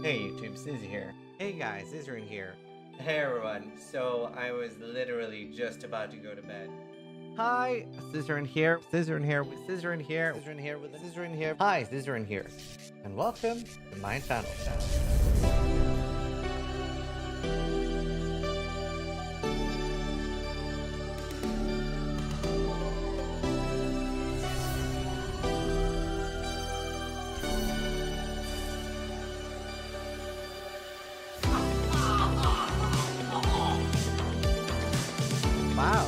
Hey YouTube, Sizzy here. Hey guys, Zizaran here. Hey everyone, so I was literally just about to go to bed. Hi, Zizaran here. Zizaran here with Zizaran here. Zizaran here with Zizaran here. Hi, Zizaran here. And welcome to my channel. Wow,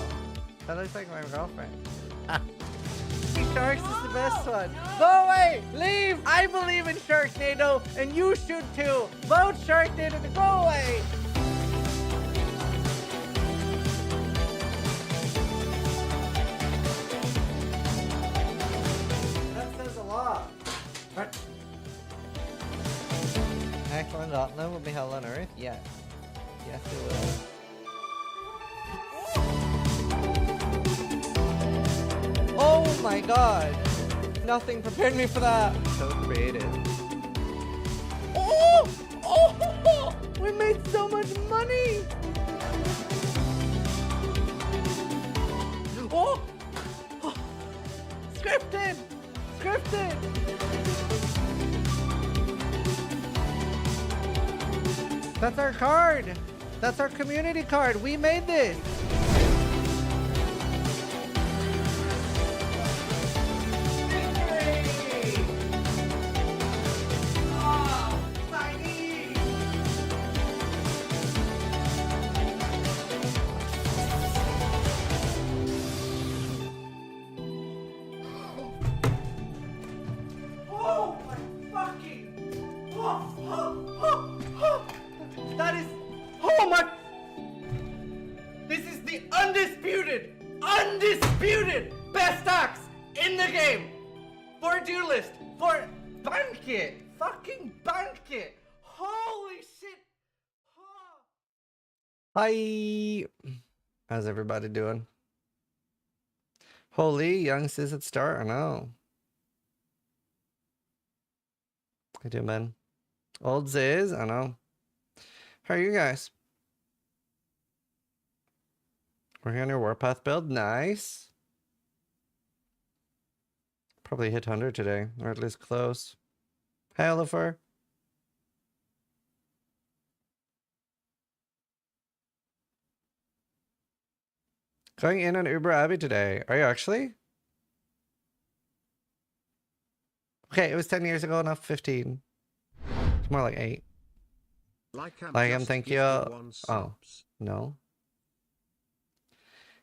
that looks like my girlfriend. Sharks is the best one. Go away! Leave! I believe in Sharknado, and you should too. Vote Sharknado to go away! That says a lot. What? Excellent Outlaw will be hell on Earth? Yes. Yes, it will. Oh my god! Nothing prepared me for that! So creative. Oh! Oh! We made so much money! Oh! Oh. Scripted! Scripted! That's our card! That's our community card! We made this! That is, oh my, this is the undisputed best axe in the game for duelist, for banquet, fucking banquet, holy shit. Hi, how's everybody doing? Holy, young sis at start, I know. I do, man. Old Ziz, I know. How are you guys? Working on your Warpath build? Nice. Probably hit 100 today, or at least close. Hey, Oliver. Going in on Uber Abbey today. Are you actually? Okay, it was 10 years ago, not 15. It's more like 8. Like thank you. Oh, no.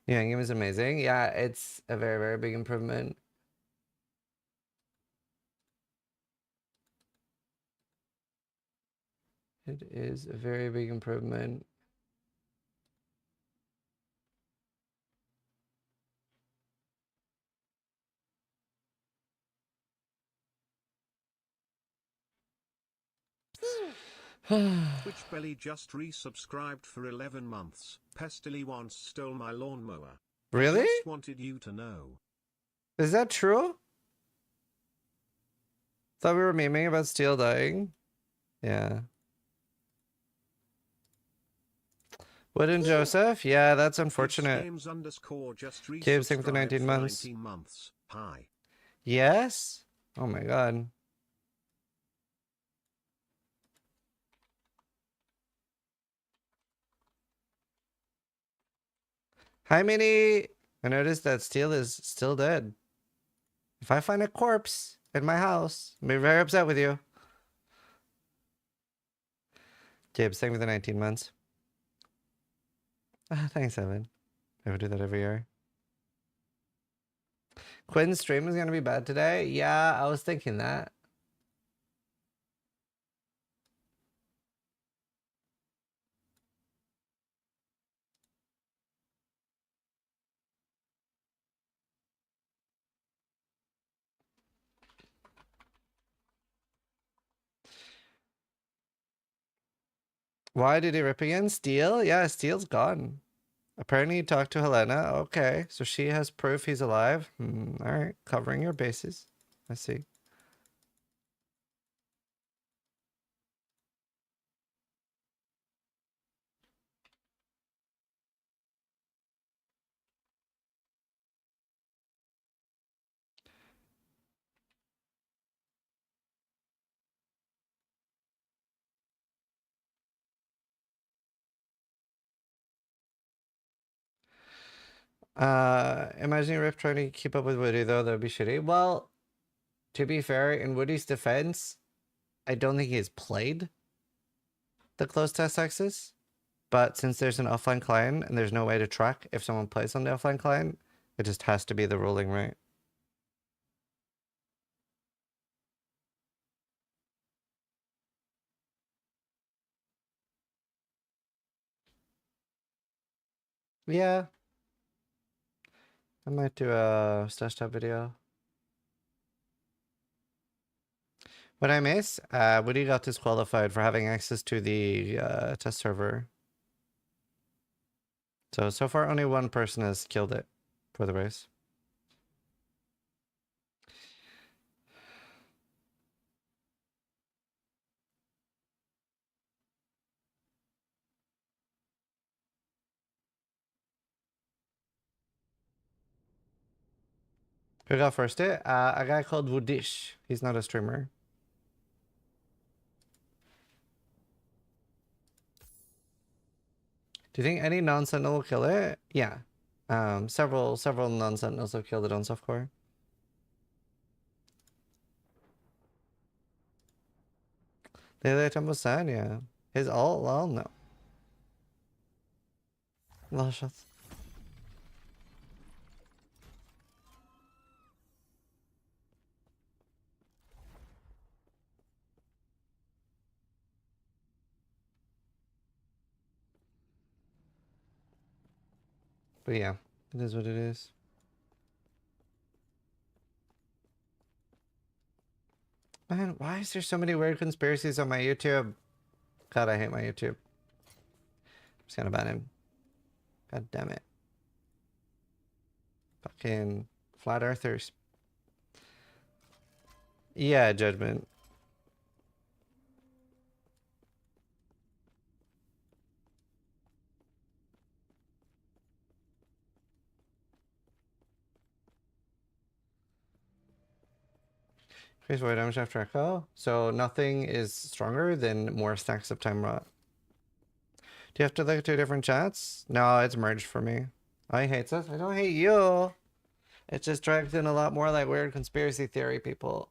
Yeah, Endgame is amazing. Yeah, it's a very, very big improvement. It is a very big improvement. Twitch Belly just resubscribed for 11 months. Pestily once stole my lawnmower. Really? I just wanted you to know. Is that true? Thought we were memeing about Steel dying. Yeah. Wooden Joseph? Yeah, that's unfortunate. Games underscore just Cave sync for 19 months. 19 months. Hi. Yes? Oh my god. Hi, Minnie! I noticed that Steel is still dead. If I find a corpse in my house, I'll be very upset with you. Jabe, thank you for the 19 months. Thanks, Evan. I would do that every year. Quinn's stream is going to be bad today? Yeah, I was thinking that. Why did he rip again? Steel? Yeah, Steel's gone. Apparently he talked to Helena. Okay, so she has proof he's alive. Alright, covering your bases. I see. Imagine Rip trying to keep up with Woody though, that'd be shitty. Well, to be fair, in Woody's defense, I don't think he's played the close test access. But since there's an offline client and there's no way to track if someone plays on the offline client, it just has to be the ruling, right? Yeah. I might do a stash tab video. What I miss, Woody got disqualified for having access to the test server. So far only one person has killed it for the race. Who got first hit? A guy called Woodish. He's not a streamer. Do you think any non-sentinel will kill it? Yeah. Several non-sentinels have killed it on softcore. The Temple Sand, yeah. His all, well, no. Well, shots. But yeah, it is what it is. Man, why is there so many weird conspiracies on my YouTube? God, I hate my YouTube. I'm just gonna ban him. God damn it. Fucking Flat earthers. Yeah, Judgment. Increase white damage after echo. So nothing is stronger than more stacks of time rot. Do you have to look at 2 different chats? No, it's merged for me. Oh, he hates us. I don't hate you. It just drags in a lot more like weird conspiracy theory people.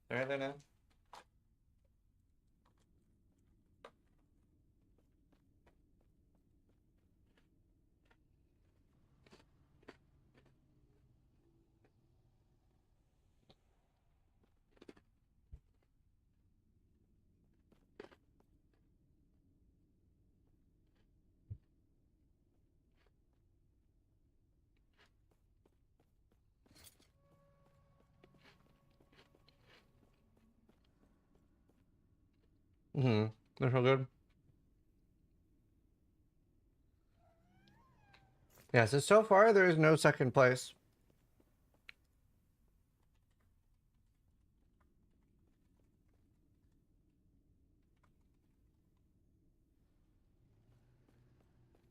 They're there now. That's all good. Yeah, so far there is no second place.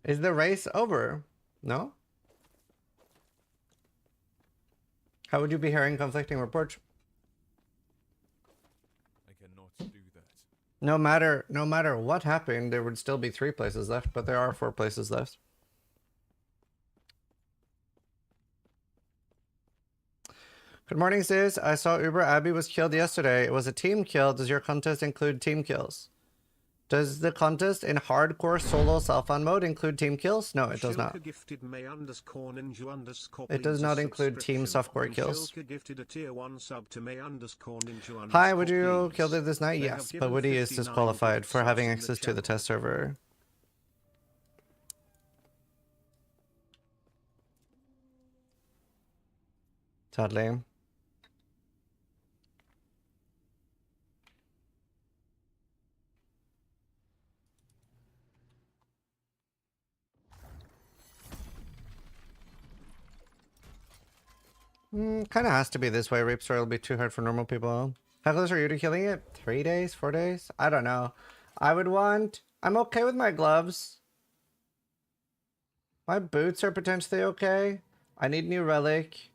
Is the race over? No? How would you be hearing conflicting reports? I cannot do that. No matter what happened, there would still be 3 places left, but there are 4 places left. Good morning, sis. I saw Uber Abby was killed yesterday. It was a team kill. Does your contest include team kills? Does the contest in hardcore solo self-on mode include team kills? No, it does not. It does not include team softcore kills. Hi, would you kill it this night? Yes, but Woody is disqualified for having access to the test server. Sadly. Kind of has to be this way. Rape story will be too hard for normal people. How close are you to killing it? 3 days? 4 days? I don't know. I would want... I'm okay with my gloves. My boots are potentially okay. I need new relic.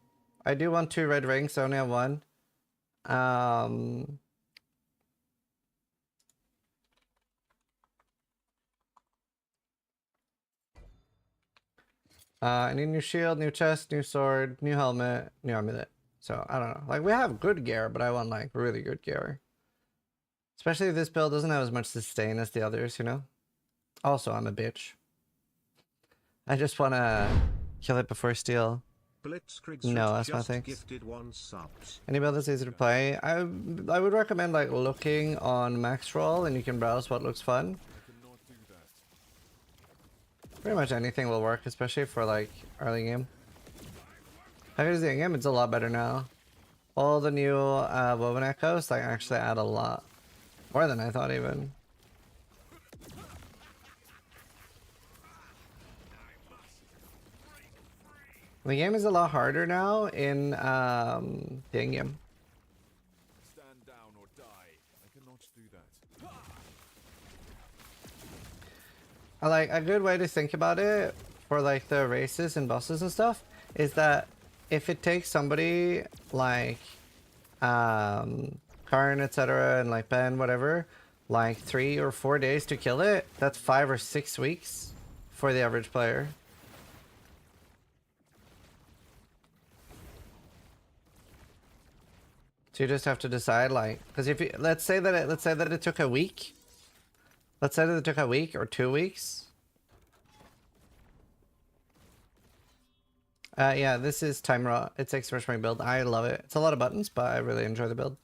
I do want 2 red rings. I only have 1. I need new shield, new chest, new sword, new helmet, new amulet. So, I don't know. Like, we have good gear, but I want, like, really good gear. Especially if this build doesn't have as much sustain as the others, you know? Also, I'm a bitch. I just want to kill it before steal. No, that's my thing. Any build that's easy to play? I would recommend, like, looking on Maxroll, and you can browse what looks fun. Pretty much anything will work, especially for like early game. How good is the game? It's a lot better now. All the new woven echoes like actually add a lot more than I thought even. The game is a lot harder now in the in-game. Stand down or die. I cannot do that. Like a good way to think about it for like the races and bosses and stuff is that if it takes somebody like Karn, etc., and like Ben, whatever, like 3 or 4 days to kill it, that's 5 or 6 weeks for the average player. So you just have to decide, like, because if you let's say that it took a week. Let's say that it took a week or 2 weeks. Yeah, this is Time Raw. It's experimentation build. I love it. It's a lot of buttons, but I really enjoy the build.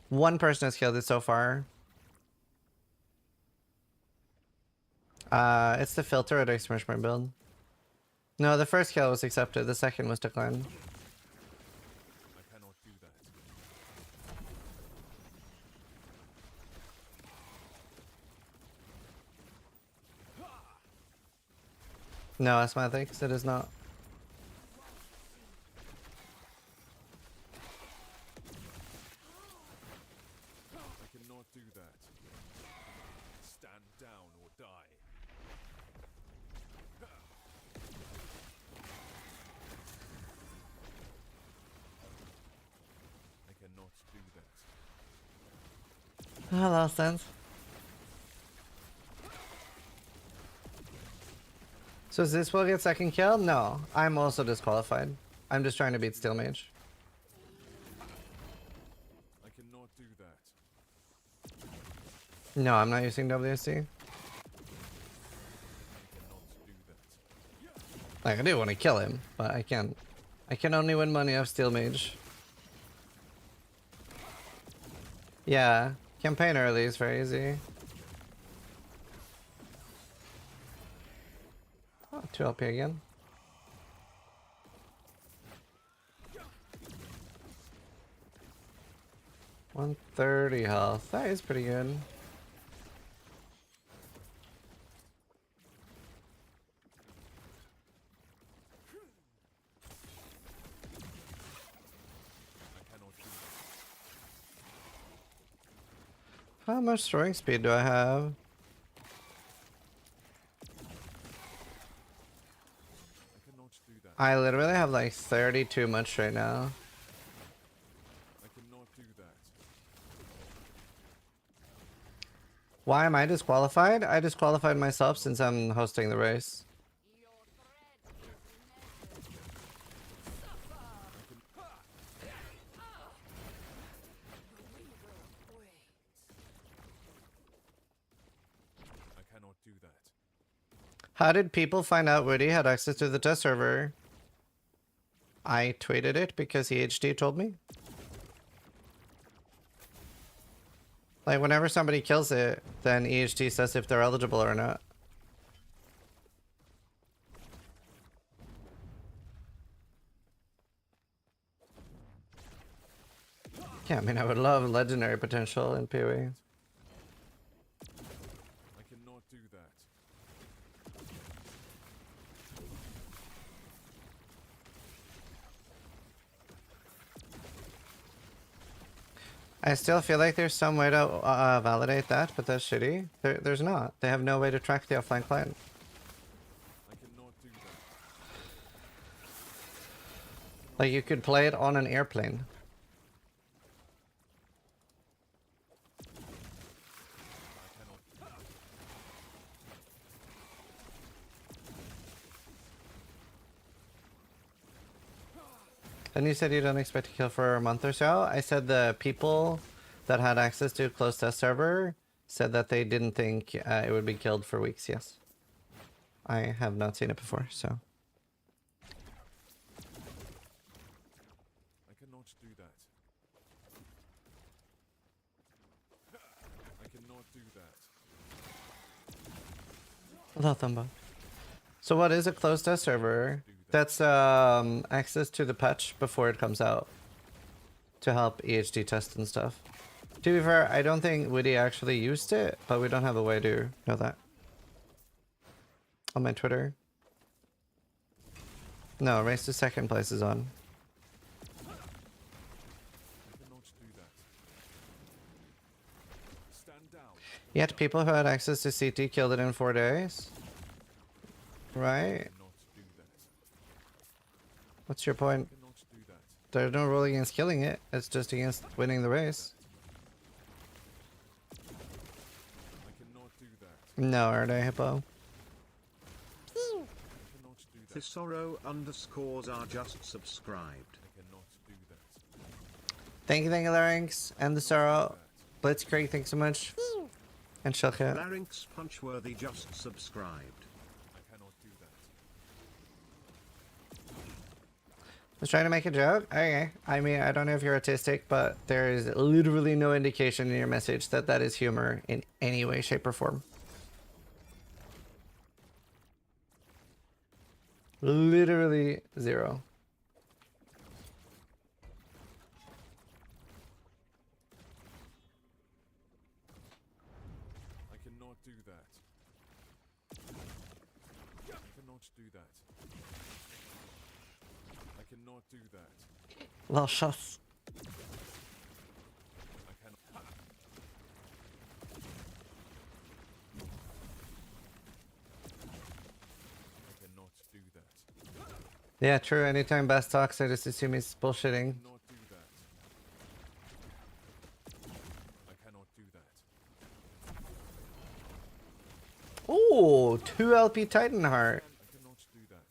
1 person has killed it so far. It's the filter at experimentation build. No, the first kill was accepted. The second was declined. No, Asthmatics, it is not. I cannot do that. Stand down or die. I cannot do that. Oh, that sense. So does this will get second kill? No, I'm also disqualified. I'm just trying to beat Steel Mage. I cannot do that. No, I'm not using WC. I cannot do that. Like, I do want to kill him, but I can't. I can only win money off Steel Mage. Yeah, campaign early is very easy. Oh, 2 LP again. $130 health. That is pretty good. I cannot do that. How much throwing speed do I have? I cannot do that. I literally have like 30 too much right now. I cannot do that. Why am I disqualified? I disqualified myself since I'm hosting the race. I cannot do that. How did people find out Woody had access to the test server? I tweeted it because EHD told me. Like, whenever somebody kills it, then EHD says if they're eligible or not. Yeah, I mean, I would love legendary potential in PoE. I cannot do that. I still feel like there's some way to validate that, but that's shitty. There's not. They have no way to track the offline client. I cannot do that. Like, you could play it on an airplane. I cannot. Then you said you don't expect to kill for a month or so. I said the people that had access to a closed test server said that they didn't think it would be killed for weeks. Yes. I have not seen it before, so. I cannot do that. I cannot do that. Hello, Thumbo. So what is a closed test server? That's access to the patch before it comes out to help EHD test and stuff. To be fair, I don't think Woody actually used it, but we don't have a way to know that. On my Twitter. No, race to second place is on. I cannot do that. Stand down. Yet people who had access to CT killed it in 4 days. Right? Cannot do that. What's your point? Cannot do that. There's no rule against killing it. It's just against winning the race. I cannot do that. No, are they, Hippo? I cannot do that. Thesoro__ are just subscribed. I cannot do that. Thank you, Larynx. And the Sorrow. Blitzkrieg, thanks so much. And Shellcat. Larynx Punchworthy just subscribed. I cannot do that. I was trying to make a joke. Okay. I mean, I don't know if you're autistic, but there is literally no indication in your message that that is humor in any way, shape, or form. Literally zero. I cannot do that. I cannot do that. I cannot do that. Well, shucks. I cannot. I cannot do that. Yeah, true. Anytime Bass talks, I just assume he's bullshitting. Cannot do that. I cannot do that. Ooh, 2 LP Titan Heart. I cannot do that.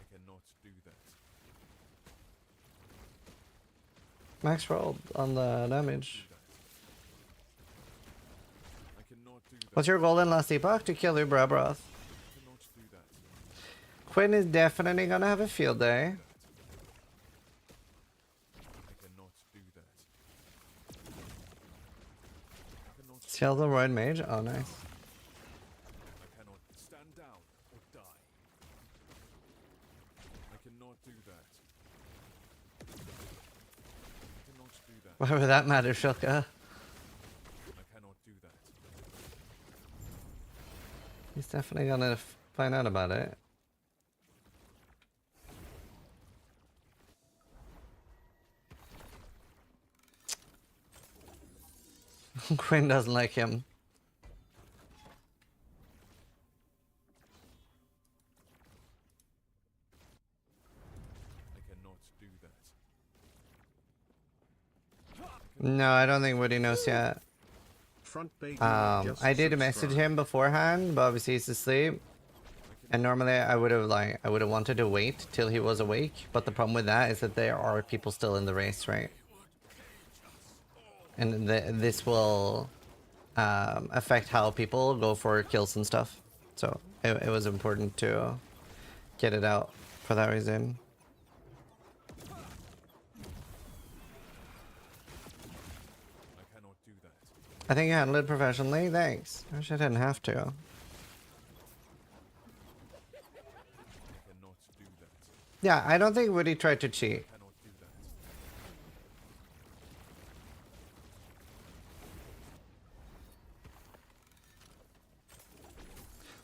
I cannot do that. Maxroll on the damage. I cannot do that. What's your goal in last Epoch? To kill Ubra Broth. I cannot do that. Quinn is definitely gonna have a field day. I cannot do that. I cannot. Skeletal Roid Mage. Oh, nice. I cannot stand down or die. I cannot do that. I cannot do that. Why would that matter, Shulka? I cannot do that. He's definitely gonna find out about it. Quinn doesn't like him. I cannot do that. No, I don't think Woody knows yet. Front baby just I did message subscribed. him beforehand, but obviously he's asleep. And normally I would have wanted to wait till he was awake, but the problem with that is that there are people still in the race, right? And this will affect how people go for kills and stuff. So it was important to get it out for that reason. I cannot do that. I think you handled it professionally. Thanks. I wish I didn't have to. I cannot do that. Yeah, I don't think Woody tried to cheat. I cannot do that.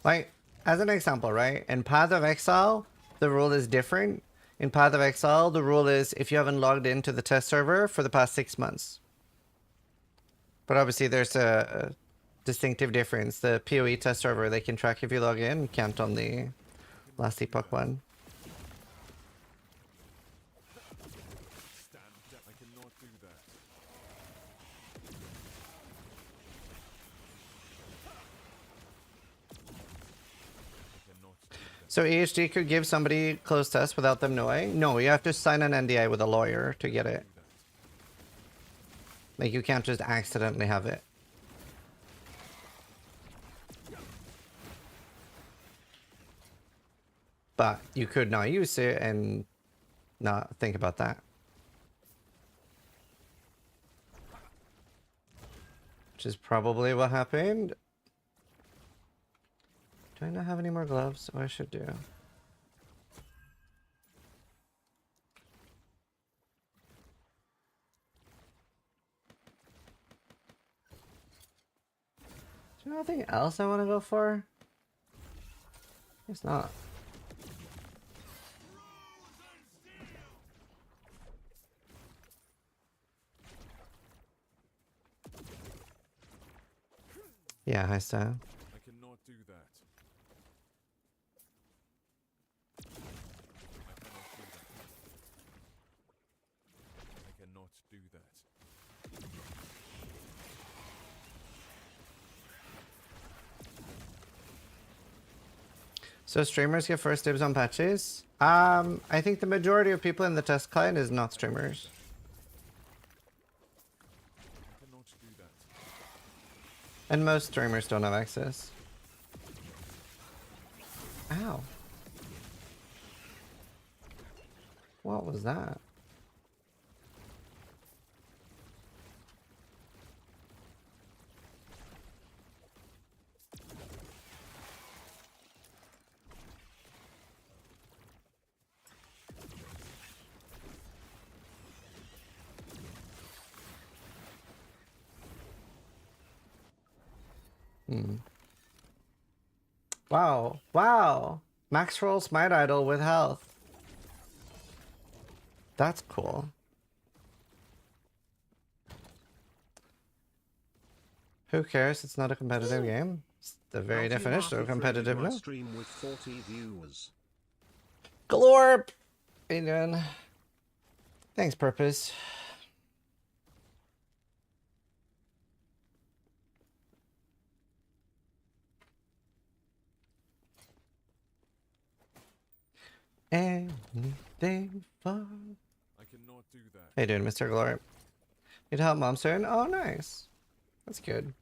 Like, as an example, right? In Path of Exile, the rule is different. In Path of Exile, the rule is if you haven't logged into the test server for the past 6 months. But obviously there's a distinctive difference. The PoE test server, they can track if you log in, can't on the last Epoch one. Stand down. I cannot do that. I cannot do that. So EHD could give somebody closed test without them knowing? No, you have to sign an NDA with a lawyer to get it. Like, you can't just accidentally have it. But you could not use it and not think about that. Which is probably what happened. Do I not have any more gloves? Oh, I should do. Is there nothing else I want to go for? It's not. Yeah, high style. I cannot do that. I cannot do that. So streamers get first dibs on patches? I think the majority of people in the test client is not streamers. I cannot do that. And most streamers don't have access. Ow. What was that? Wow. Wow. Maxroll Smite Idol with health. That's cool. Who cares? It's not a competitive game. It's the very definition of competitive, no? Stream with 40 viewers. Glorp! How you doing? Thanks, Purpose. Anything for... I cannot do that. How you doing, Mr. Glorp? Need help, Mom, soon? Oh, nice. That's good.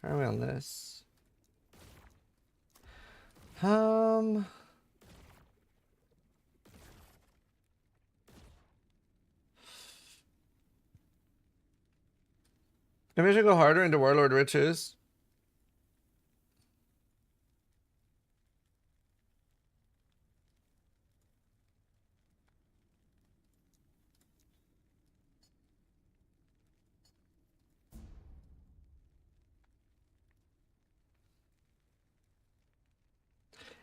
How are we on this? Maybe I should go harder into Warlord Riches.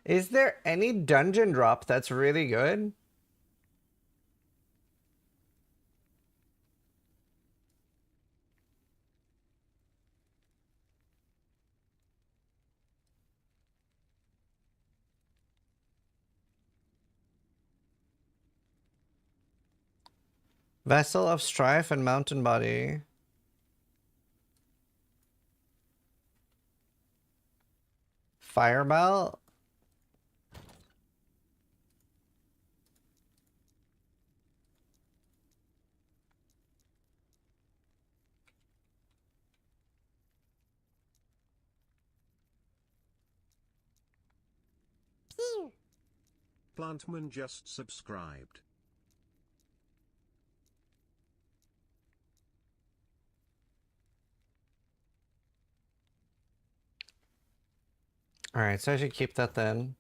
Is there any dungeon drop that's really good? Vessel of Strife and Mountain Body. Fireball? Plantman just subscribed. Alright, so I should keep that then.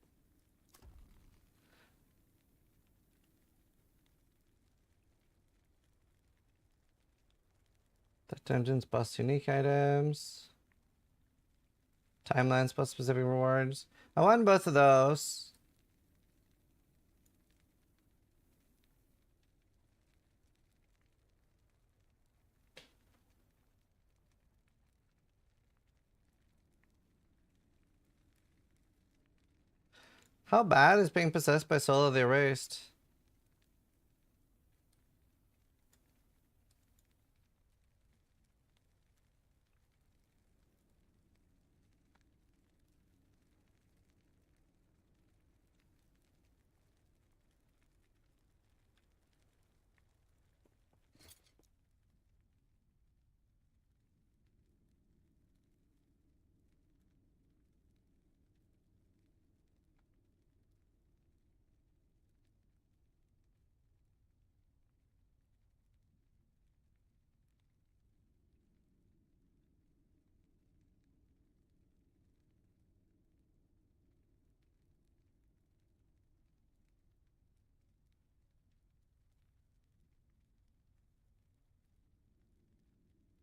The dungeons bust unique items. Timelines plus specific rewards. I want both of those. How bad is being possessed by Soul of the Erased?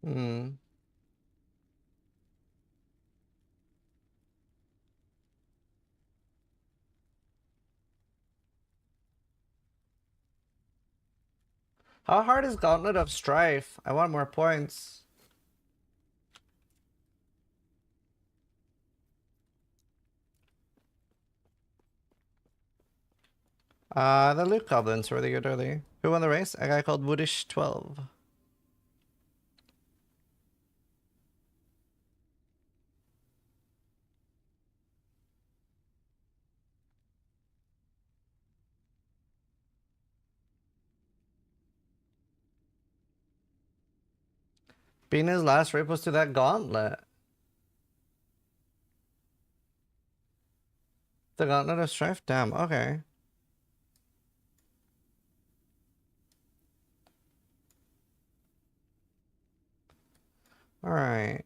Hmm. How hard is Gauntlet of Strife? I want more points. The Loot Goblins really good early. Who won the race? A guy called Woodish12. Bina's last rape was to that gauntlet. The Gauntlet of Strife? Damn, okay. Alright.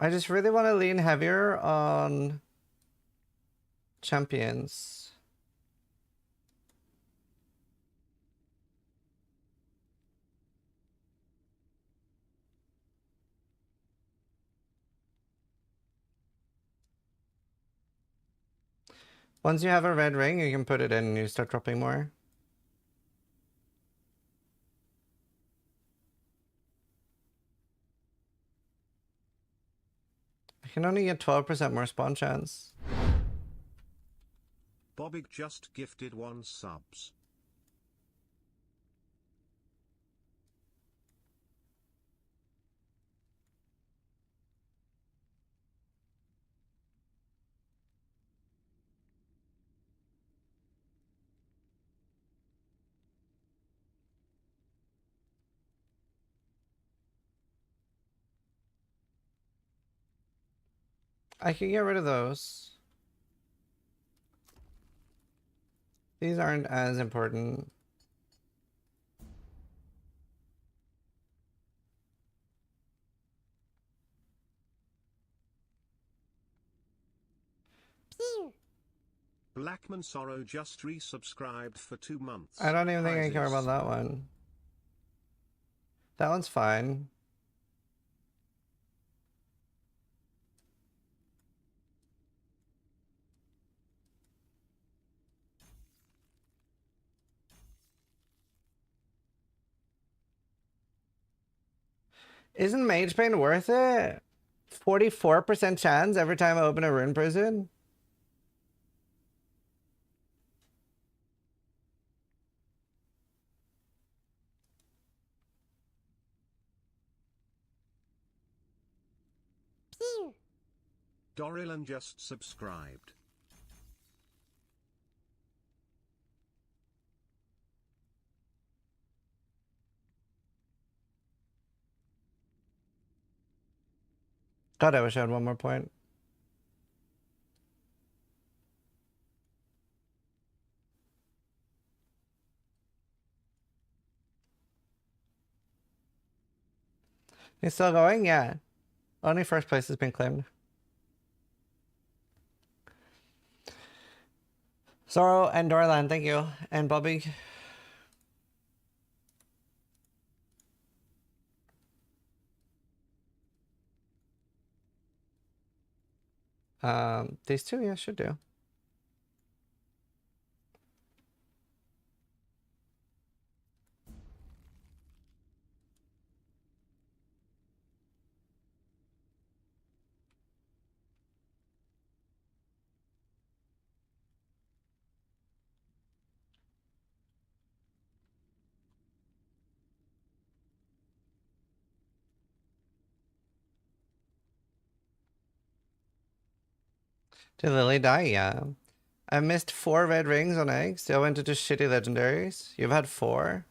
I just really want to lean heavier on champions. Once you have a red ring, you can put it in and you start dropping more. I can only get 12% more spawn chance. Bobbig just gifted 1 subs. I can get rid of those. These aren't as important. Blackman Sorrow just resubscribed for 2 months. I don't even think I care about Prizes. that one. That one's fine. Isn't Mage Pain worth it? 44% chance every time I open a rune prison? Dorilan just subscribed. God, I wish I had one more point. He's still going? Yeah. Only first place has been claimed. Sorrow and Dorland, thank you. And Bobby. These two, yeah, should do. Did Lily die? Yeah. I missed 4 red rings on eggs. They all went into shitty legendaries. You've had 4.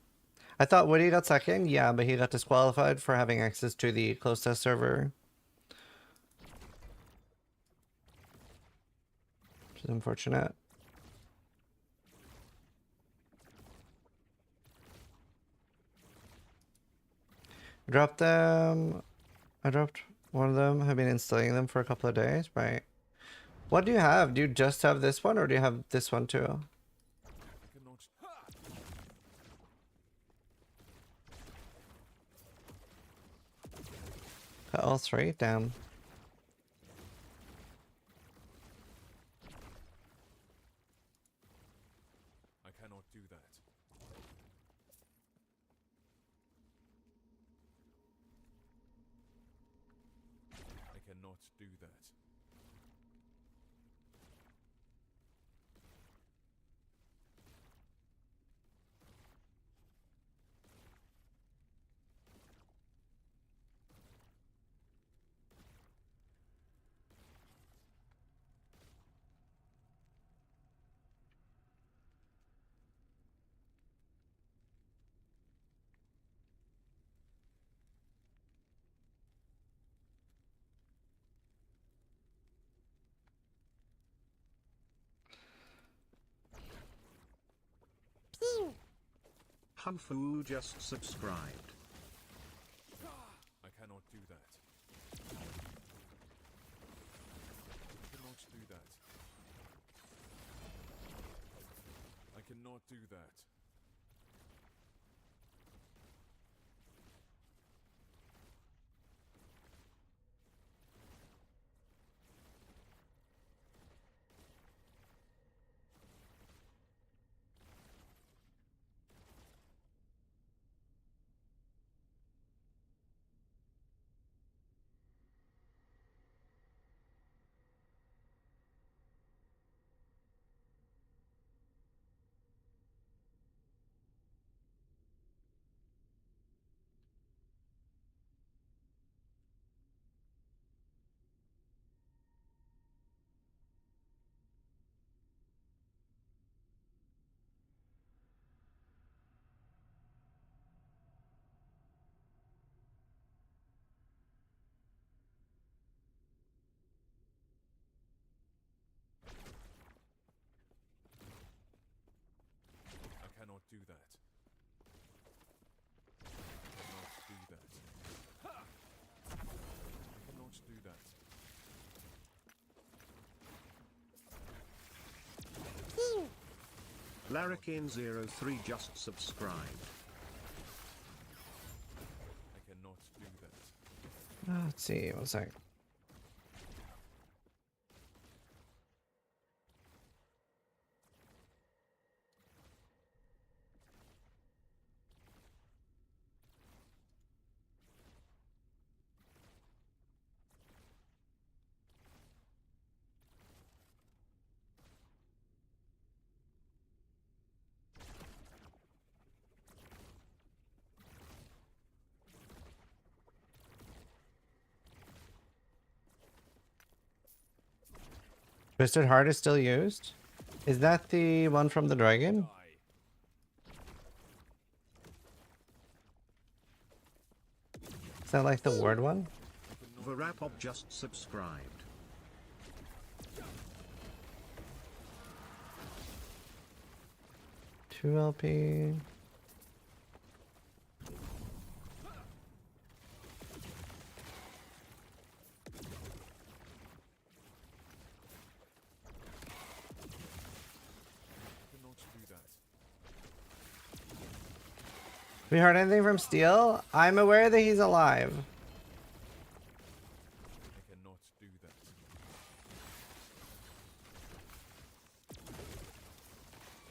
I thought Woody got second. Yeah, but he got disqualified for having access to the closed test server. Which is unfortunate. I dropped them. I dropped one of them. I've been installing them for a couple of days. Right. What do you have? Do you just have this one or do you have this one too? I cannot. Got all 3? Damn. I cannot do that. I cannot do that. Hunfu just subscribed. I cannot do that. I cannot do that. I cannot do that. Larrikin03 just subscribed. I cannot do that. Let's see. One sec. Twisted Heart is still used? Is that the one from the dragon? Die. Is that like the word one? Varapop just subscribed. Two LP. Cannot do that. Have you heard anything from Steel? I'm aware that he's alive. I cannot do that.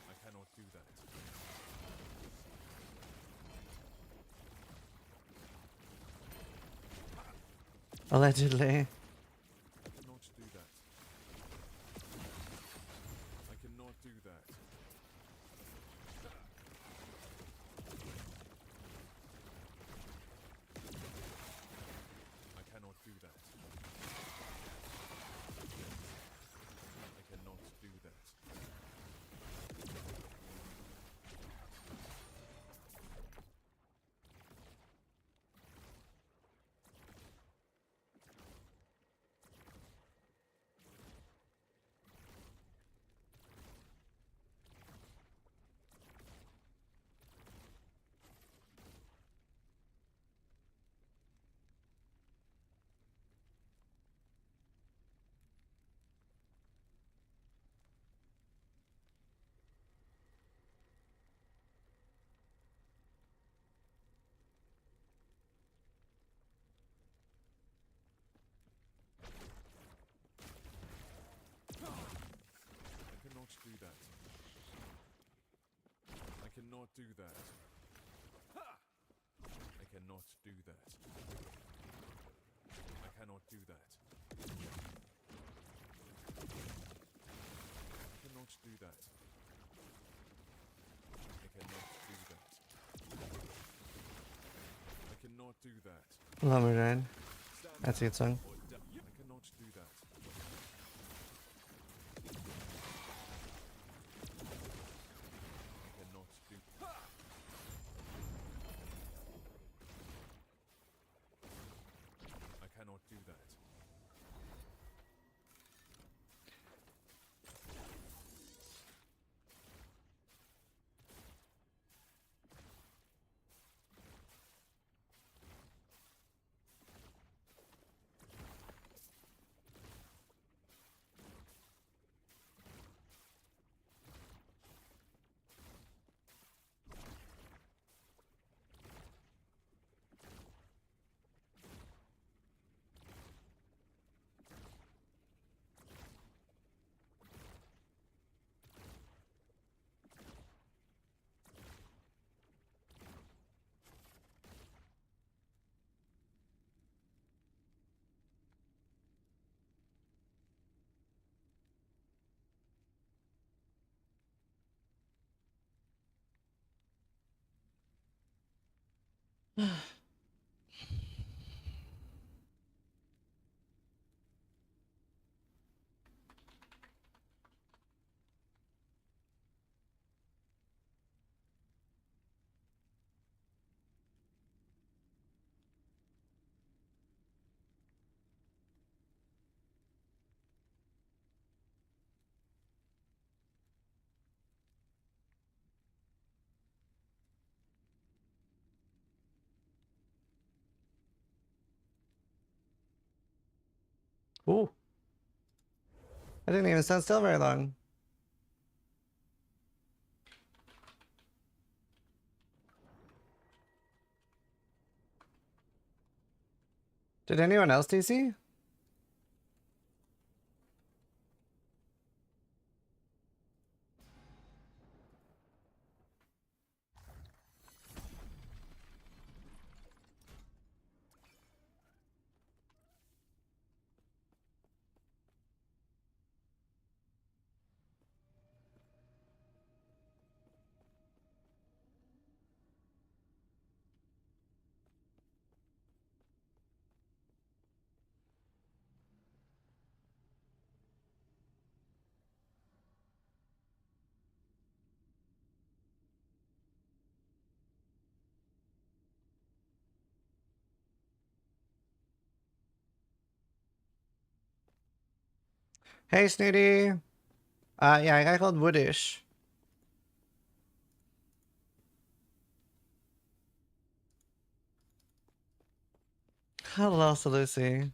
I cannot do that. Allegedly. I cannot do that. I cannot do that. I cannot do that. I cannot do that. I cannot do that. I cannot do that. I cannot do that. I cannot do that. I cannot do that. I cannot do that. I cannot do that. Lumberjack. Stand That's a good song. or die. I cannot do that. I cannot do. I cannot do that. Ooh. I didn't even stand still very long. Did anyone else DC? Hey, Snooty. Yeah, I got called Woodish. Hello, Lucy.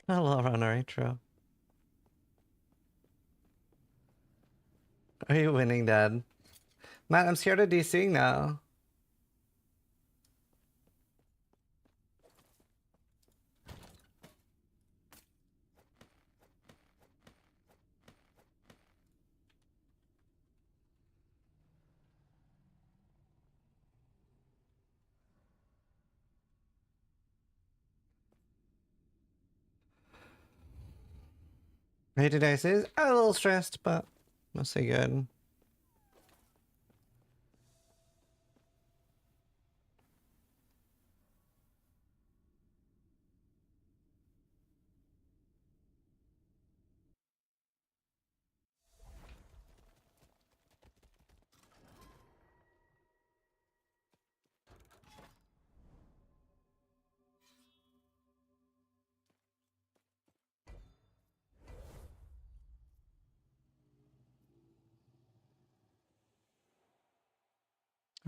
Hello, Runner Intro. Are you winning, Dad? Matt, I'm scared of DCing now. Hey, today says I'm a little stressed, but mostly good.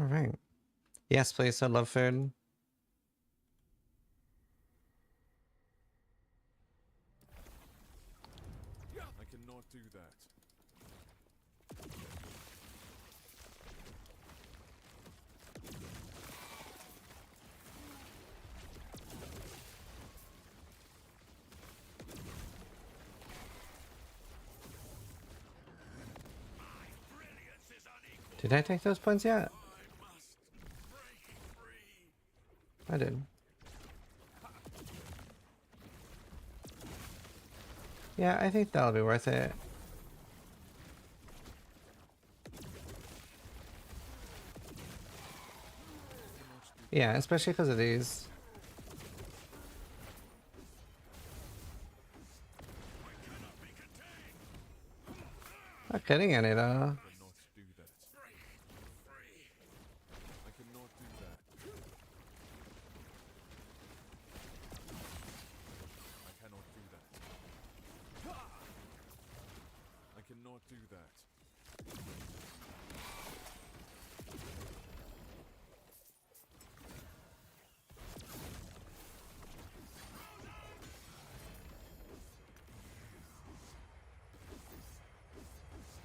All right. Yes, please. I love food. I cannot do that. Did I take those points yet? I must break free. I did. Yeah, I think that'll be worth it. Yeah, especially because of these. Not getting any though. I cannot do that. I cannot do that. I cannot do that. I cannot do that.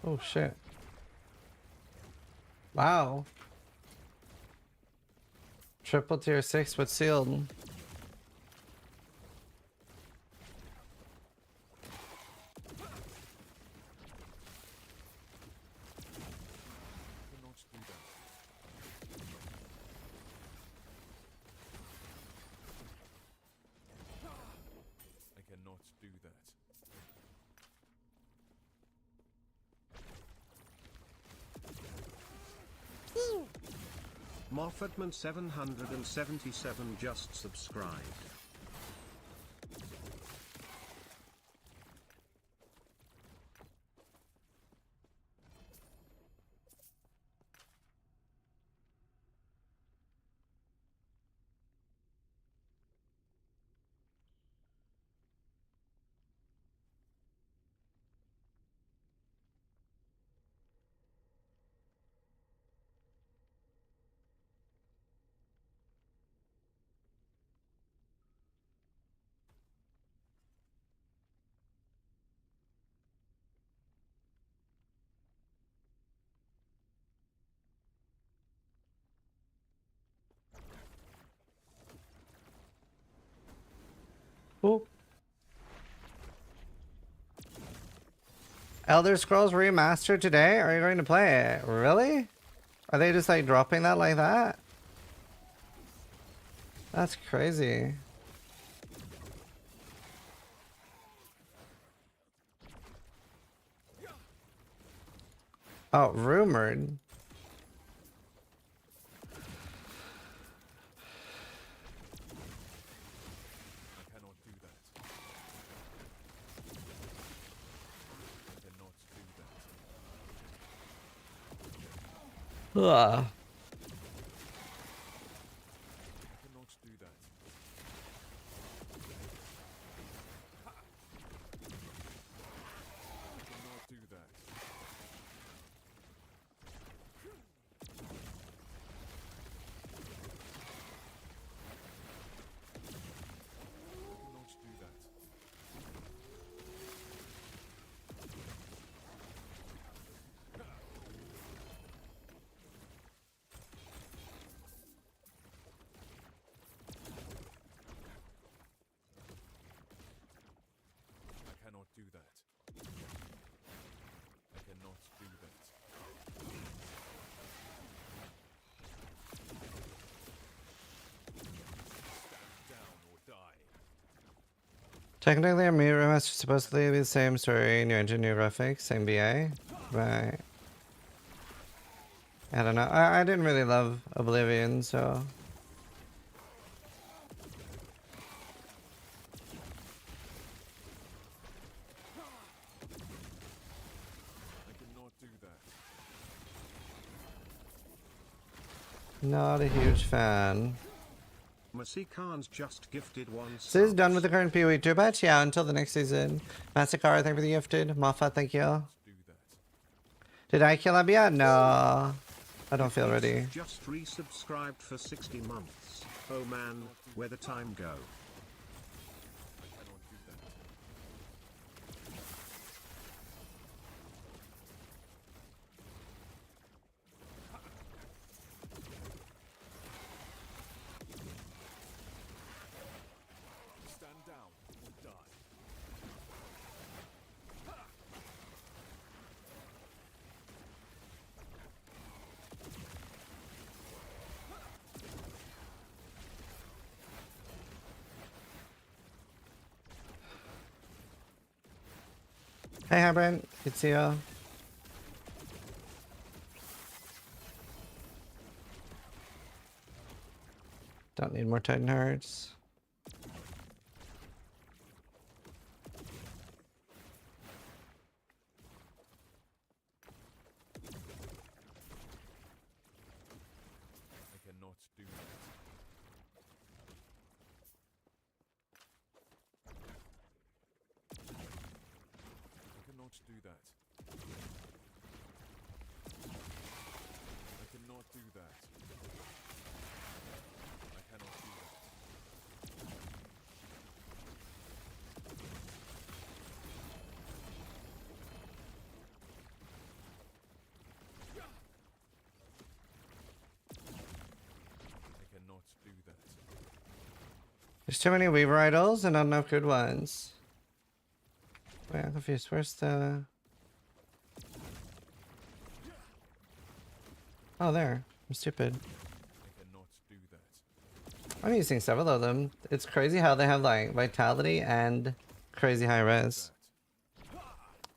Oh shit. Wow. Triple tier 6 but sealed. Cannot do that. I cannot do that. Moffatman 777 just subscribed. Ooh. Elder Scrolls Remastered today? Are you going to play it? Really? Are they just like dropping that like that? That's crazy. Oh, rumored. I cannot do that. I cannot do that. Ugh. I cannot do that. I cannot do that. I cannot do that. I cannot do that. I cannot do that. Stand down or die. Technically, a Mute Remaster is supposedly be the same story, new engine, new graphics, same BA. Right. I don't know. I didn't really love Oblivion, so. I cannot do that. Not a huge fan. Masi Khan's just gifted one. So this is done with the current PoE 2 patch? Yeah, until the next season. Massacre, thank you for the gifted. Moffat, thank you. Do that. Did I kill Abia? No. I don't feel ready. Just resubscribed for 60 months. Oh man, where the time go? I cannot do that. Stand down or die. Hey, hi, Brent. Good to see you. Don't need more Titan Hearts. I cannot do that. I cannot do that. I cannot do that. I cannot do that. I cannot do that. There's too many Weaver idols and not enough good ones. Wait, I'm confused. Where's the... Oh, there. I'm stupid. I cannot do that. I'm using several of them. It's crazy how they have like Vitality and crazy high res.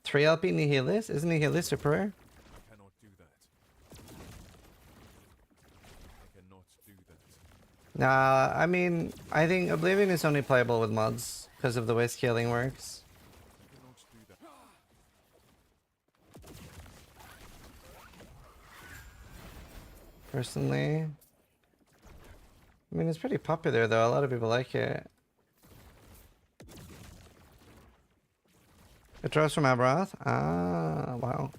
3 LP Nihilist? Isn't Nihilist super rare? I cannot do that. I cannot do that. Nah, I mean, I think Oblivion is only playable with mods because of the way scaling works. I cannot do that. Personally. I mean, it's pretty popular though. A lot of people like it. It draws from Aberoth? Ah, wow.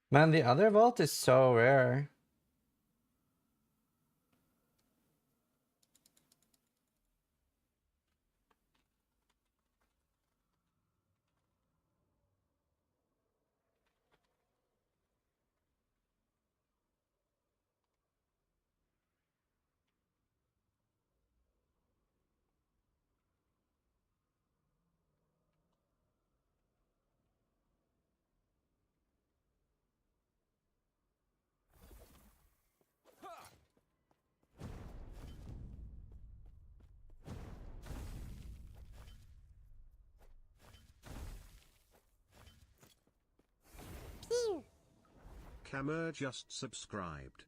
Man, the other vault is so rare. Camer just subscribed.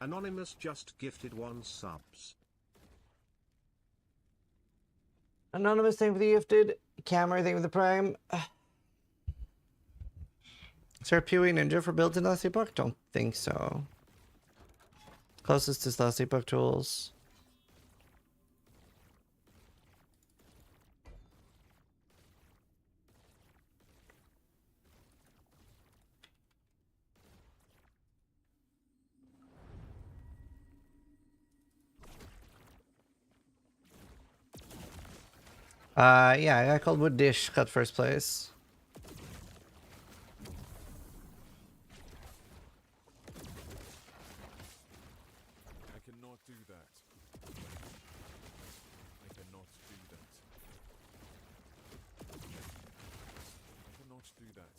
Anonymous just gifted 1 subs. Anonymous, thank you for the gifted. Camera, thank you for the prime. Is there a PoE Ninja for builds in last Epoch? Don't think so. Closest is last Epoch tools. Yeah, I called Wood Dish cut first place. I cannot do that. I cannot do that. I cannot do that.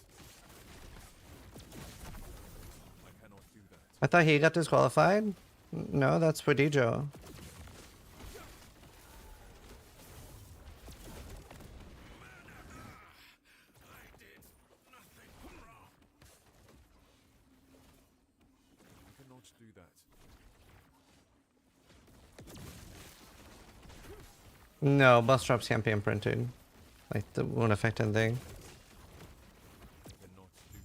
I cannot do that. I thought he got disqualified. No, that's Prodijo. I cannot do that. No, bus drops can't be imprinted. Like, that won't affect anything. I cannot do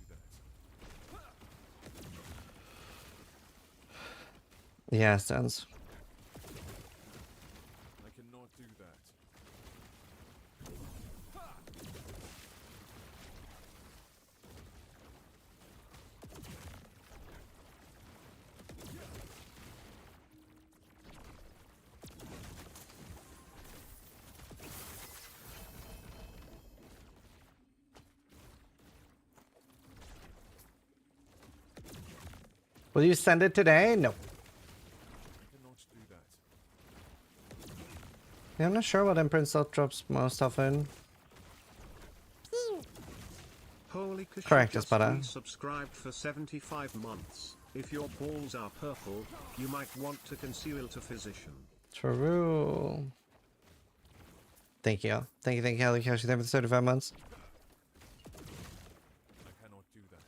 that. Yeah, stands. I cannot do that. Will you send it today? No. I cannot do that. Yeah, I'm not sure what imprint self drops most often. Holy Kush Correct, just Espada. resubscribed for 75 months. If your balls are purple, you might want to conceal to physician. True. Thank you. Thank you, Haley Koshi. Thank you for the 35 months. I cannot do that.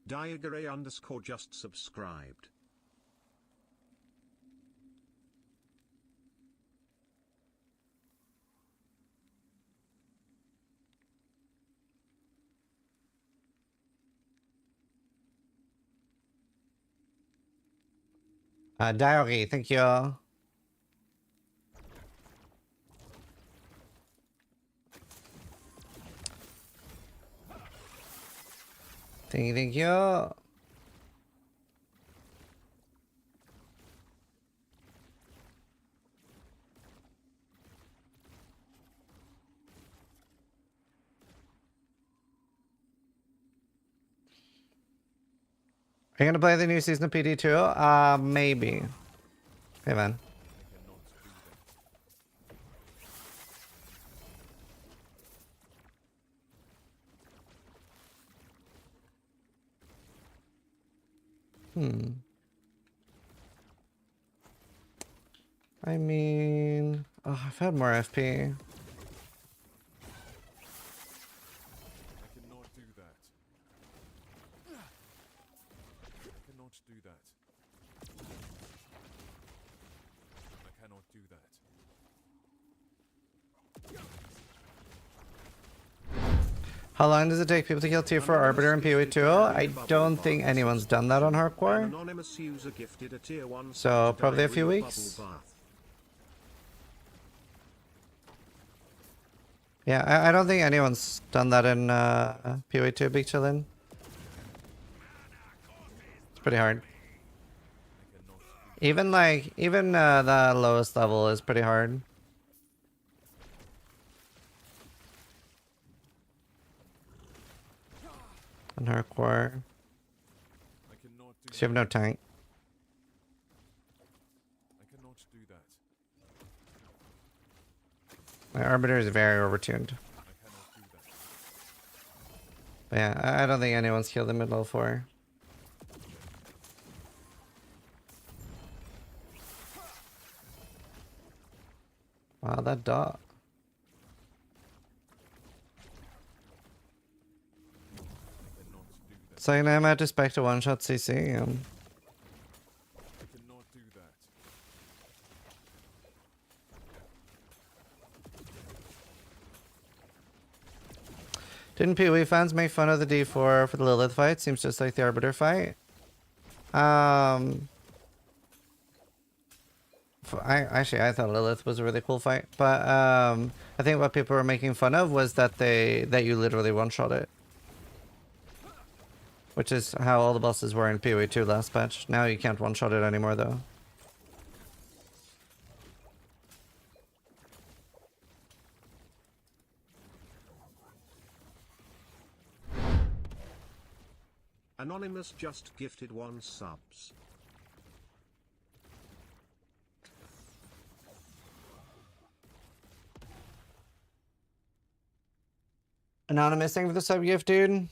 Diagare _ just subscribed. Diary, thank you. Thank you. Are you gonna play the new season of PD too? Maybe. Hey man. I mean, oh, I've had more FP. I cannot do that. I cannot do that. I cannot do that. How long does it take people to kill tier 4 Arbiter and PoE 2? I don't think anyone's done that on An hardcore. anonymous user gifted a tier 1 So, sub to probably a few Diarrhea weeks. Bubble Bath. Yeah, I don't think anyone's done that in PoE 2 Big Chillin'. It's pretty hard. Even the lowest level is pretty hard. On hardcore. I cannot do So you have no tank. I cannot do that. My Arbiter is very overtuned. I cannot do that. But yeah, I don't think anyone's killed the mid level 4. Wow, that dot. So I might just back to one shot CC. I cannot do that. Didn't PoE fans make fun of the D4 for the Lilith fight? Seems just like the Arbiter fight. I thought Lilith was a really cool fight, but I think what people were making fun of was that you literally one-shot it, which is how all the bosses were in PoE 2 last patch. Now you can't one-shot it anymore though. Anonymous just gifted 1 subs. Anonymous, thank you for the sub gift, dude.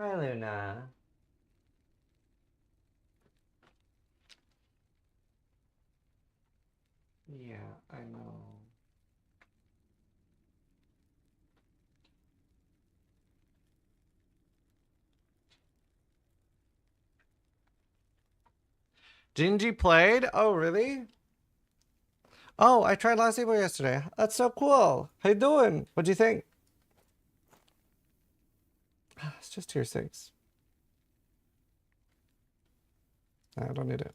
Hi, Luna. Yeah, I know. Gingy played? Oh, really? Oh, I tried Last Evo yesterday. That's so cool. How you doing? What'd you think? It's just tier 6. I don't need it.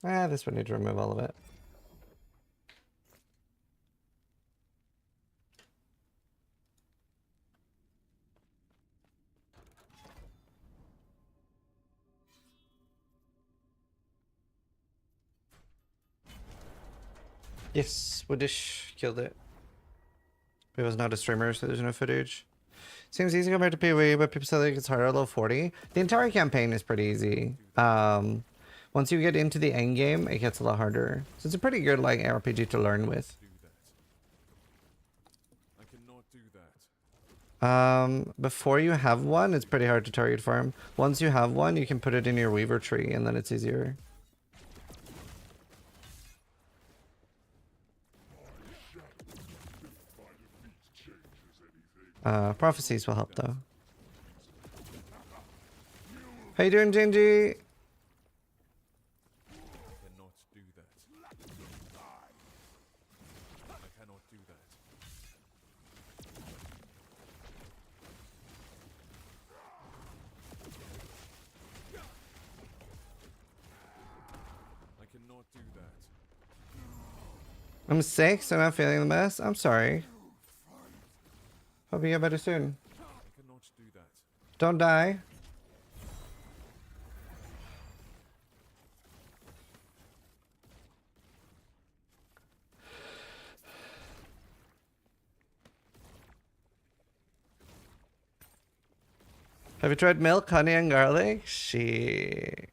This would need to remove all of it. Yes, Woodish killed it. He was not a streamer, so there's no footage. Seems easy compared to PoE, but people say like it's harder at level 40. The entire campaign is pretty easy. Once you get into the end game, it gets a lot harder. So it's a pretty good like RPG to learn with. Do that. I cannot do that. Before you have one, it's pretty hard to target farm. Once you have one, you can put it in your weaver tree, and then it's easier. Prophecies will help though. How you doing, Gingy? I cannot do that. I cannot do that. I cannot do that. I'm sick, so I'm not feeling the best. I'm sorry. Hope you get better soon. I cannot do that. Don't die. Have you tried milk, honey, and garlic? Shit.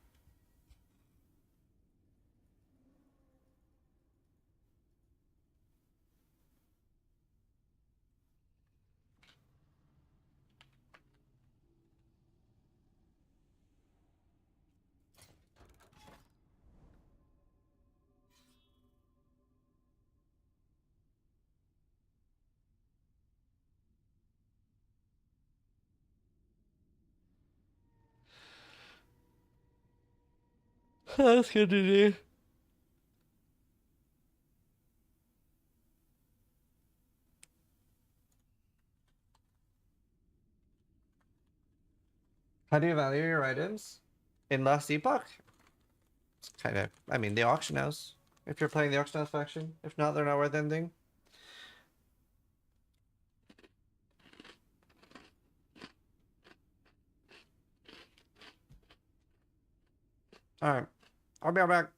That's good to do. How do you value your items? In Last Epoch? It's kind of, I mean, the auction house. If you're playing the auction house faction. If not, they're not worth anything. Alright. I'll be right back.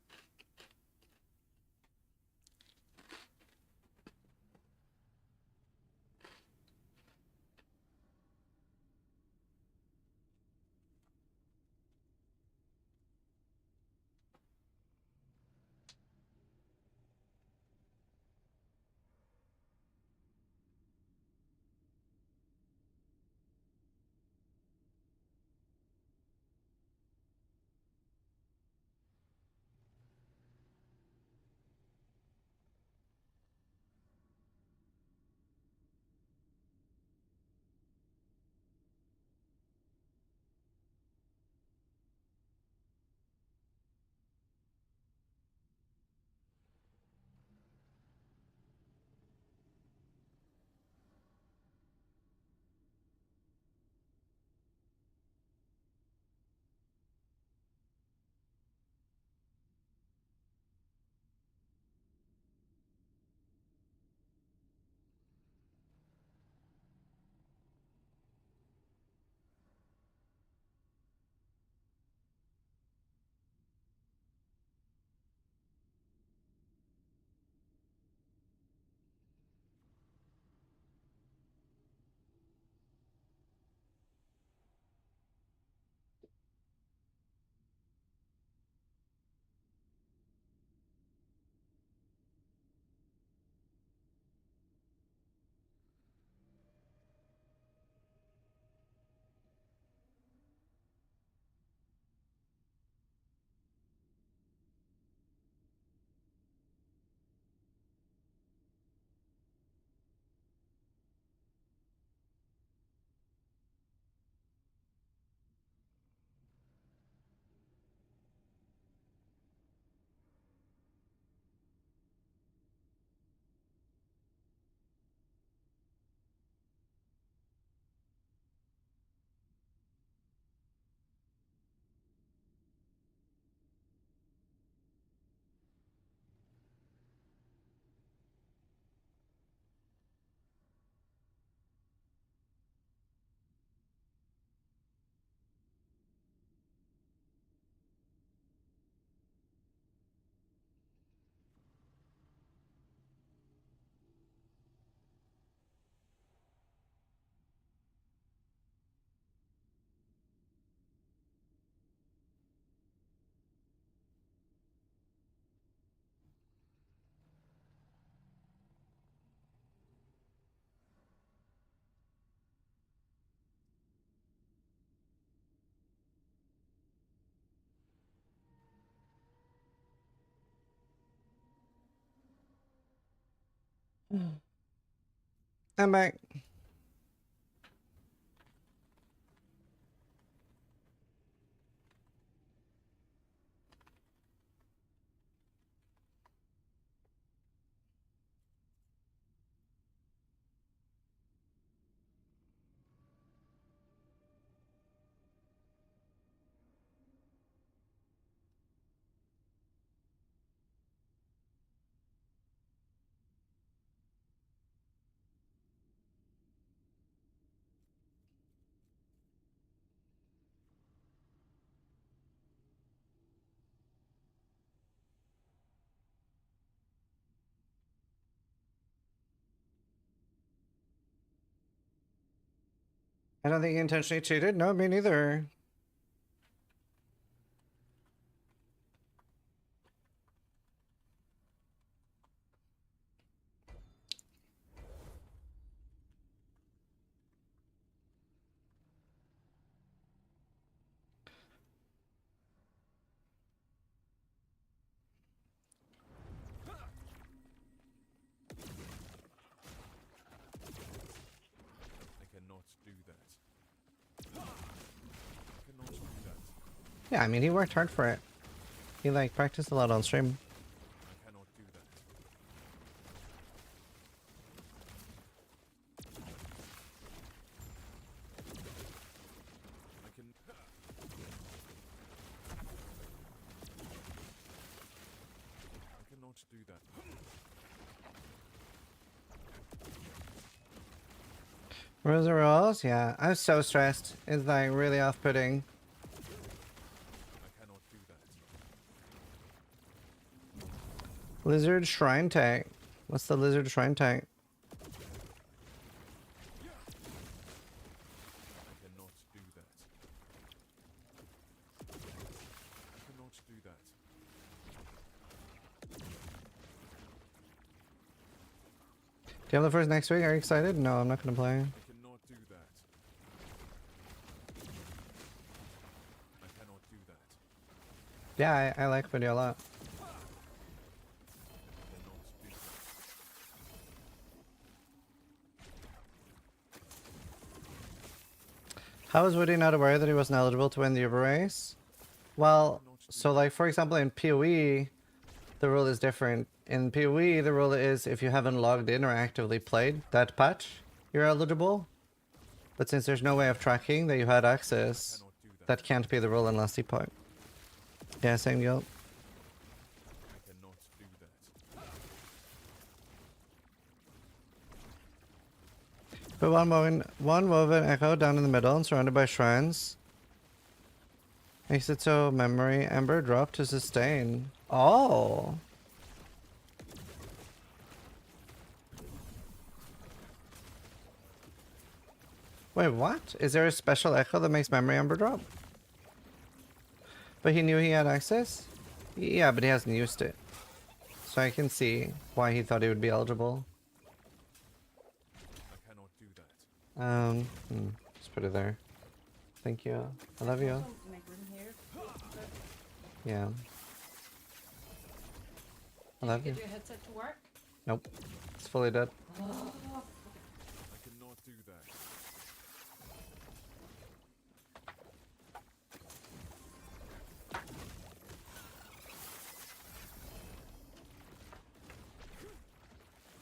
I'm back. I don't think he intentionally cheated. No, me neither. I cannot do that. I cannot do that. Yeah, I mean, he worked hard for it. He, like, practiced a lot on stream. I cannot do that. I can. I cannot do that. Rules are rules? Yeah, I'm so stressed. It's, like, really off-putting. I cannot do that. Lizard Shrine Tank. What's the Lizard Shrine Tank? I cannot do that. I cannot do that. Do you have the first next week? Are you excited? No, I'm not gonna play. I cannot do that. I cannot do that. Yeah, I like video a lot. I cannot do that. How was Woody not aware that he wasn't eligible to win the Uber race? Well, so like for example in PoE, the rule is different. In PoE, the rule is if you haven't logged in or actively played that patch, you're eligible. But since there's no way of tracking that you had access, Cannot do that. that can't be the rule unless Epoch. Yeah, same guild. I cannot do that. But one woven echo down in the middle and surrounded by shrines. Makes it so memory ember drop to sustain. Oh. Wait, what? Is there a special echo that makes memory ember drop? But he knew he had access? Yeah, but he hasn't used it. So I can see why he thought he would be eligible. I cannot do that. Just put it there. Thank you. I love you. Make room here. Yeah. I love you. Get your headset to work. Nope. It's fully dead. I cannot do that.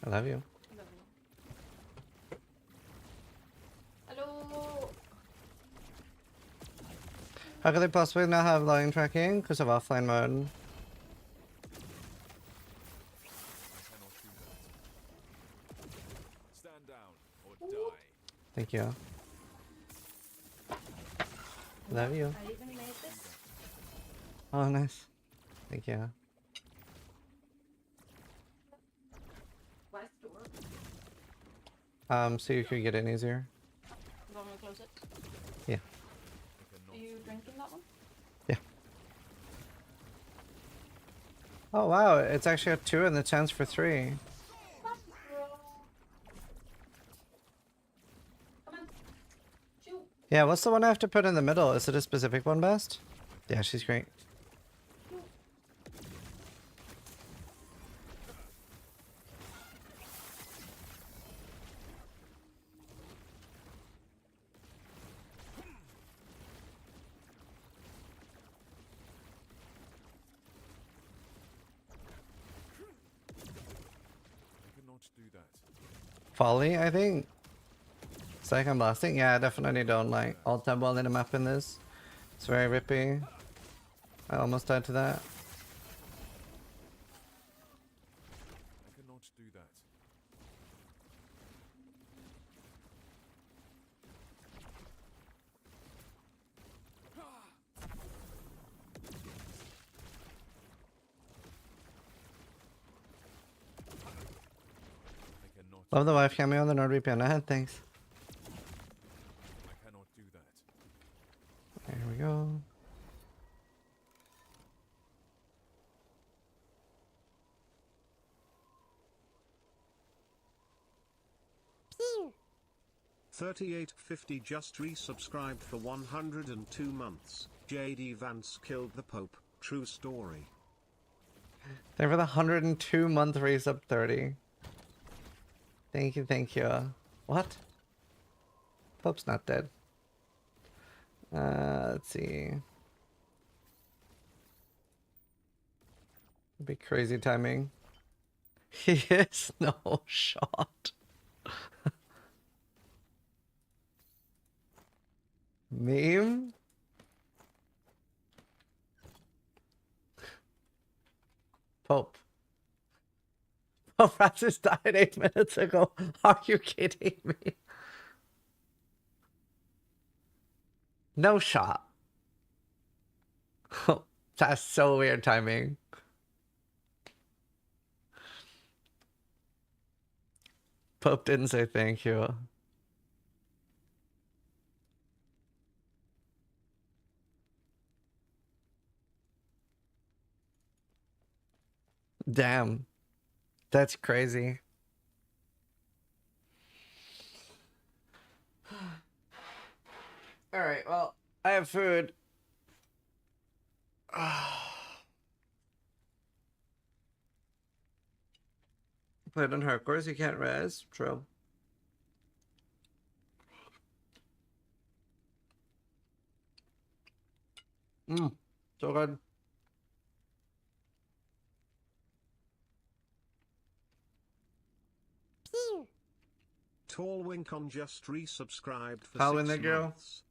I love you. Hello. How could they possibly not have line tracking? Because of offline mode. I cannot do that. Stand down or die. Thank you. Love you. I even made this. Oh, nice. Thank you. West door. So you could get in easier. You want me to close it? Yeah. I Are cannot. you drinking that one? Yeah. Oh wow, it's actually a 2 and the chance for 3. Come on. Shoot. Yeah, what's the one I have to put in the middle? Is it a specific one best? Yeah, she's great. Folly, I think. Second blasting? Yeah, I definitely don't like alt tab while in a map in this. It's very rippy. I almost died to that. I cannot do that. I cannot. Love the wife cameo on the NordVPN ahead, thanks. I cannot do that. There we go. Pew! 3850 just resubscribed for 102 months. JD Vance killed the Pope. True story. Thank you for the 102-month raise up 30. Thank you, thank you. What? Pope's not dead. Let's see. Be crazy timing. He is no shot. Meme? Pope. Pope Francis died 8 minutes ago. Are you kidding me? No shot. That's so weird timing. Pope didn't say thank you. Damn. That's crazy. Alright, well, I have food. Played on hardcores, you can't res. True. So good. Pew! Tall Wincon just resubscribed for How in 6 the girl? months.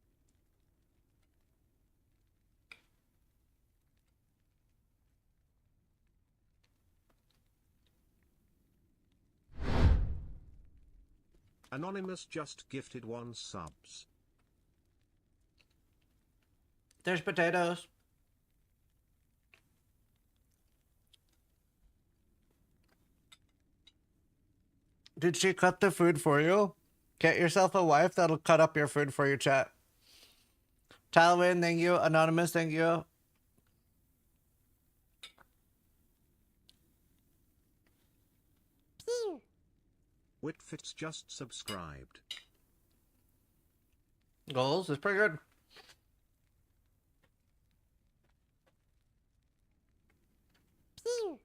Anonymous just gifted 1 subs. There's potatoes. Did she cut the food for you? Get yourself a wife that'll cut up your food for you, chat. Talwin, thank you. Anonymous, thank you. Pew! Whitfits just subscribed. Goals is pretty good. Pew!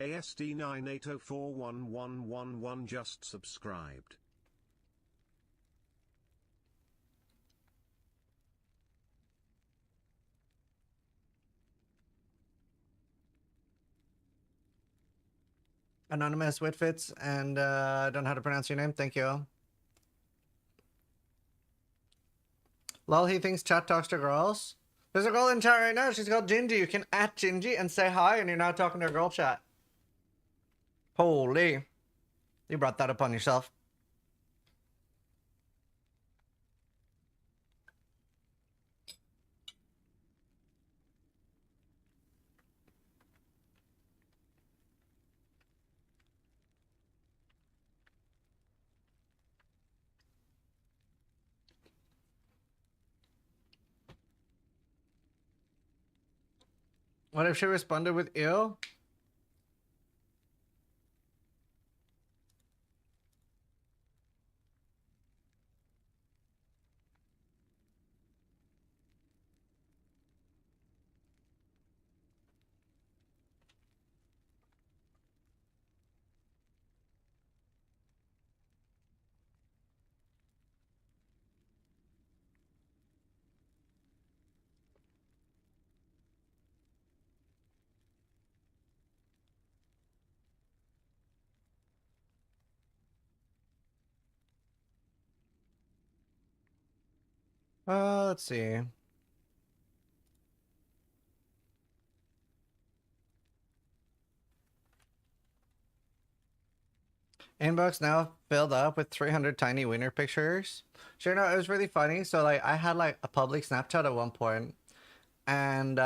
ASD 980411111 just subscribed. Anonymous Whitfits, and I don't know how to pronounce your name. Thank you. Lol, he thinks chat talks to girls. There's a girl in chat right now. She's called Gingy. You can at Gingy and say hi, and you're now talking to a girl chat. Holy. You brought that upon yourself. What if she responded with ew? Let's see. Inbox now filled up with 300 tiny wiener pictures. Sure, no, it was really funny. So like, I had like a public Snapchat at one point, and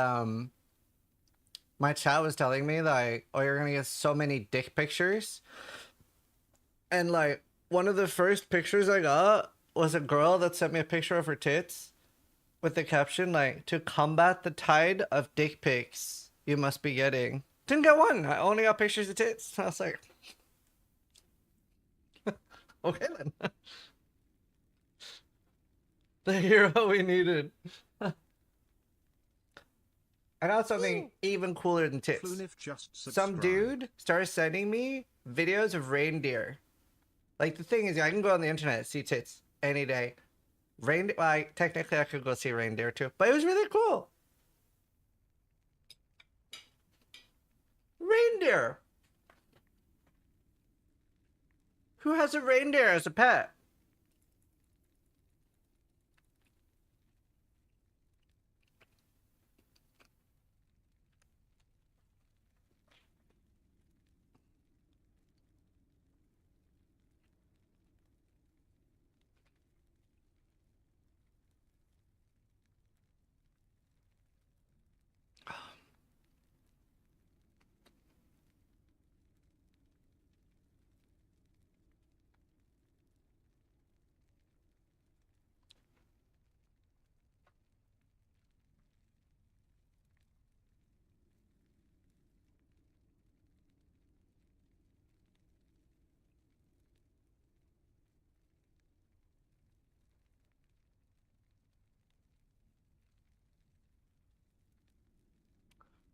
my chat was telling me like, "Oh, you're gonna get so many dick pictures," and like, one of the first pictures I got was a girl that sent me a picture of her tits with the caption like, "To combat the tide of dick pics you must be getting." Didn't get one. I only got pictures of tits. I was like, okay then. The hero we needed. I got something even cooler than tits. Flunif just Some subscribed. dude started sending me videos of reindeer. Like, the thing is, I can go on the internet and see tits any day. Reindeer, well, technically I could go see reindeer too, but it was really cool. Reindeer. Who has a reindeer as a pet?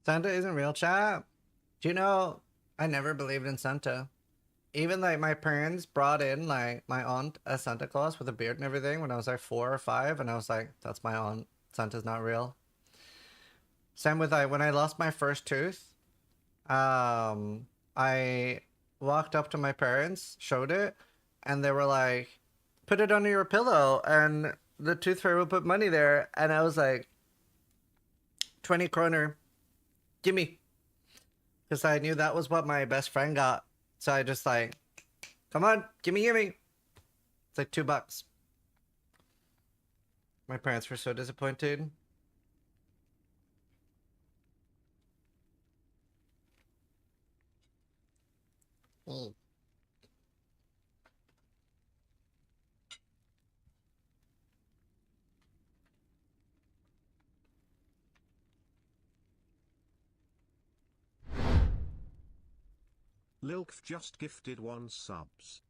Santa isn't real, chat. Do you know, I never believed in Santa. Even like my parents brought in like my aunt as Santa Claus with a beard and everything when I was like 4 or 5, and I was like, that's my aunt. Santa's not real. Same with like when I lost my first tooth. I walked up to my parents, showed it, and they were like, put it under your pillow and the tooth fairy will put money there. And I was like, 20 kroner, gimme. Because I knew that was what my best friend got. So I just like, come on, gimme. It's like $2. My parents were so disappointed. Lilkf just gifted 1 subs.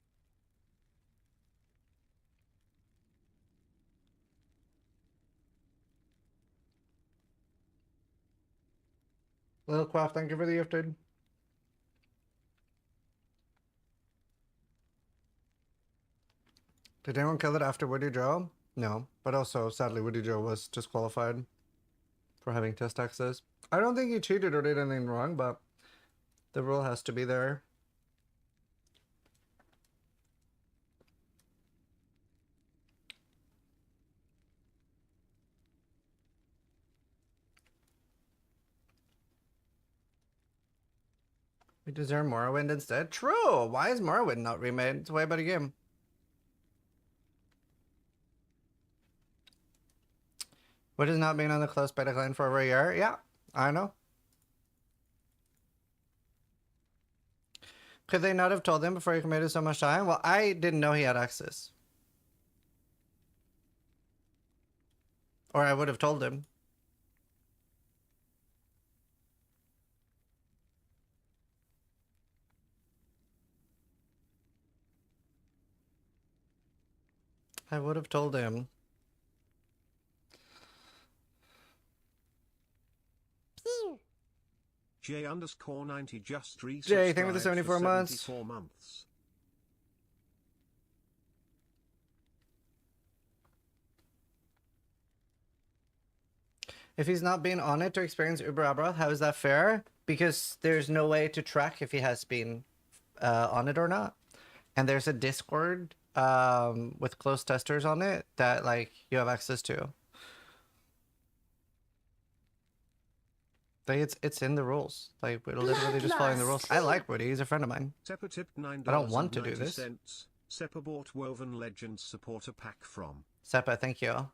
Little Quaff, thank you for the gifted. Did anyone kill it after Woody Joe? No, but also, sadly, Woody Joe was disqualified for having test access. I don't think he cheated or did anything wrong, but the rule has to be there. We deserve Morrowind instead? True! Why is Morrowind not remade? It's a way better game. What has not been on the close beta line for over a year? Yeah, I know. Could they not have told him before he committed so much time? Well, I didn't know he had access. Or I would have told him. I would have told him. Pew. J_90 just resubscribed Jay, thank you for the for 74 months. 74 months. If he's not been on it to experience Uber Abra, how is that fair? Because there's no way to track if he has been on it or not. And there's a Discord with closed testers on it that like you have access to. Like it's in the rules. Like we're literally just following the rules. I like Woody. He's a friend of mine. Seppa tipped $9. I don't want to do this. Seppa bought Woven Legends supporter pack from. Seppa, thank you.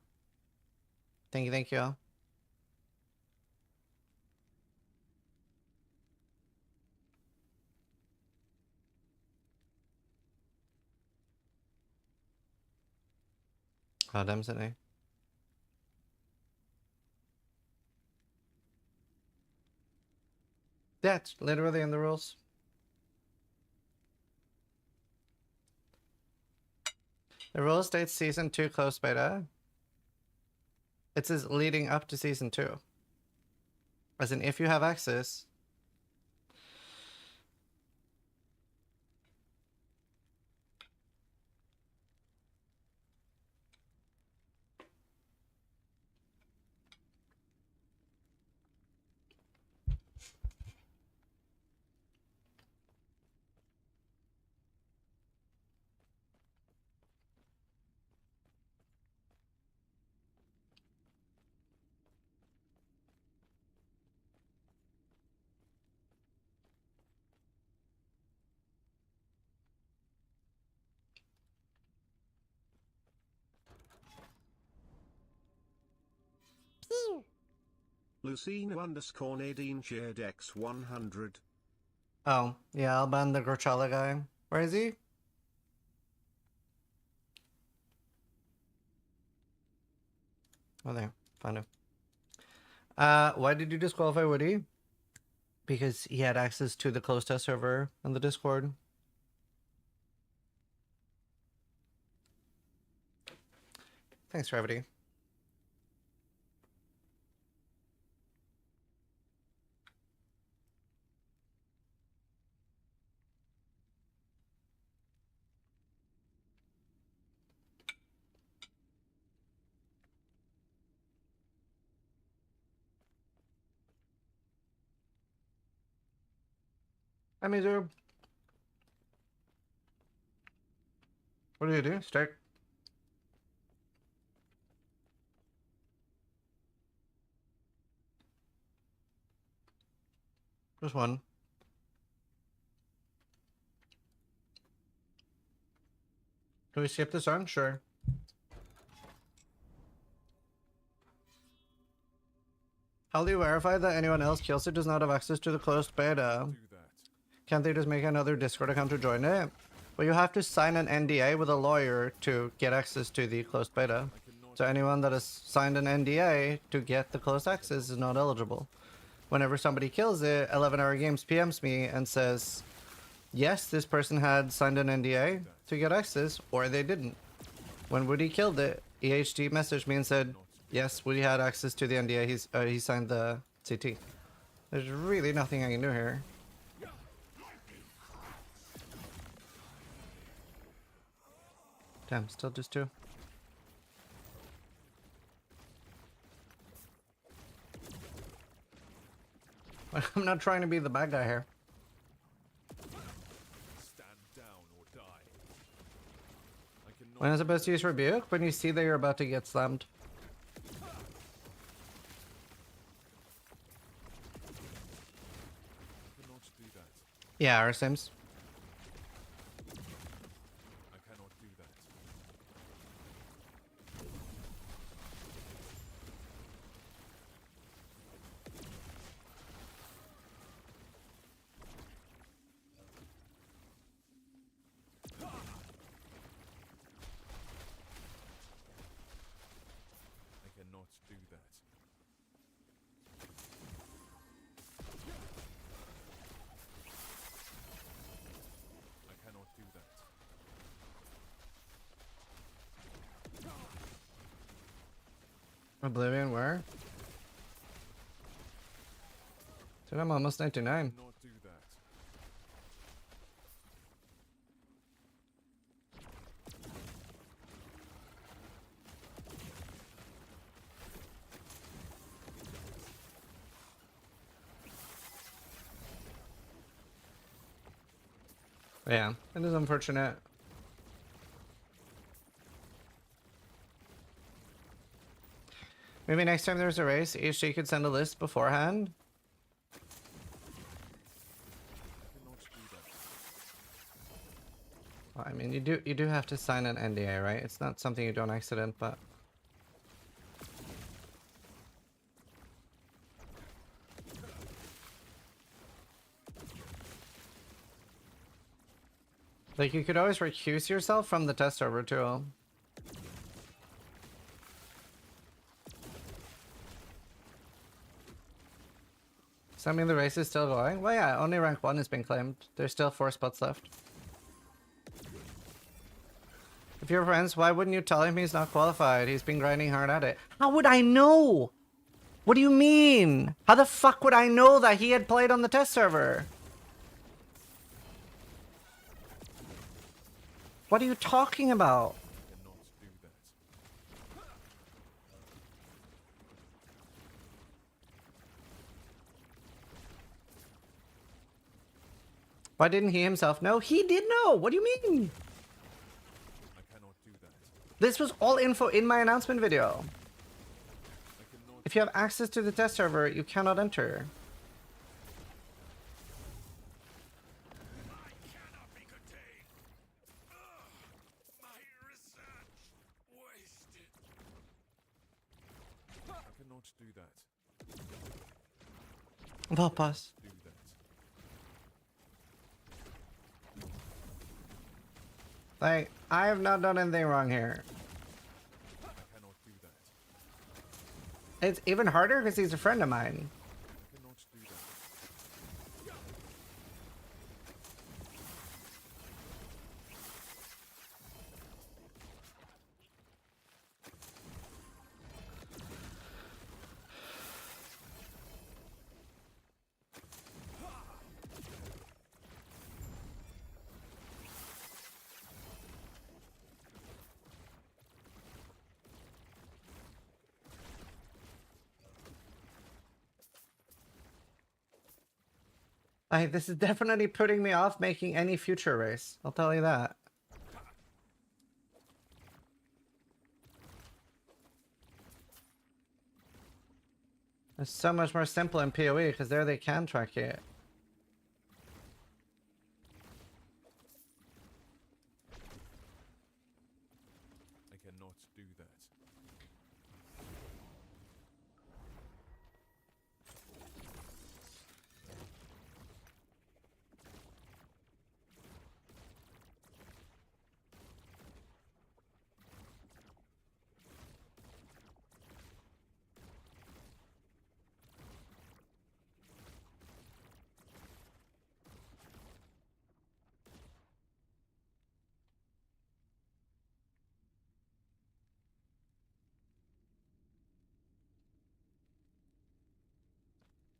Thank you, thank you. Oh, damn, Sydney. Yeah, it's literally in the rules. The rule states season 2 closed beta. It says leading up to season 2. As in, if you have access. Pew. Lucina _ Nadine shared X100. Oh, yeah, I'll ban the Grochala guy. Where is he? Oh, there. Found him. Why did you disqualify Woody? Because he had access to the closed test server on the Discord. Thanks, Gravity. Hi, Mizu. What do you do? Start. Just one. Can we skip this song? Sure. How do you verify that anyone else kills it does not have access to the closed beta? Do that. Can't they just make another Discord account to join it? Well, you have to sign an NDA with a lawyer to get access to the closed beta. So anyone that has signed an NDA to get the closed access is not eligible. Whenever somebody kills it, 11 Hour Games PMs me and says, yes, this person had signed an NDA to get access, or they didn't. When Woody killed it, EHD messaged me and said, yes, Woody had access to the NDA, he signed the CT. There's really nothing I can do here. Damn, still just 2. I'm not trying to be the bad guy here. Stand down or die. I cannot When is it best to use Rebuke? When you see that you're about to get slammed. do that. Yeah, our Sims. I cannot do that. I cannot do that. I cannot do that. Oblivion, where? Dude, I'm almost 99. Not do that. Yeah, it is unfortunate. Maybe next time there's a race, HG could send a list beforehand. Cannot do that. Well, I mean, you do have to sign an NDA, right? It's not something you do on accident, but like you could always recuse yourself from the test server too. Does that mean the race is still going? Well, yeah, only rank 1 has been claimed. There's still 4 spots left. If you're friends, why wouldn't you tell him he's not qualified? He's been grinding hard at it. How would I know? What do you mean? How the fuck would I know that he had played on the test server? What are you talking about? Cannot do that. Why didn't he himself know? He did know. What do you mean? I cannot do that. This was all info in my announcement video. I cannot. If you have access to the test server, you cannot enter. I cannot be contained. My research wasted. I cannot do that. Vapas. Do that. Like, I have not done anything wrong here. I cannot do that. It's even harder because he's a friend of mine. I cannot do that. Like, this is definitely putting me off making any future race. I'll tell you that. It's so much more simple in PoE because there they can track it. I cannot do that.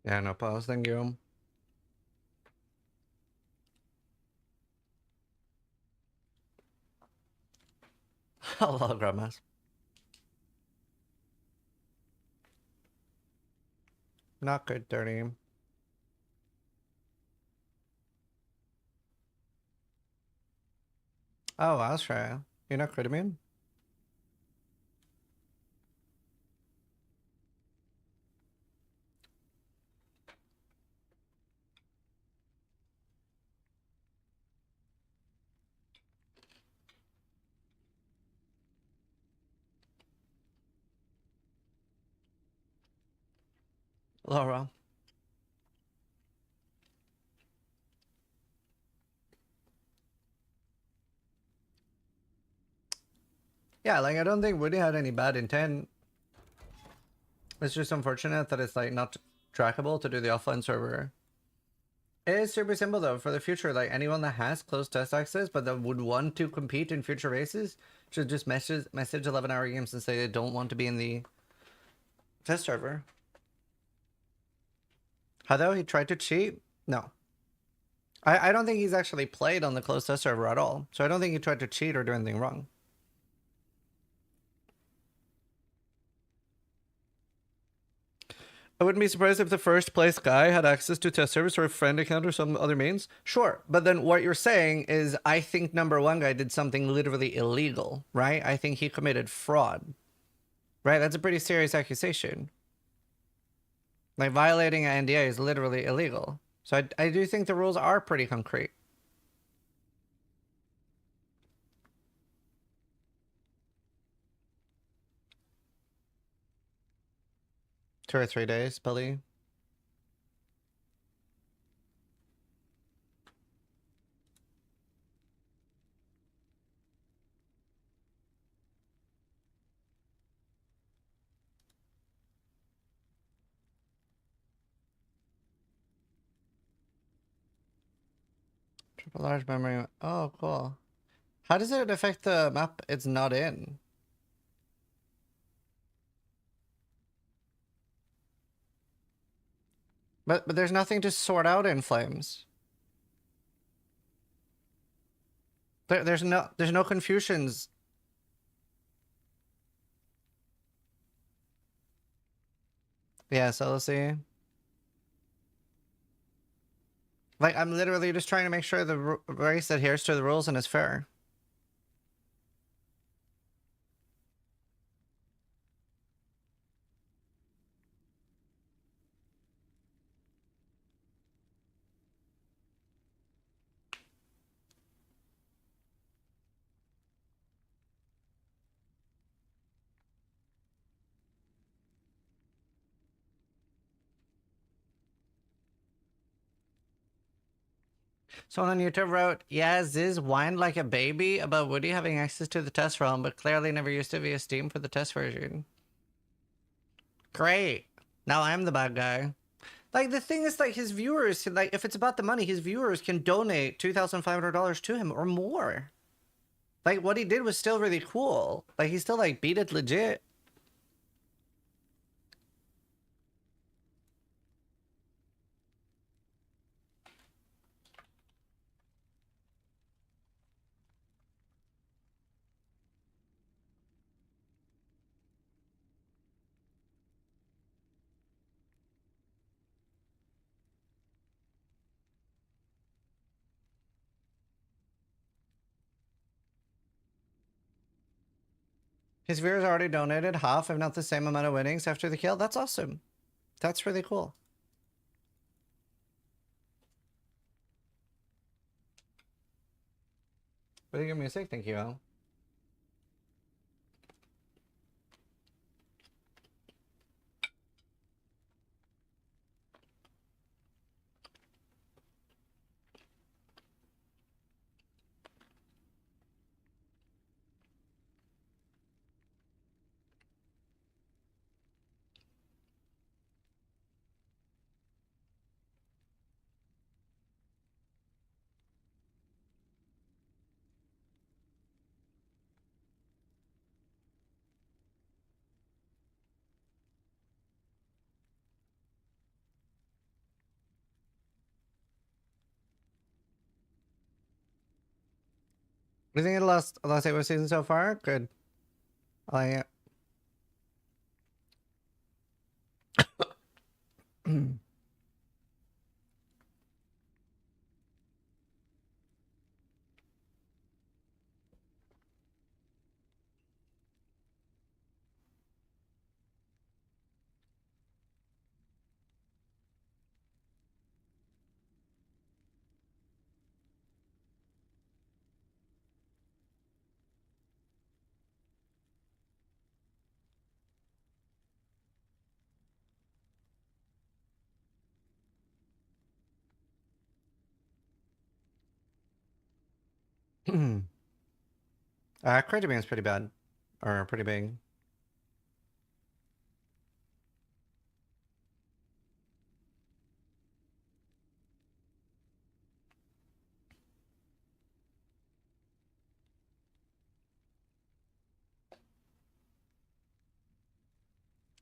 Yeah, no pause, thank you. Hello, grandmas. Not good, dirty. Oh, Australia. You're not critimin? Laura. Yeah, like I don't think Woody had any bad intent. It's just unfortunate that it's like not trackable to do the offline server. It is super simple though for the future. Like anyone that has closed test access but that would want to compete in future races should just message 11-hour games and say they don't want to be in the test server. How though he tried to cheat? No. I don't think he's actually played on the closed test server at all. So I don't think he tried to cheat or do anything wrong. I wouldn't be surprised if the first place guy had access to test servers or a friend account or some other means. Sure, but then what you're saying is I think number one guy did something literally illegal, right? I think he committed fraud. Right? That's a pretty serious accusation. Like, violating an NDA is literally illegal. So I do think the rules are pretty concrete. Two or 3 days, Billy. Triple large memory. Oh, cool. How does it affect the map it's not in? But there's nothing to sort out in Flames. There's no confusions. Yeah, so let's see. Like, I'm literally just trying to make sure the race adheres to the rules and is fair. Someone on YouTube wrote, yeah, Ziz whined like a baby about Woody having access to the test realm, but clearly never used it via Steam for the test version. Great. Now I'm the bad guy. Like, the thing is, like, his viewers, like, if it's about the money, his viewers can donate $2,500 to him or more. Like, what he did was still really cool. Like, he still, like, beat it legit. His viewers already donated half, if not the same amount of winnings after the kill. That's awesome. That's really cool. Really good music. Thank you, Al. What do you think of the last 8 season so far? Good. I Credit being is pretty bad. Or pretty big.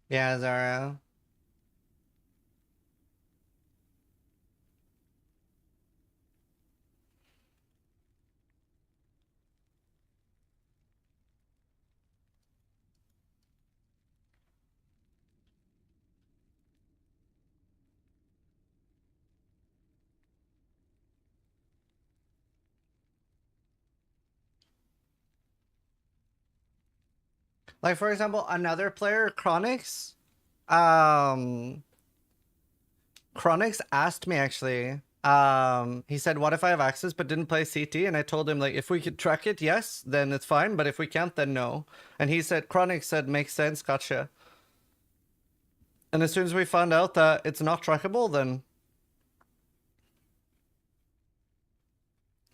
Yeah, Zara. Like, for example, another player, Chronix, Chronix asked me actually, he said, what if I have access but didn't play CT? And I told him, like, if we could track it, yes, then it's fine. But if we can't, then no. And he said, Chronix said, makes sense, gotcha. And as soon as we found out that it's not trackable, then...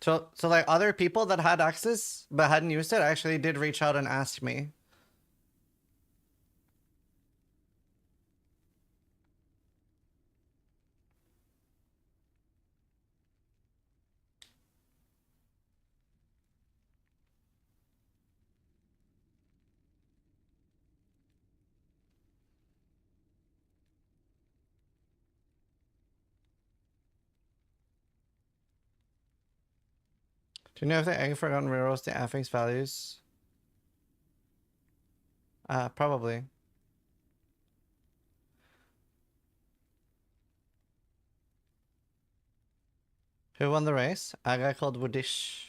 So like, other people that had access but hadn't used it actually did reach out and ask me. Do you know if the egg forgotten rerolls the affix values? Probably. Who won the race? A guy called Woodish.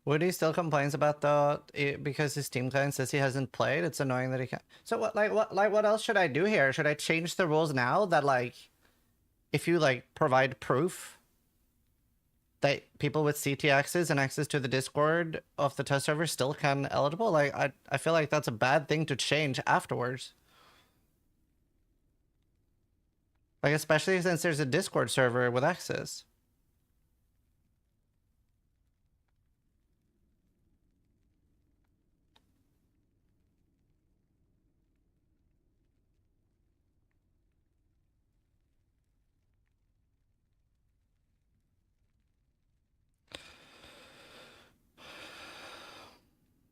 Woody still complains about because his Steam client says he hasn't played. It's annoying that he can't. So what else should I do here? Should I change the rules now that, like, if you, like, provide proof that people with CT access and access to the Discord of the test server still can eligible? Like, I feel like that's a bad thing to change afterwards. Like, especially since there's a Discord server with access.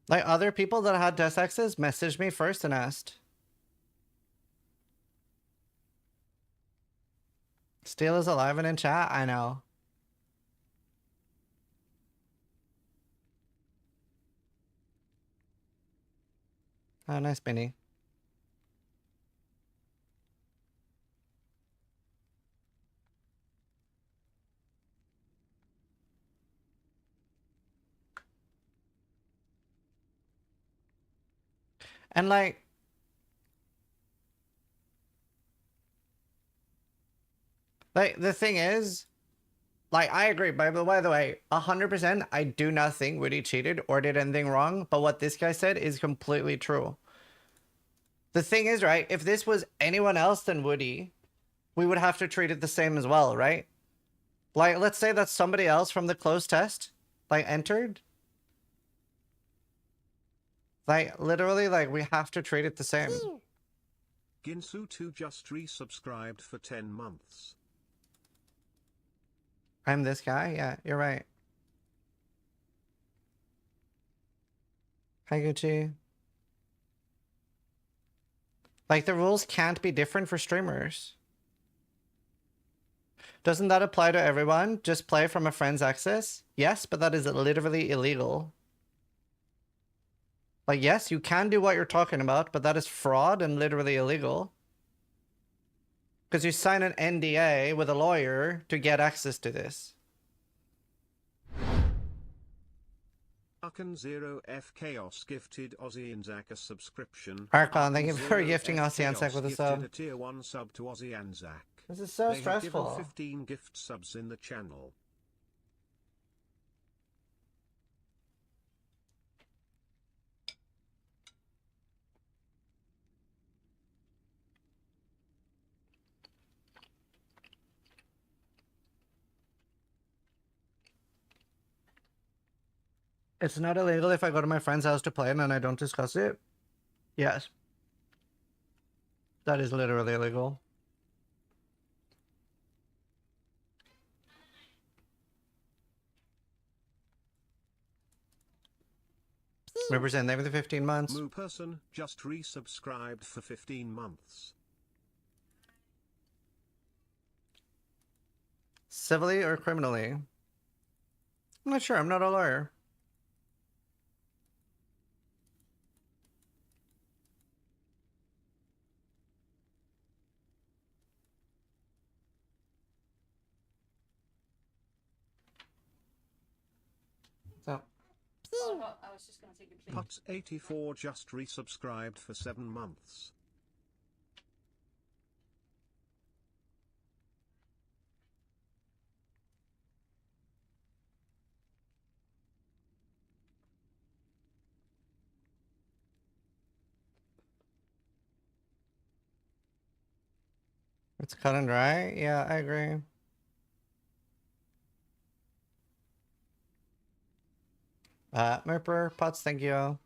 Like, other people that had test access messaged me first and asked. Steel is alive and in chat? I know. Oh, nice, Benny. And, like, the thing is, like, I agree. By the way, 100%, I do not think Woody cheated or did anything wrong. But what this guy said is completely true. The thing is, right, if this was anyone else than Woody, we would have to treat it the same as well, right? Like, let's say that somebody else from the closed test, like, entered. Like, literally, like, we have to treat it the same. Ginsu2 just resubscribed for 10 months. I'm this guy? Yeah, you're right. Hi, Gucci. Like, the rules can't be different for streamers. Doesn't that apply to everyone? Just play from a friend's access? Yes, but that is literally illegal. Like, yes, you can do what you're talking about, but that is fraud and literally illegal. Because you sign an NDA with a lawyer to get access to this. Arkan0F Chaos gifted Ozzy Anzac a subscription. Archon, thank you for gifting Arkan0F Ozzy Anzac Chaos with a gifted sub. a tier 1 sub to Ozzy Anzac. This is so They have given stressful. 15 gift subs in the channel. It's not illegal if I go to my friend's house to play and I don't discuss it? Yes. That is literally illegal. Represent them for the 15 months. Moo person just resubscribed for 15 months. Civilly or criminally? I'm not sure. I'm not a lawyer. Pew. I was just gonna take a picture. Putz84 just resubscribed for 7 months. It's cut and dry. Yeah, I agree. Merper, Pots, thank you.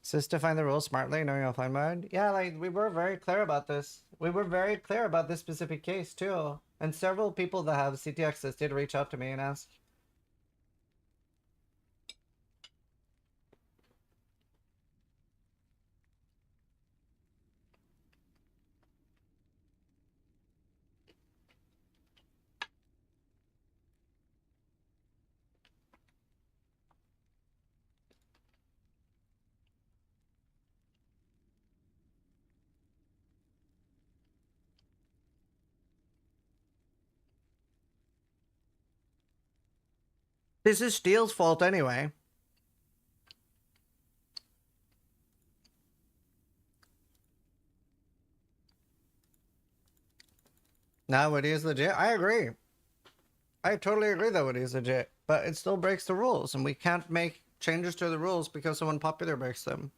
Just define the rules smartly, knowing offline mode. Yeah, like, we were very clear about this. We were very clear about this specific case, too. And several people that have CTXs did reach out to me and ask. This is Steele's fault anyway. Now Woody is legit. I agree. I totally agree that Woody is legit. But it still breaks the rules, and we can't make changes to the rules because someone popular breaks them.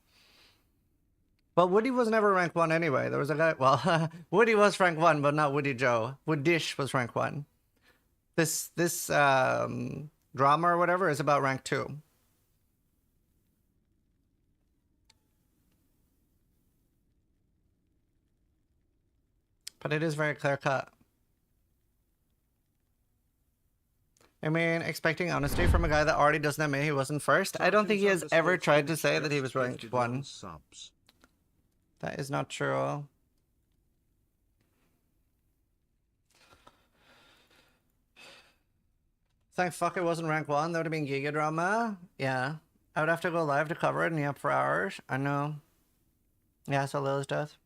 But Woody was never rank 1 anyway. There was a guy... Well, Woody was rank 1, but not Woody Joe. Woodish was rank 1. This drama or whatever is about rank 2. But it is very clear cut. I mean, expecting honesty from a guy that already doesn't admit he wasn't first. I don't think he has ever tried to say that he was ranked 1. That is not true. Thank fuck it wasn't rank 1. That would have been Giga Drama. Yeah. I would have to go live to cover it and be up for hours. I know. Yeah, so Lila's death.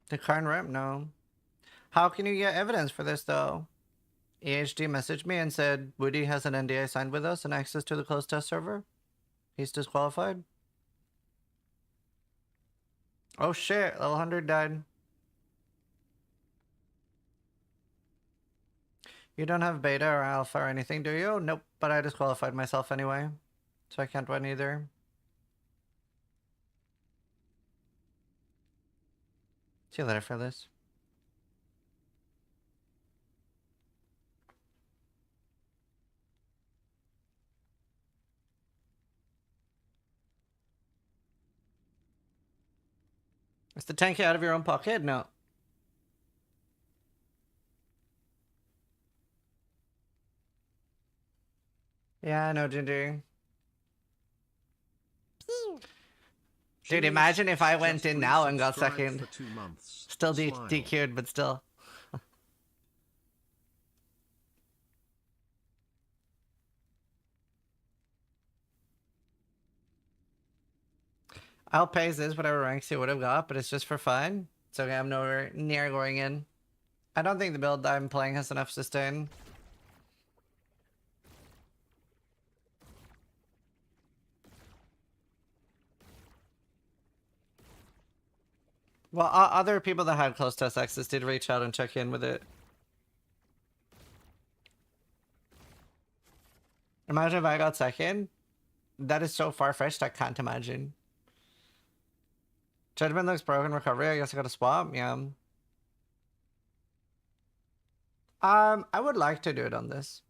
The current rep? No. How can you get evidence for this, though? EHD messaged me and said Woody has an NDA signed with us and access to the closed test server. He's disqualified. Oh shit, level 100 died. You don't have beta or alpha or anything, do you? Nope, but I disqualified myself anyway. So I can't win either. See you later for this. Is the tank out of your own pocket? No. Yeah, I know, Ginger. Pew. Dude, imagine if I went in now and got second. Still DQ'd, but still. I'll pay this whatever ranks he would have got, but it's just for fun. It's okay, I'm nowhere near going in. I don't think the build I'm playing has enough sustain. Well, other people that had close test access did reach out and check in with it. Imagine if I got second. That is so far-fetched, I can't imagine. Judgment looks broken. Recovery, I guess I gotta swap. Yeah. I would like to do it on this.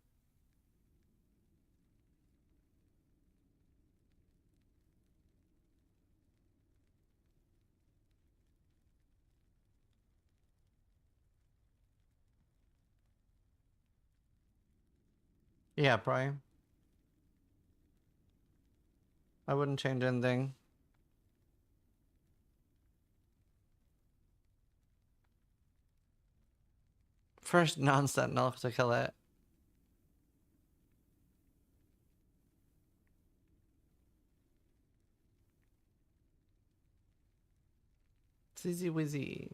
Yeah, probably. I wouldn't change anything. First non-sentinel to kill it. Zizzy Wizzy.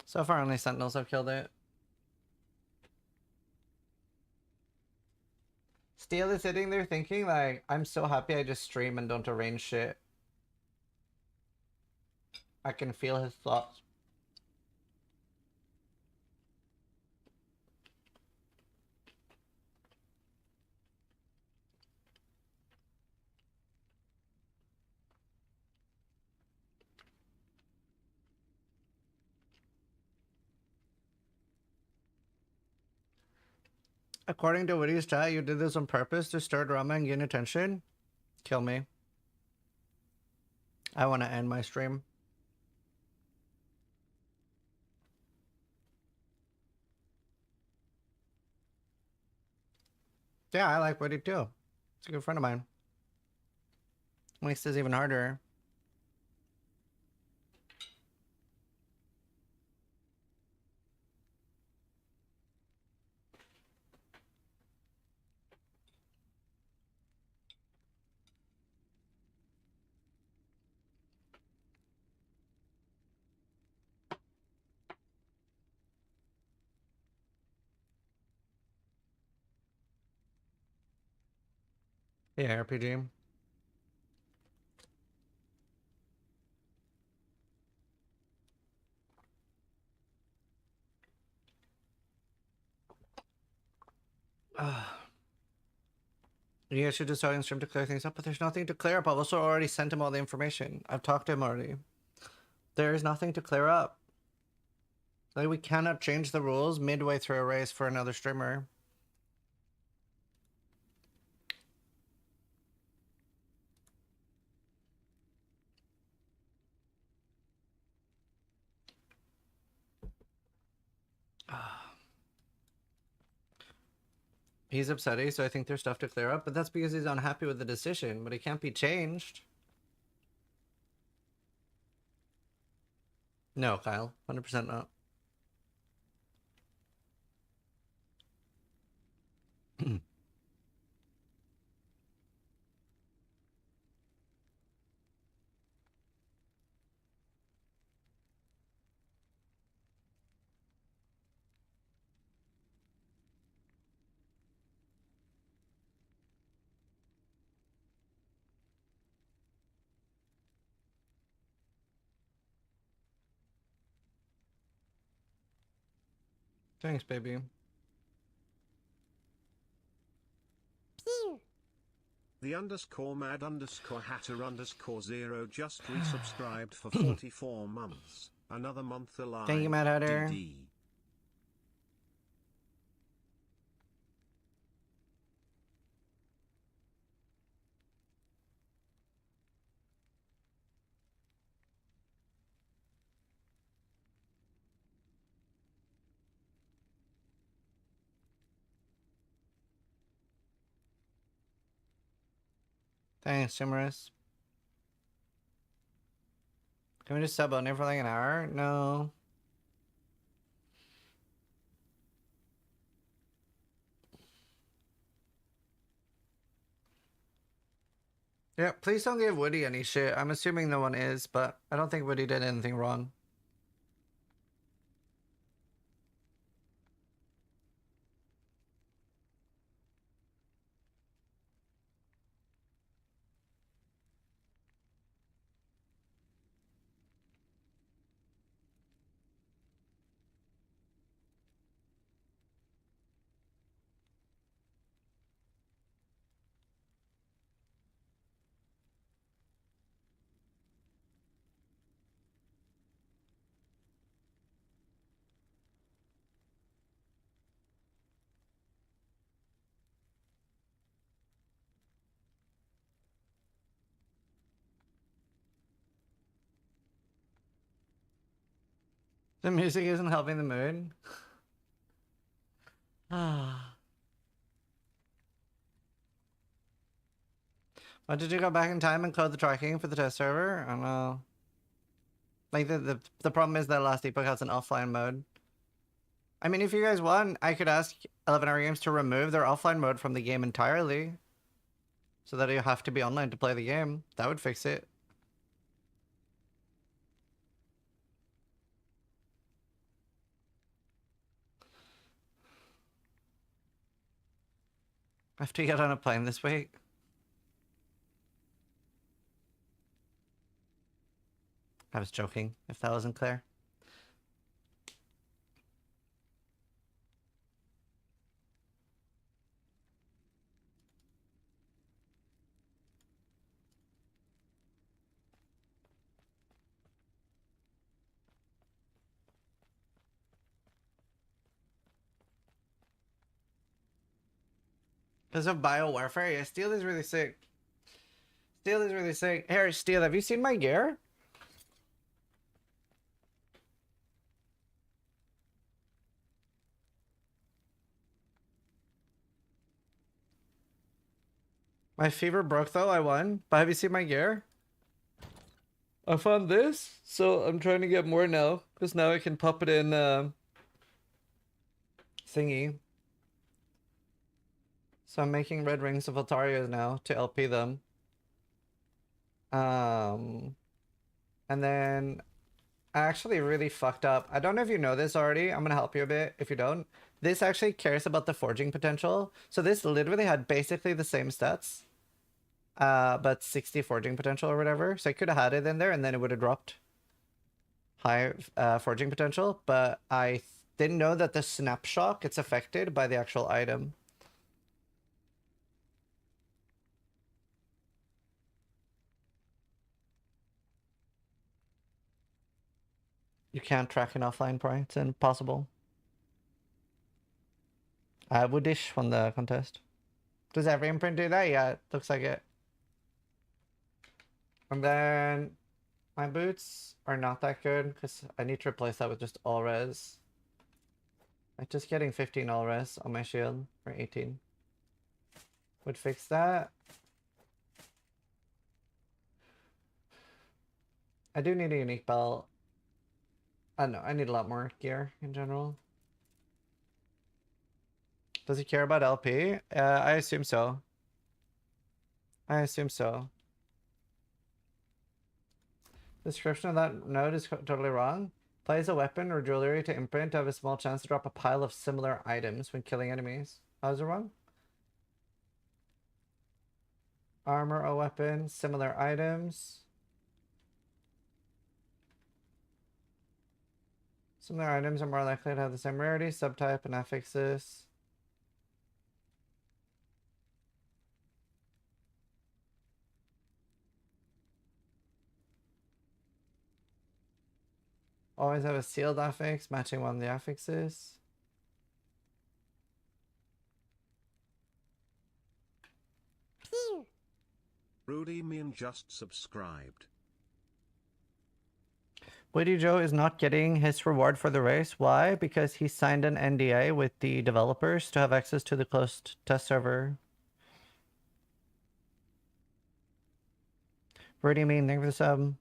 So far, only Sentinels have killed it. Steel is sitting there thinking, like, I'm so happy I just stream and don't arrange shit. I can feel his thoughts. According to Woody's chat, you did this on purpose to stir drama and gain attention? Kill me. I want to end my stream. Yeah, I like Woody too. It's a good friend of mine. Makes this even harder. Yeah, RPG. You guys should just start in stream to clear things up, but there's nothing to clear up. I've also already sent him all the information. I've talked to him already. There is nothing to clear up. Like, we cannot change the rules midway through a race for another streamer. He's upsetty, so I think there's stuff to clear up, but that's because he's unhappy with the decision, but it can't be changed. No, Kyle. 100% not. Thanks, baby. Pew. The underscore mad underscore hatter underscore 0 just resubscribed for 44 months. Another month alive. Thank you, Mad Hatter. DD. Thanks, Shimmerus. Can we just sub on there for like an hour? No. Yeah, please don't give Woody any shit. I'm assuming no one is, but I don't think Woody did anything wrong. The music isn't helping the mood. Ah. Why did you go back in time and code the tracking for the test server? I don't know. Like the problem is that last Epoch has an offline mode. I mean, if you guys want, I could ask 11 Hour Games to remove their offline mode from the game entirely. so that you have to be online to play the game. That would fix it. I have to get on a plane this week. I was joking, if that wasn't clear. Because of biowarfare, yeah, Steel is really sick. Steel is really sick. Here, Steel, have you seen my gear? My fever broke though, I won. But have you seen my gear? I found this, so I'm trying to get more now. Because now I can pop it in thingy. So I'm making red rings of Altarios now to LP them. And then I actually really fucked up. I don't know if you know this already. I'm gonna help you a bit if you don't. This actually cares about the forging potential. So this literally had basically the same stats. But 60 forging potential or whatever. So I could have had it in there and then it would have dropped high forging potential. But I didn't know that the snapshot gets affected by the actual item. You can't track an offline price. It's impossible. Woodish won the contest. Does every imprint do that? Yeah, it looks like it. And then my boots are not that good because I need to replace that with just all res. Like just getting 15 all res on my shield or 18 would fix that. I do need a unique belt. I don't know, I need a lot more gear in general. Does he care about LP? I assume so. I assume so. Description of that node is totally wrong. Plays a weapon or jewelry to imprint to have a small chance to drop a pile of similar items when killing enemies. How is it wrong? Armor or weapon, similar items. Similar items are more likely to have the same rarity, subtype, and affixes. Always have a sealed affix, matching one of the affixes. Pew. Rudy Mean just subscribed. Woody Joe is not getting his reward for the race. Why? Because he signed an NDA with the developers to have access to the closed test server. What do you mean? Thank you for the sub.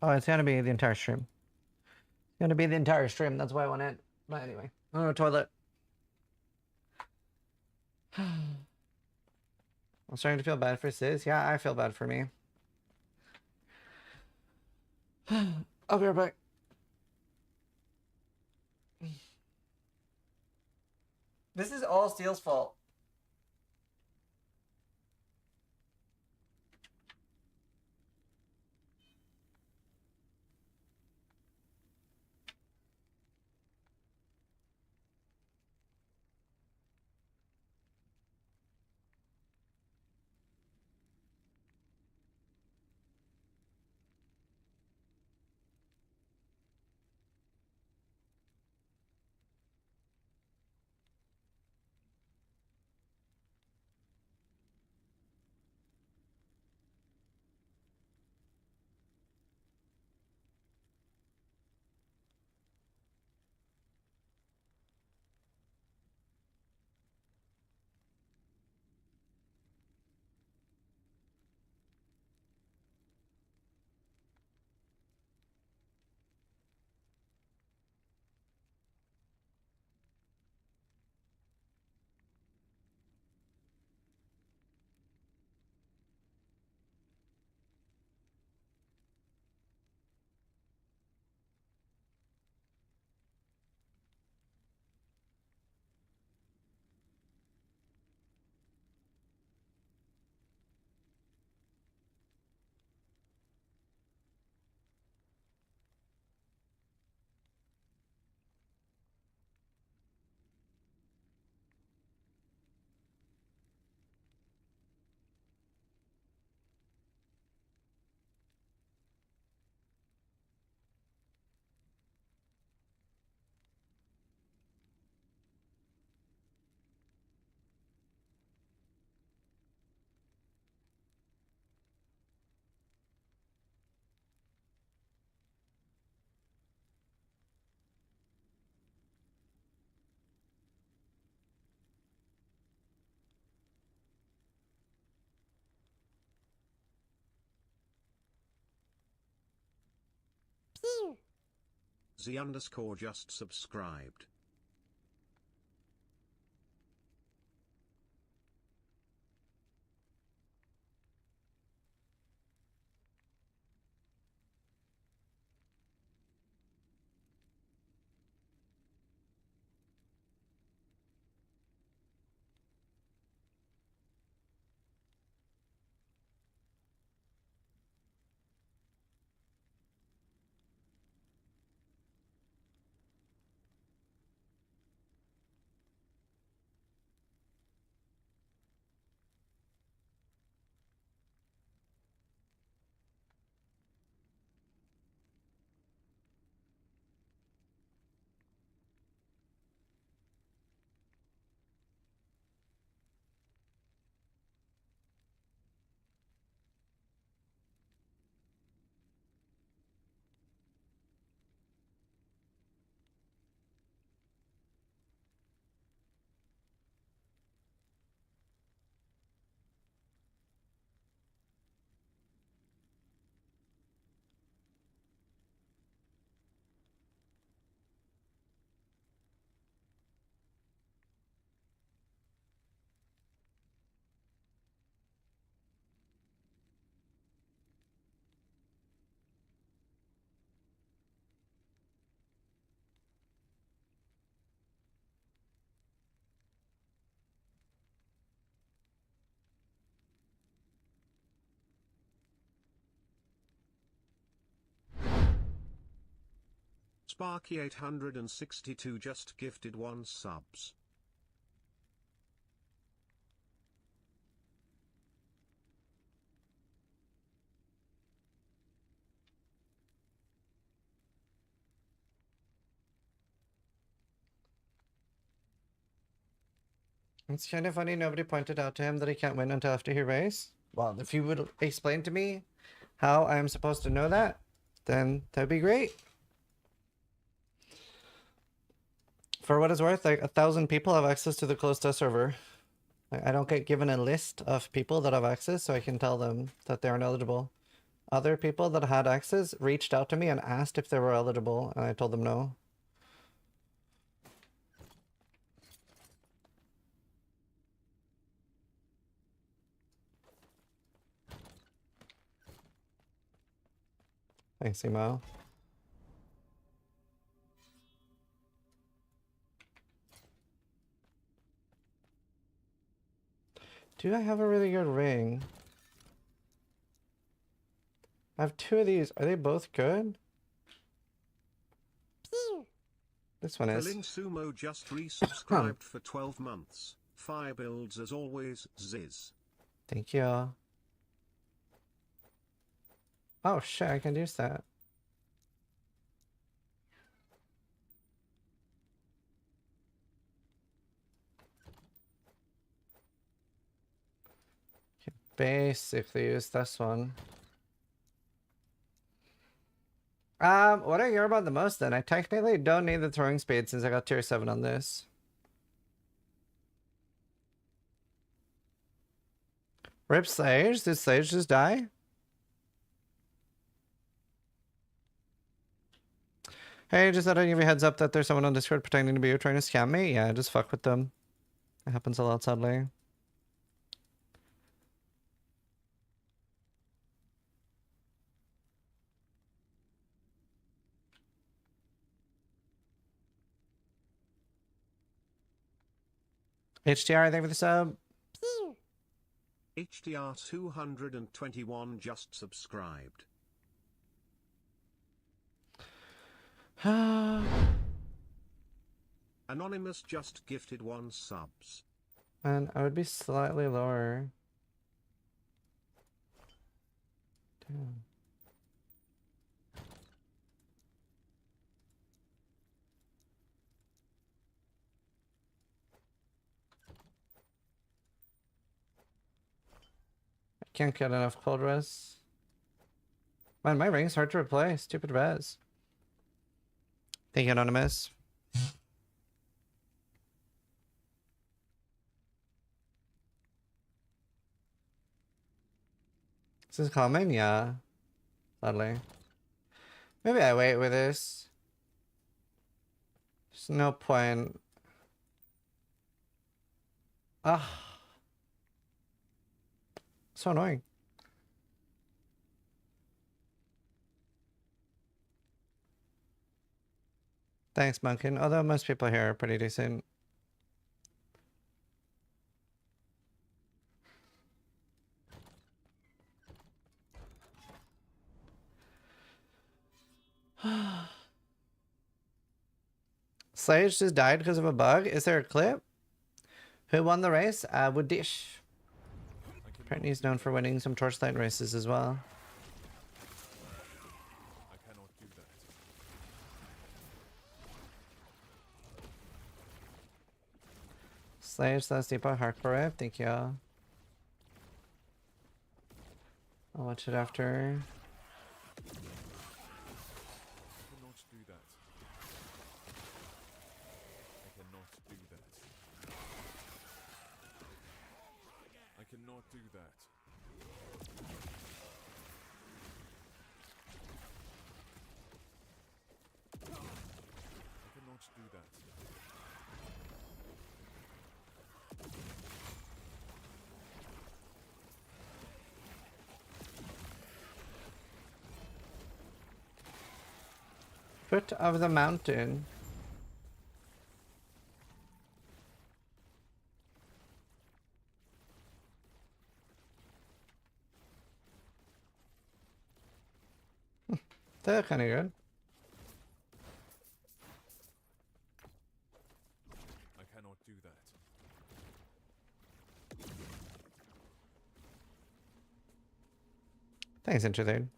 Oh, it's gonna be the entire stream. It's gonna be the entire stream. That's why I want it. But anyway, I'm gonna toilet. I'm starting to feel bad for Sis. Yeah, I feel bad for me. I'll be right back. This is all Steel's fault. Pew. Z_ just subscribed. Sparky862 just gifted 1 subs. It's kind of funny nobody pointed out to him that he can't win until after he race. Well, if you would explain to me how I'm supposed to know that, then that'd be great. For what it's worth, like 1,000 people have access to the closed test server. I don't get given a list of people that have access, so I can tell them that they aren't eligible. Other people that had access reached out to me and asked if they were eligible, and I told them no. Thanks, Emo. Do I have a really good ring? I have 2 of these. Are they both good? Pew. This one is. Feeling Sumo just resubscribed for 12 months. Fire builds as always, Ziz. Thank you. Oh shit, I can use that. Can basically use this one. What I care about the most then, I technically don't need the throwing speed since I got tier 7 on this. Rip Sage? Did Sage just die? Hey, just thought I'd give you a heads up that there's someone on Discord pretending to be you trying to scam me. Yeah, just fuck with them. It happens a lot, sadly. HTR, thank you for the sub. Pew. HDR 221 just subscribed. Anonymous just gifted 1 subs. And I would be slightly lower. Damn. I can't get enough cold res. Man, my ring's hard to replace. Stupid res. Thank you, Anonymous. This is common? Yeah. Sadly. Maybe I wait with this. There's no point. Ah. So annoying. Thanks, Munkin. Although most people here are pretty decent. Sage just died because of a bug. Is there a clip? Who won the race? Woodish. Apparently he's known for winning some Torchlight races as well. I cannot do that. Sage, that's Epoch, hardcore rip. Thank you. I'll watch it after. I cannot do that. I cannot do that. I cannot do that. I cannot do that. Foot of the mountain. They're kind of good. I cannot do that. Thanks, Interlude.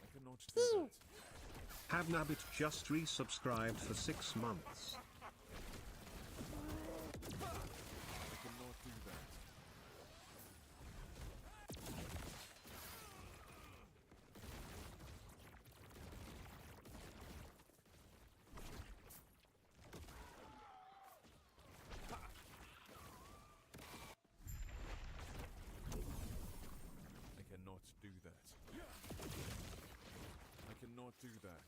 I cannot do that. Habnabbit just resubscribed for 6 months. I cannot do that. I cannot do that. I cannot do that.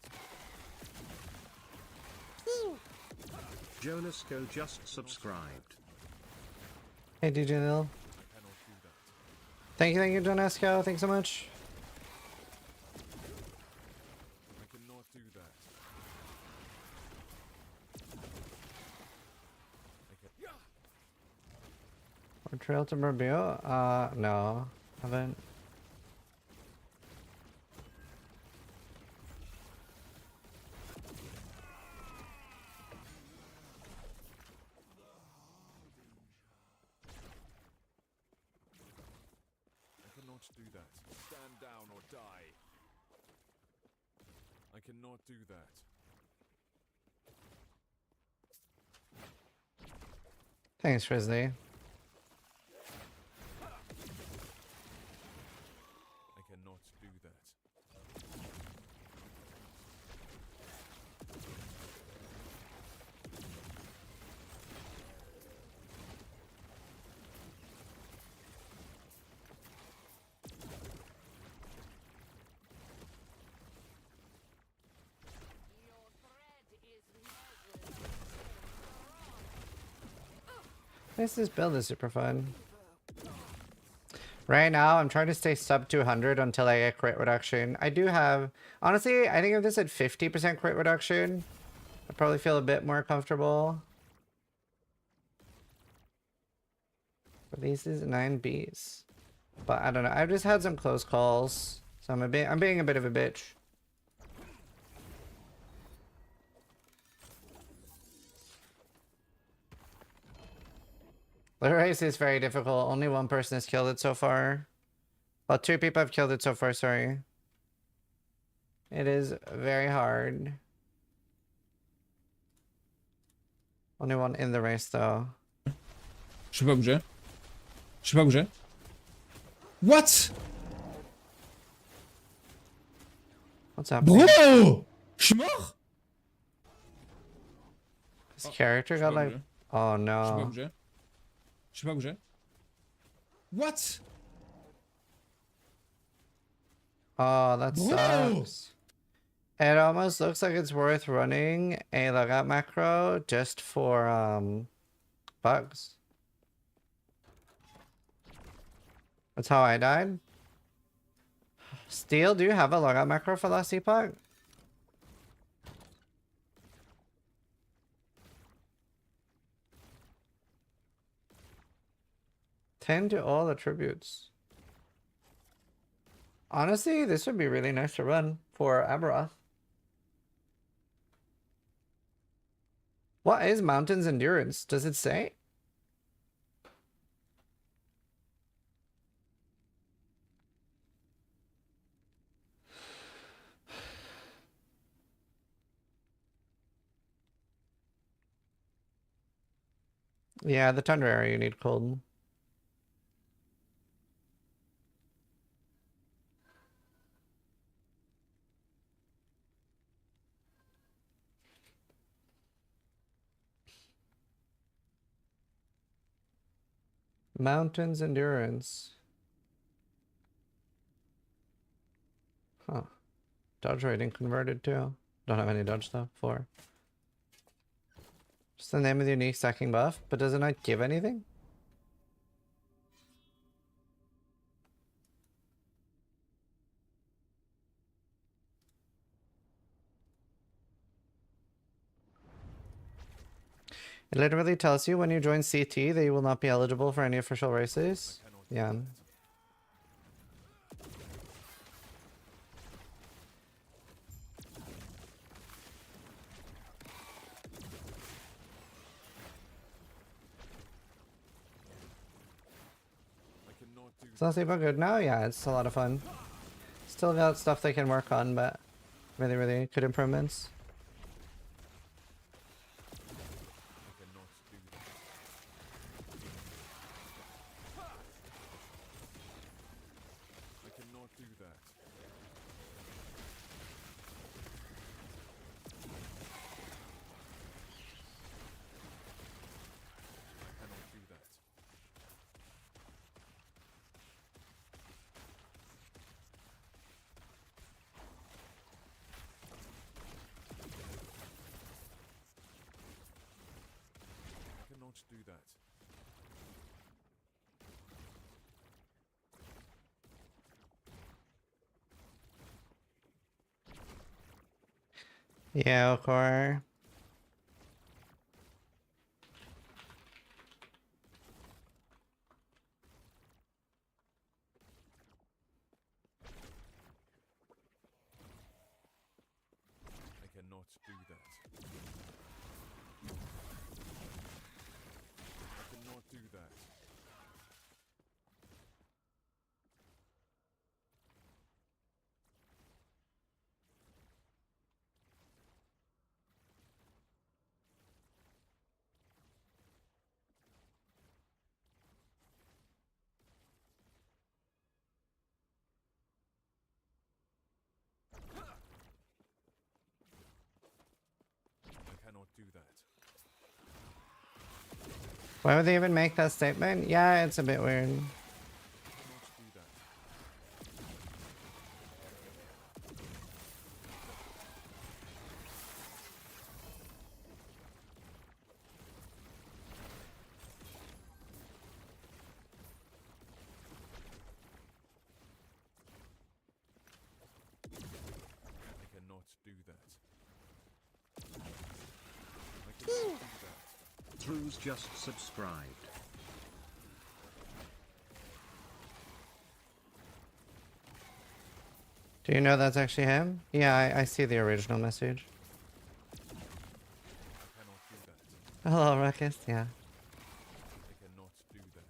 Jonasco just subscribed. Hey, DJ Lil. I cannot do that. Thank you, Donesco. Thanks so much. I cannot do that. I can. Or Trail to Burbio? No. Haven't. I cannot do that. Stand down or die. I cannot do that. Thanks, Frizzly. I cannot do that. This build is super fun. Right now, I'm trying to stay sub 200 until I get crit reduction. I do have... Honestly, I think if this had 50% crit reduction, I'd probably feel a bit more comfortable. But these is 9Bs. But I don't know. I've just had some close calls. So I'm being a bit of a bitch. The race is very difficult. Only one person has killed it so far. Well, 2 people have killed it so far, sorry. It is very hard. Only one in the race, though. Je sais pas où j'ai. Je sais pas où j'ai. What? What's up? Bro! Je suis mort? His character got like... Oh Je sais pas no. où j'ai. Je sais pas où j'ai. What? Oh, that Bro! sucks. It almost looks like it's worth running a logout macro just for bugs. That's how I died. Steel, do you have a logout macro for last Epoch? Tend to all attributes. Honestly, this would be really nice to run for Aberoth. What is Mountains Endurance? Does it say? Yeah, the Tundra area you need cold. Mountains Endurance. Huh. Dodge rating converted too. Don't have any dodge though. 4. Just the name of the unique stacking buff, but does it not give anything? It literally tells you when you join CT that you will not be eligible for any official races. Yeah. It's not super good now. Yeah, it's a lot of fun. Still got stuff they can work on, but really, really good improvements. Do that. Yeah, Okor. I cannot do that. I cannot do that. I cannot do that. Why would they even make that statement? Yeah, it's a bit weird. I cannot do that. I cannot do that. I cannot do that. Drew's just subscribed. Do you know that's actually him? Yeah, I see the original message. I cannot do that. Hello, Ruckus. Yeah. I cannot do that.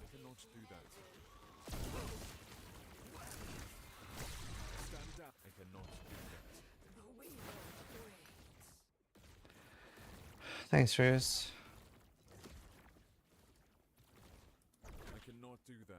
I cannot do that. Stand down. I cannot do that. Thanks, Bruce. I cannot do that.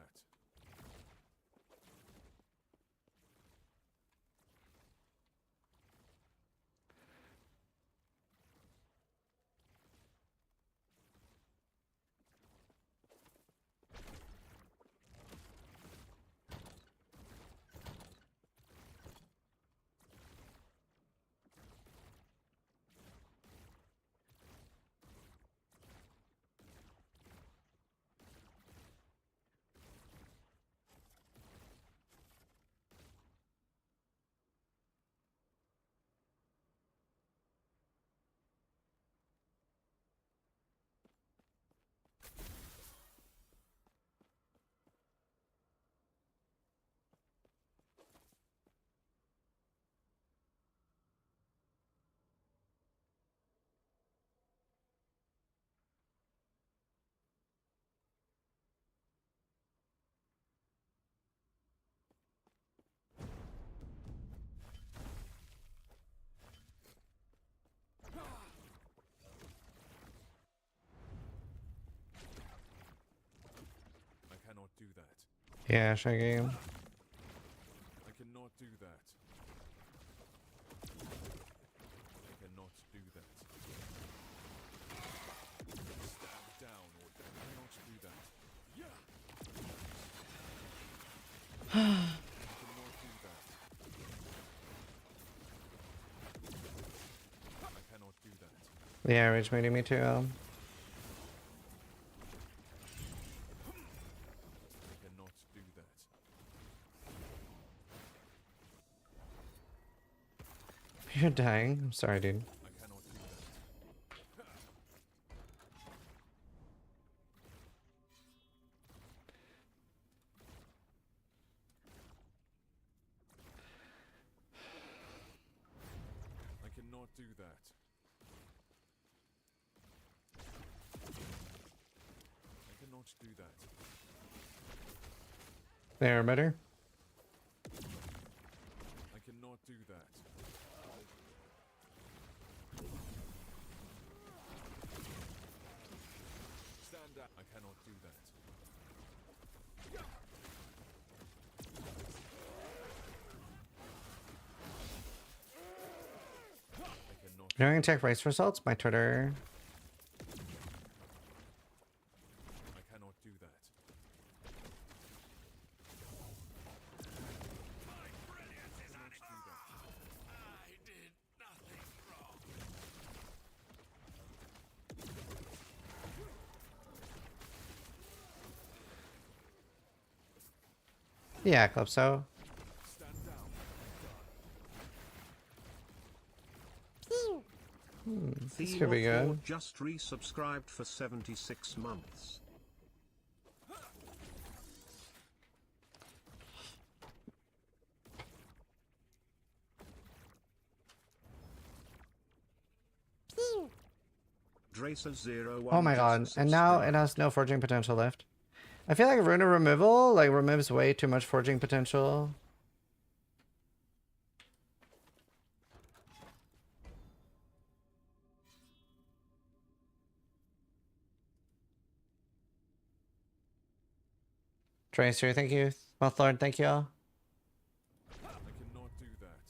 Yeah, Shaggy. I cannot do that. I cannot do that. Stand down or I cannot do that. Yeah. I cannot do that. I cannot do that. Yeah, rage meeting me too. I cannot do that. You're dying. I'm sorry, dude. I cannot do that. I cannot do that. I cannot do that. There, better. I cannot do that. Stand up. I cannot do that. I cannot. You're gonna check race results? My Twitter. I cannot do that. Yeah, Calypso. Stand down. Pew. This could be good. Just resubscribed for 76 months. Pew. Dracer01 Oh my god. just And now it subscribed. has no forging potential left. I feel like Runa removal like removes way too much forging potential. Tracer, thank you. Mouthlord, thank you all. I cannot do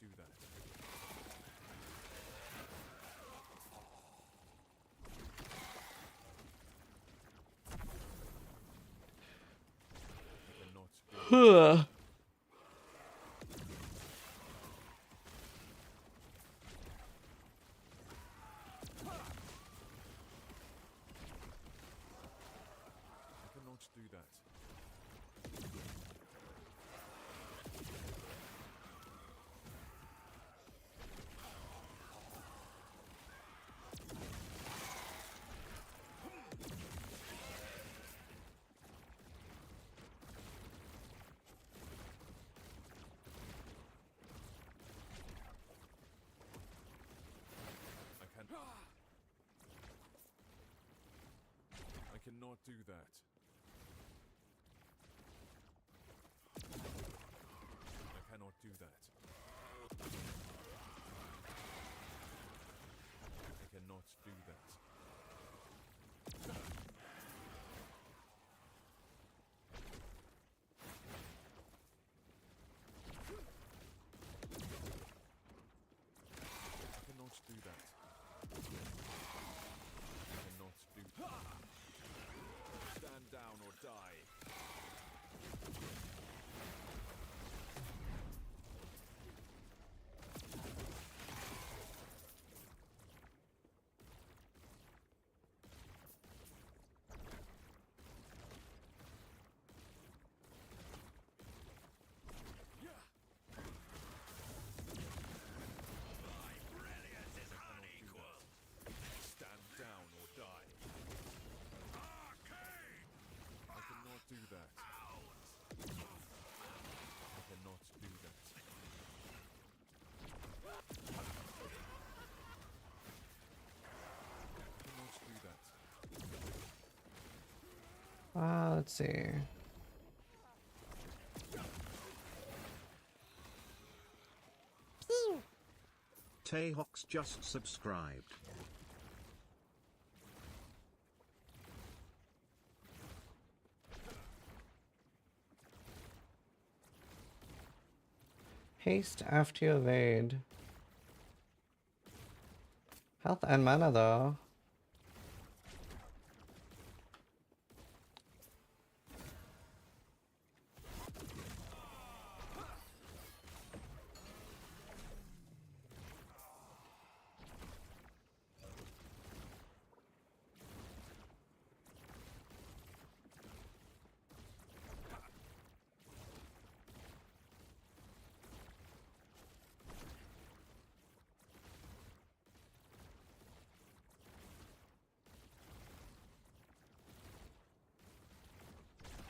that. I cannot do that. I cannot do that. I cannot do that. I cannot do that. I can. I cannot do that. I cannot do that. I cannot do that. I cannot do that. I cannot do that. Stand down or die. Stand down or die. I cannot do that. I cannot do that. I cannot do that. Let's see. Pew. Tehox just subscribed. Haste after you evade. Health and mana though.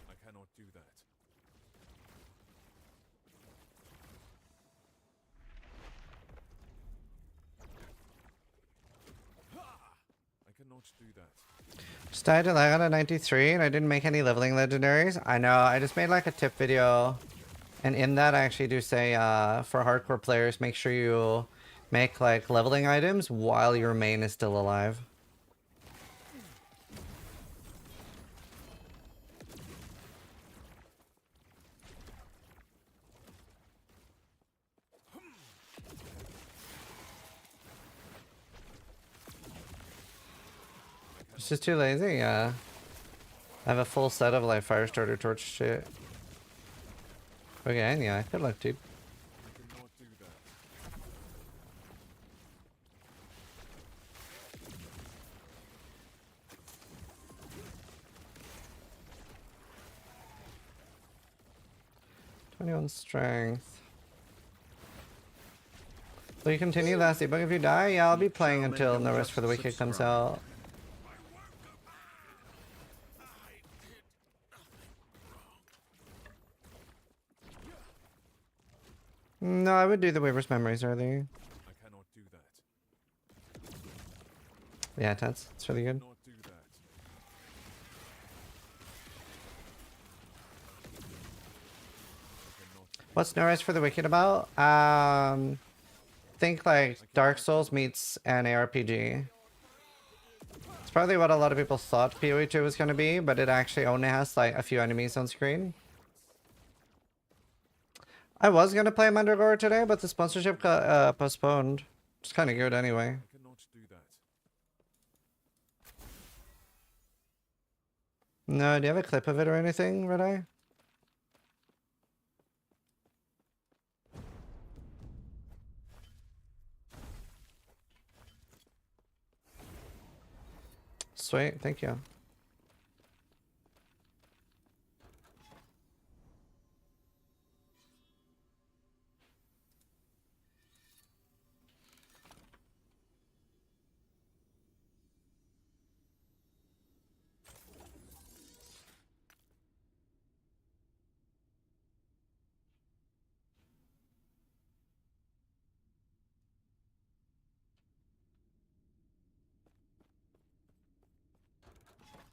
I cannot do that. I cannot do that. Just died at like on a 93 and I didn't make any leveling legendaries. I know, I just made like a tip video. And in that I actually do say for hardcore players, make sure you make like leveling items while your main is still alive. It's just too lazy, yeah. I have a full set of like Firestarter torch shit. Again, yeah, good luck, dude. I cannot do that. On strength. Will you continue last Epoch if you die? Yeah, I'll be playing until No Rest for the Wicked comes out. No, I would do the Weaver's Memories early. I cannot do that. Yeah, it's really good. Not do that. What's No Rest for the Wicked about? Think like Dark Souls meets an ARPG. It's probably what a lot of people thought PoE 2 was going to be, but it actually only has like a few enemies on screen. I was going to play Mandragora today, but the sponsorship got postponed. It's kind of good anyway. I cannot do that. No, do you have a clip of it or anything, Red Eye? Sweet, thank you.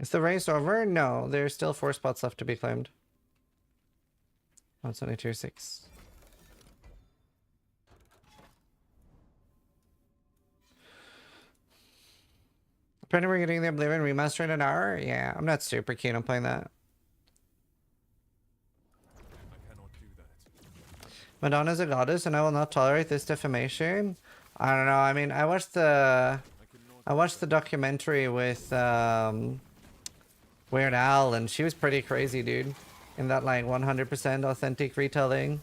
Is the race over? No, there's still 4 spots left to be claimed. Oh, it's only tier 6. Apparently we're getting the Oblivion remaster in an hour? Yeah, I'm not super keen on playing that. I cannot do that. Madonna's a goddess and I will not tolerate this defamation. I don't know, I mean, I watched the documentary with Weird Al, and she was pretty crazy, dude. In that like 100% authentic retelling.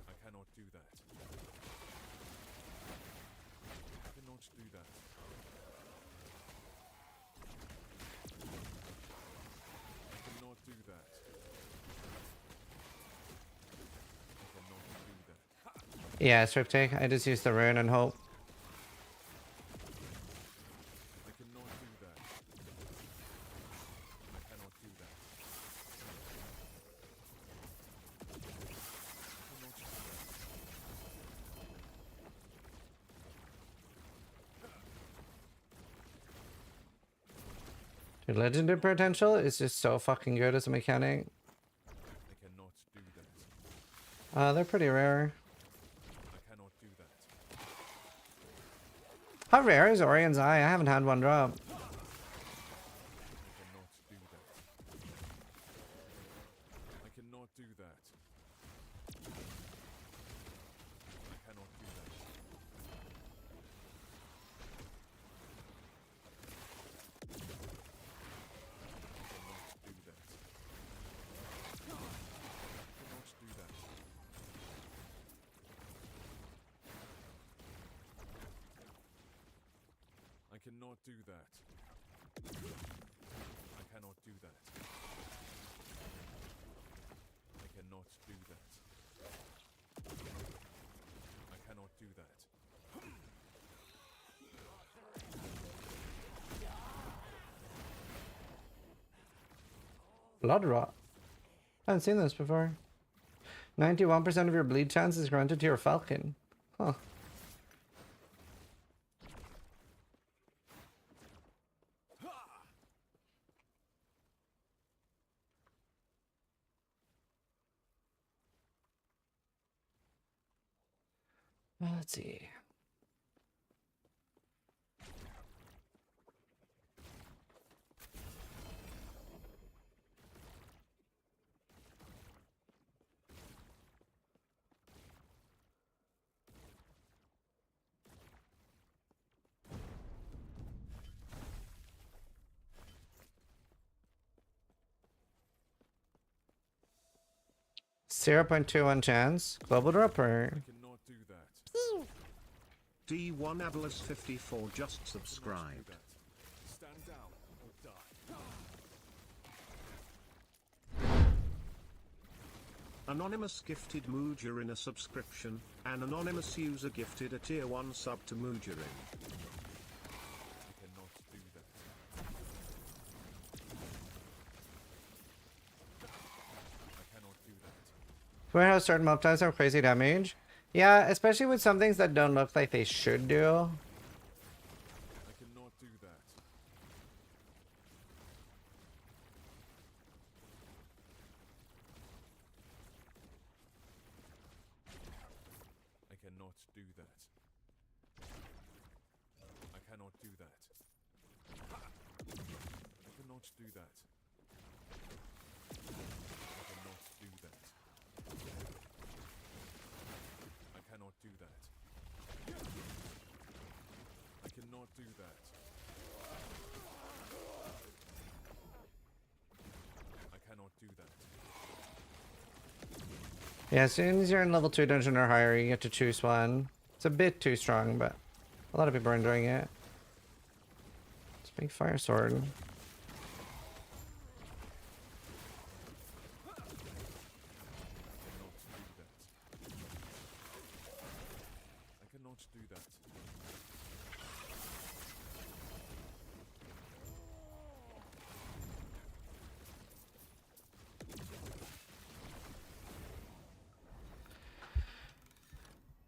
I cannot do that. I cannot do that. I cannot do that. Yeah, strip take. I just used the rune and hope. I cannot do that. I cannot do that. I cannot do that. The legendary potential is just so fucking good as a mechanic. I cannot do that. They're pretty rare. I cannot do that. How rare is Orion's Eye? I haven't had one drop. I cannot do that. I cannot do that. I cannot do that. I cannot do that. I cannot do that. I cannot do that. I cannot do that. Blood rot. I haven't seen this before. 91% of your bleed chance is granted to your falcon. Huh. Let's see. .21 chance. Global dropper. I cannot do that. Pew. D1 Abelis 54 just Do subscribed. that. Stand down or die. Anonymous gifted Mujarin a subscription. An anonymous user gifted a tier 1 sub to Mujarin. I cannot do that. I cannot do that. Warehouse certain mob types have crazy damage. Yeah, especially with some things that don't look like they should do. I cannot do that. I cannot do that. I cannot do that. I cannot do that. I cannot do that. I cannot do that. I cannot do that. I cannot do that. Yeah, as soon as you're in level 2 dungeon or higher, you get to choose one. It's a bit too strong, but a lot of people are enjoying it. It's a big fire sword. I cannot do that.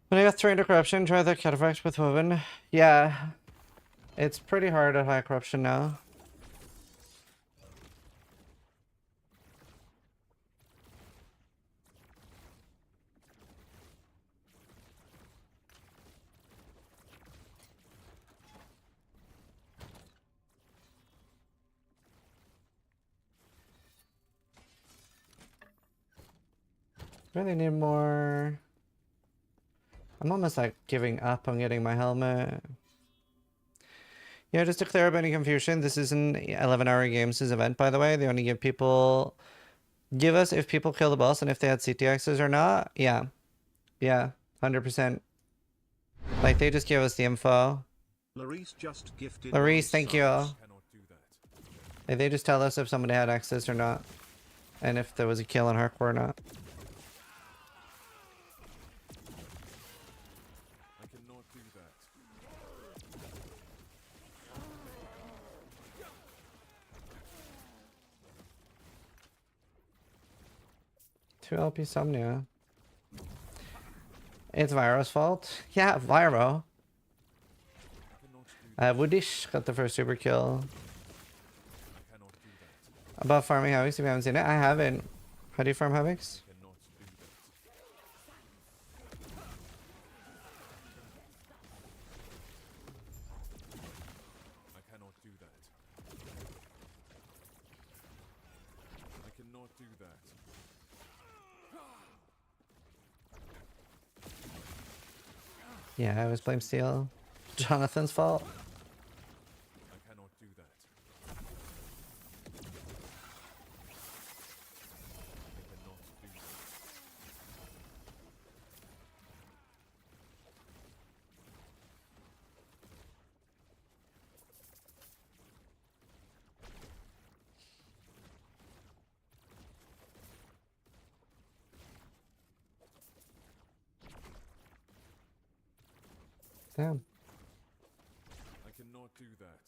When I got 300 corruption, try the cataphracts with woven. Yeah, it's pretty hard at high corruption now. Really need more. I'm almost like giving up on getting my helmet. Yeah, just to clear up any confusion, this is an 11-hour games event, by the way. They only give us if people kill the boss and if they had CT access or not. Yeah. Yeah, 100%. Like, they just give us the info. Larice just gifted. Larice, thank you. Cannot do that. Like, they just tell us if somebody had access or not. And if there was a kill in hardcore or not. I cannot do that. 2 LP Somnia. It's Vyro's fault. Yeah, Vyro. I cannot do that. Woodish got the first super kill. I cannot About farming Havix if you haven't seen it. I haven't. How do you farm Havix? Cannot do that. I cannot do that. I cannot do that. Yeah, I was blame Steel. Jonathan's fault. I cannot do that. I cannot do that. Damn. I cannot do that.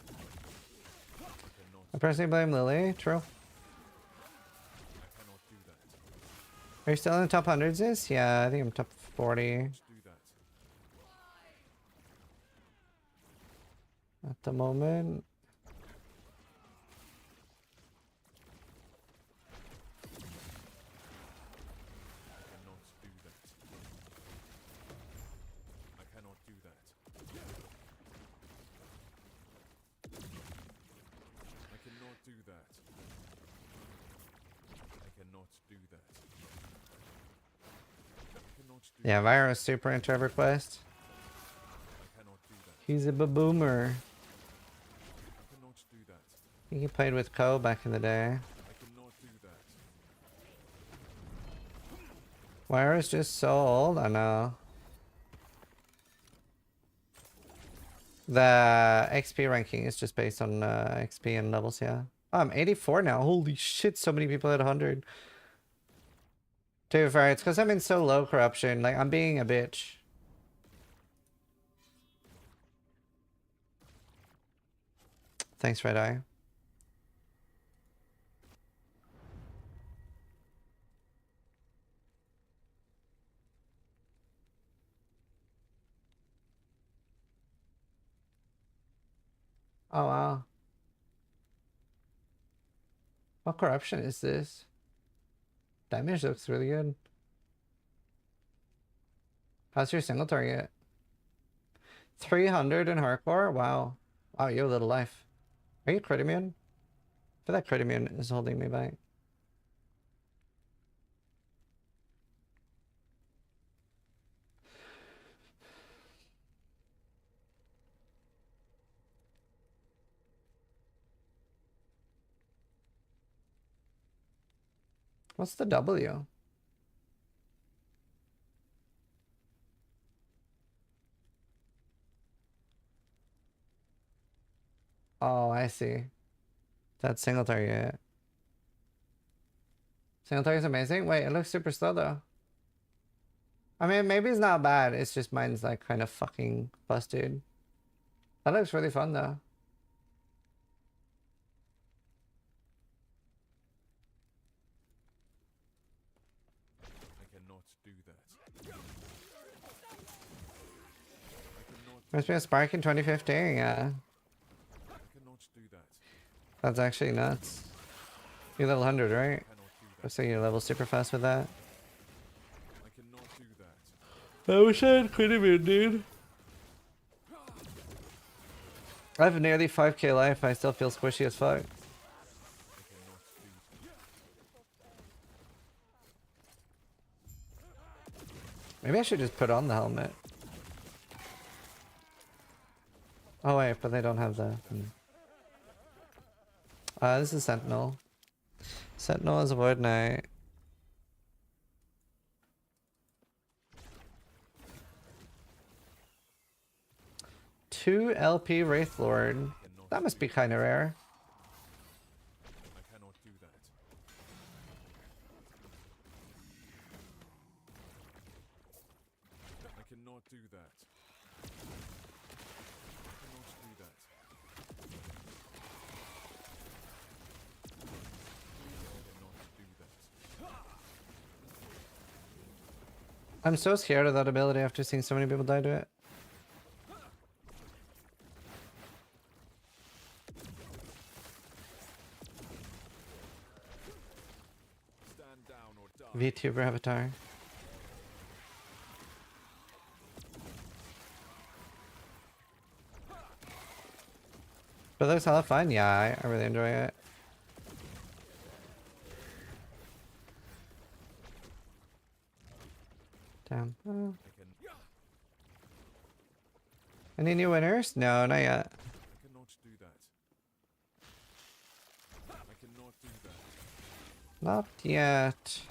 I cannot. I personally blame Lily. True. I cannot do that. Are you still in the top hundreds? Is? Yeah, I think I'm top 40 Do that. at the moment. I cannot do that. I cannot do that. I cannot do that. I cannot do that. I cannot do Yeah, Virus super into EverQuest. I cannot do that. He's a baboomer. I cannot do that. I think he played with Ko back in the day. I cannot do that. Virus just so old. I know. The XP ranking is just based on XP and levels, yeah. Oh, I'm 84 now. Holy shit, so many people at 100. To be fair, it's because I'm in so low corruption. Like, I'm being a bitch. Thanks, Red Eye. Oh, wow. What corruption is this? Damage looks really good. How's your single target? 300 in hardcore? Wow. Wow, you have a little life. Are you crit immune? I feel like crit immune is holding me back. What's the W? Oh, I see. That's single target. Single target's amazing. Wait, it looks super slow though. I mean, maybe it's not bad. It's just mine's like kind of fucking busted. That looks really fun though. I cannot do that. I cannot. Must be a spark in 2015, yeah. I cannot do that. That's actually nuts. You're level 100, right? I cannot do that. So you level super fast with that. I cannot do that. I wish I had crit immune, dude. I have nearly 5k life. I still feel squishy as fuck. I cannot do that. Maybe I should just put on the helmet. Oh wait, but they don't have the... this is Sentinel. Sentinel is a Void Knight. Two LP Wraith Lord. That must be kind of rare. I cannot do that. I cannot do that. I cannot do that. I cannot do that. I'm so scared of that ability after seeing so many people die to it. VTuber avatar. But it looks hella fun. Yeah, I really enjoy it. Damn. Oh. I can Any new winners? No, not yet. I cannot do that. I cannot do that. Not yet.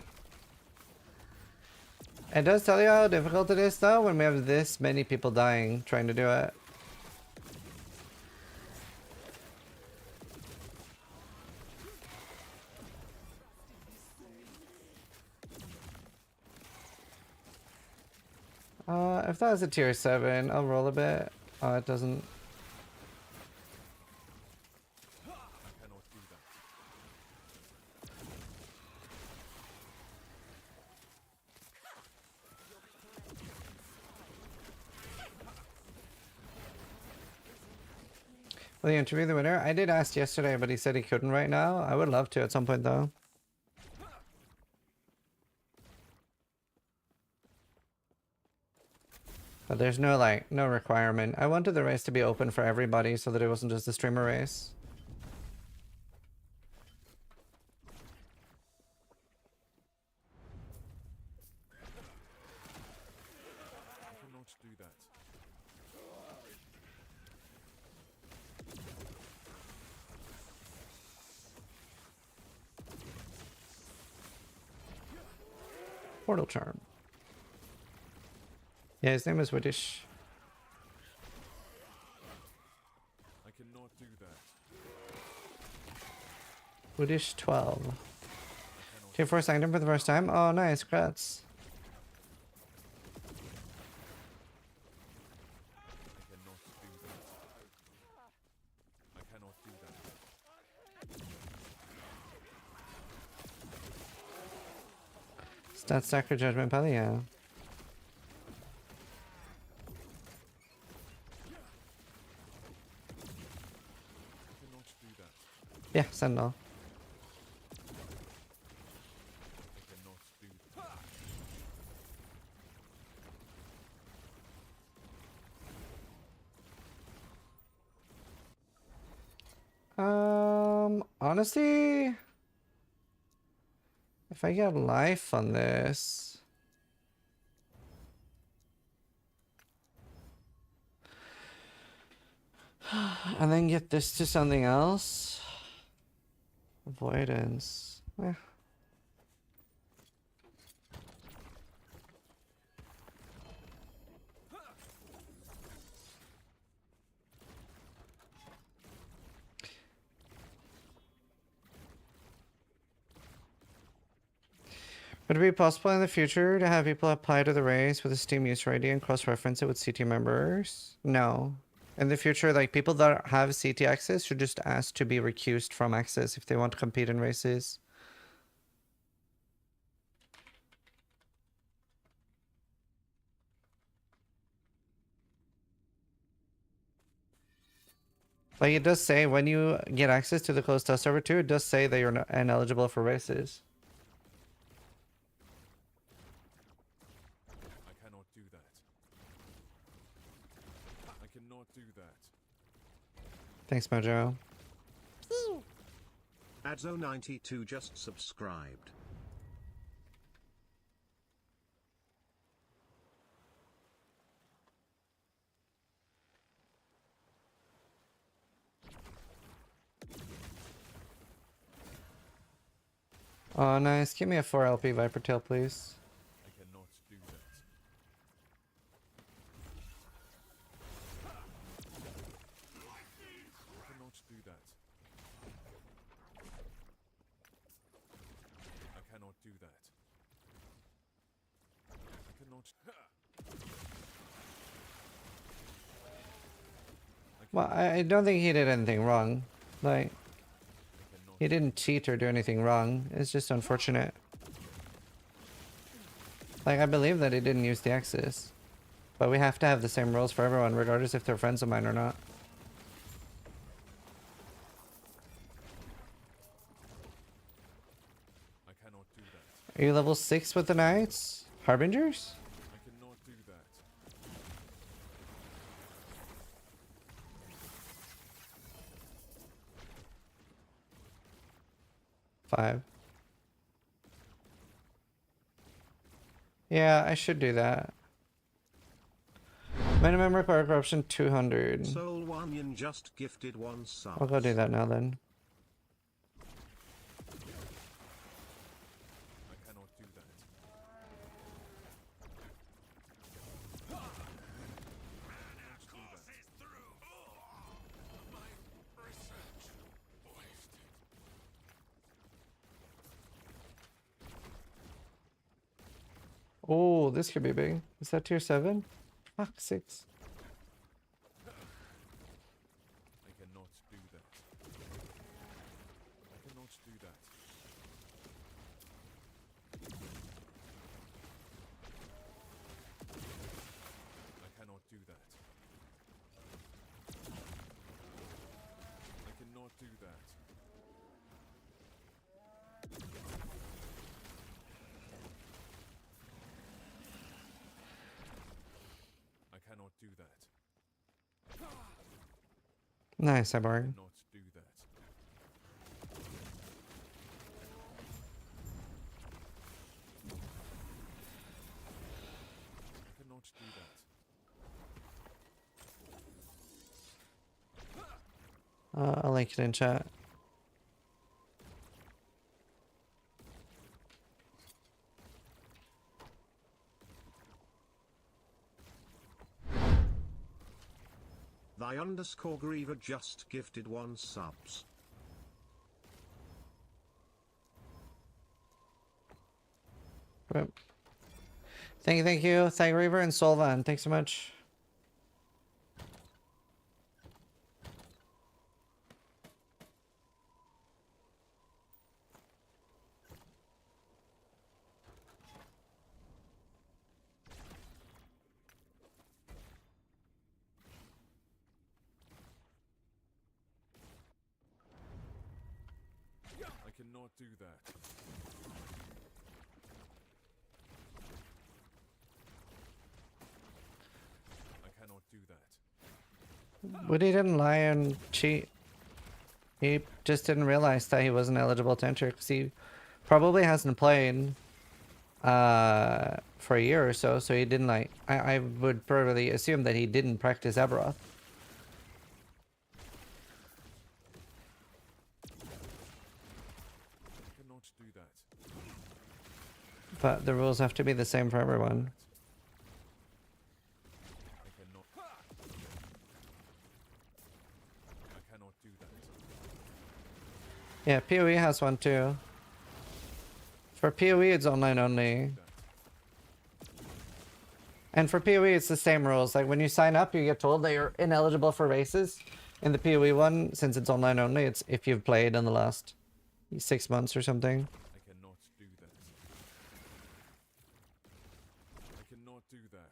It does tell you how difficult it is though when we have this many people dying trying to do it. If that was a tier 7, I'll roll a bit. Oh, it doesn't. I cannot do that. Will you interview the winner? I did ask yesterday, but he said he couldn't right now. I would love to at some point though. But there's no no requirement. I wanted the race to be open for everybody so that it wasn't just a streamer race. I cannot do that. Portal charm. Yeah, his name is Wittish. I cannot do that. Wittish 12. Tier 4 signed him for the first time. Oh, nice. Congrats. I cannot do that. I cannot do that. Stat Stacker Judgment Pally, yeah. I cannot do that. Yeah, Sentinel. I cannot do that. Honestly, if I get life on this, and then get this to something else, avoidance. Eh. Would it be possible in the future to have people apply to the race with a Steam user ID and cross-reference it with CT members? No. In the future, like, people that have CT access should just ask to be recused from access if they want to compete in races. Like, it does say when you get access to the closed test server too, it does say that you're ineligible for races. I cannot do that. I cannot do that. Thanks, Mojo. Pew. Adzo92 just subscribed. Oh, nice. Give me a 4 LP Viper Tail, please. I cannot do that. I cannot do that. I cannot do that. I cannot. Well, I don't think he did anything wrong. Like, I cannot. he didn't cheat or do anything wrong. It's just unfortunate. Like, I believe that he didn't use the access. But we have to have the same rules for everyone, regardless if they're friends of mine or not. I cannot do that. Are you level 6 with the knights? Harbingers? I cannot do that. 5. Yeah, I should do that. Minimum required corruption 200. Soul Wanyan just gifted 1 sub. I'll go do that now then. I cannot do that. Oh, this could be big. Is that tier 7? Fuck, 6. I cannot do that. I cannot do that. I cannot do that. I cannot do that. I cannot do that. Nice, Cyborg. Cannot do that. I cannot do that. I'll link it in chat. Thy underscore Griever just gifted 1 subs. Right. Thank you, Thag Reaver and Solvan. Thanks so much. I cannot do that. I cannot do that. Woody didn't lie and cheat. He just didn't realize that he wasn't eligible to enter because he probably hasn't played for a year or so, so he didn't like. I would probably assume that he didn't practice Aberoth. I cannot do that. But the rules have to be the same for everyone. I cannot. I cannot do that. Yeah, PoE has one too. For PoE, it's online only. And for PoE, it's the same rules. Like when you sign up, you get told that you're ineligible for races. In the PoE one, since it's online only, it's if you've played in the last 6 months or something. I cannot do that. I cannot do that.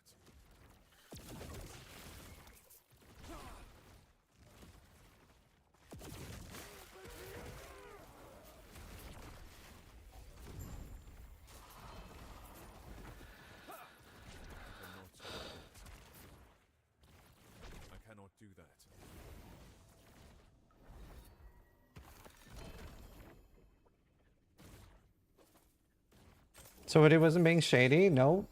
I cannot do that. So it wasn't being shady? No.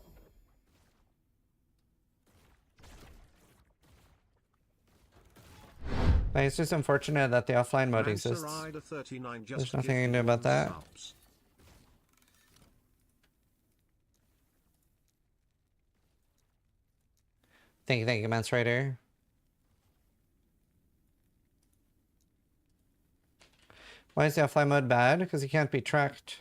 But it's just unfortunate that the offline mode exists. There's nothing I can do about that. Subs. Thank you, Mance Rider. Why is the offline mode bad? Because he can't be tracked.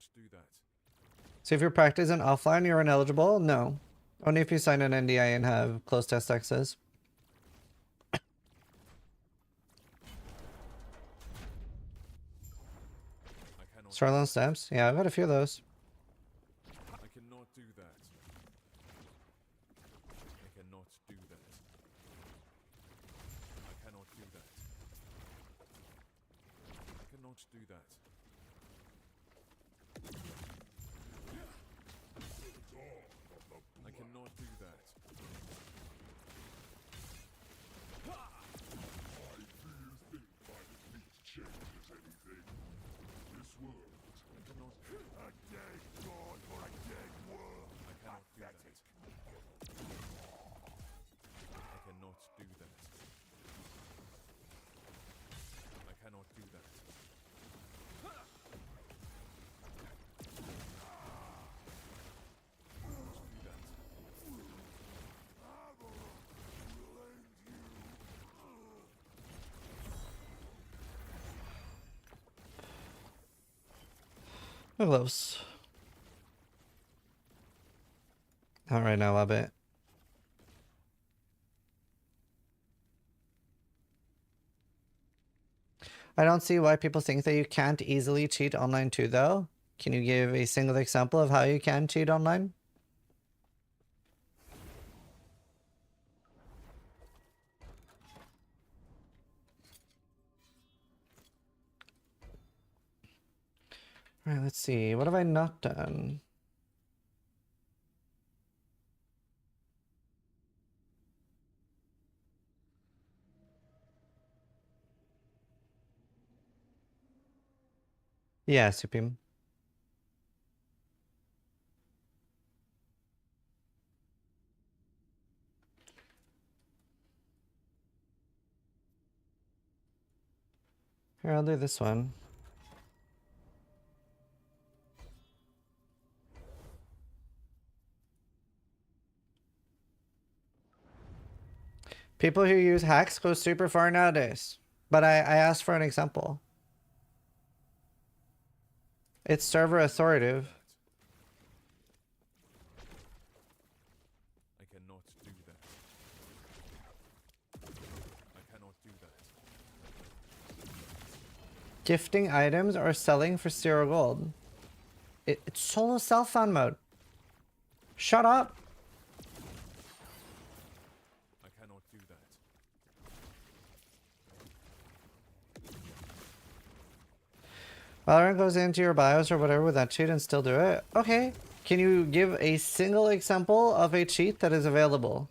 cannot do that. So if your practice isn't offline, you're ineligible? No. Only if you sign an NDA and have closed test access. I cannot. Starloan stamps? Yeah, I've had a few of those. I cannot do that. I cannot do that. I cannot do that. I cannot do that. I cannot do that. I cannot. A dead god for a dead world. I cannot do that. I cannot do that. I cannot do that. Close. Not right now, I bet. I don't see why people think that you can't easily cheat online too, though. Can you give a single example of how you can cheat online? Alright, let's see. What have I not done? Yeah, Supim. Here, I'll do this one. People who use hacks go super far nowadays. But I asked for an example. It's server authoritative. I cannot do that. I cannot do that. Gifting items or selling for 0 gold. It's solo self-found mode. Shut up. I cannot do that. Valorant goes into your BIOS or whatever with that cheat and still do it. Okay. Can you give a single example of a cheat that is available?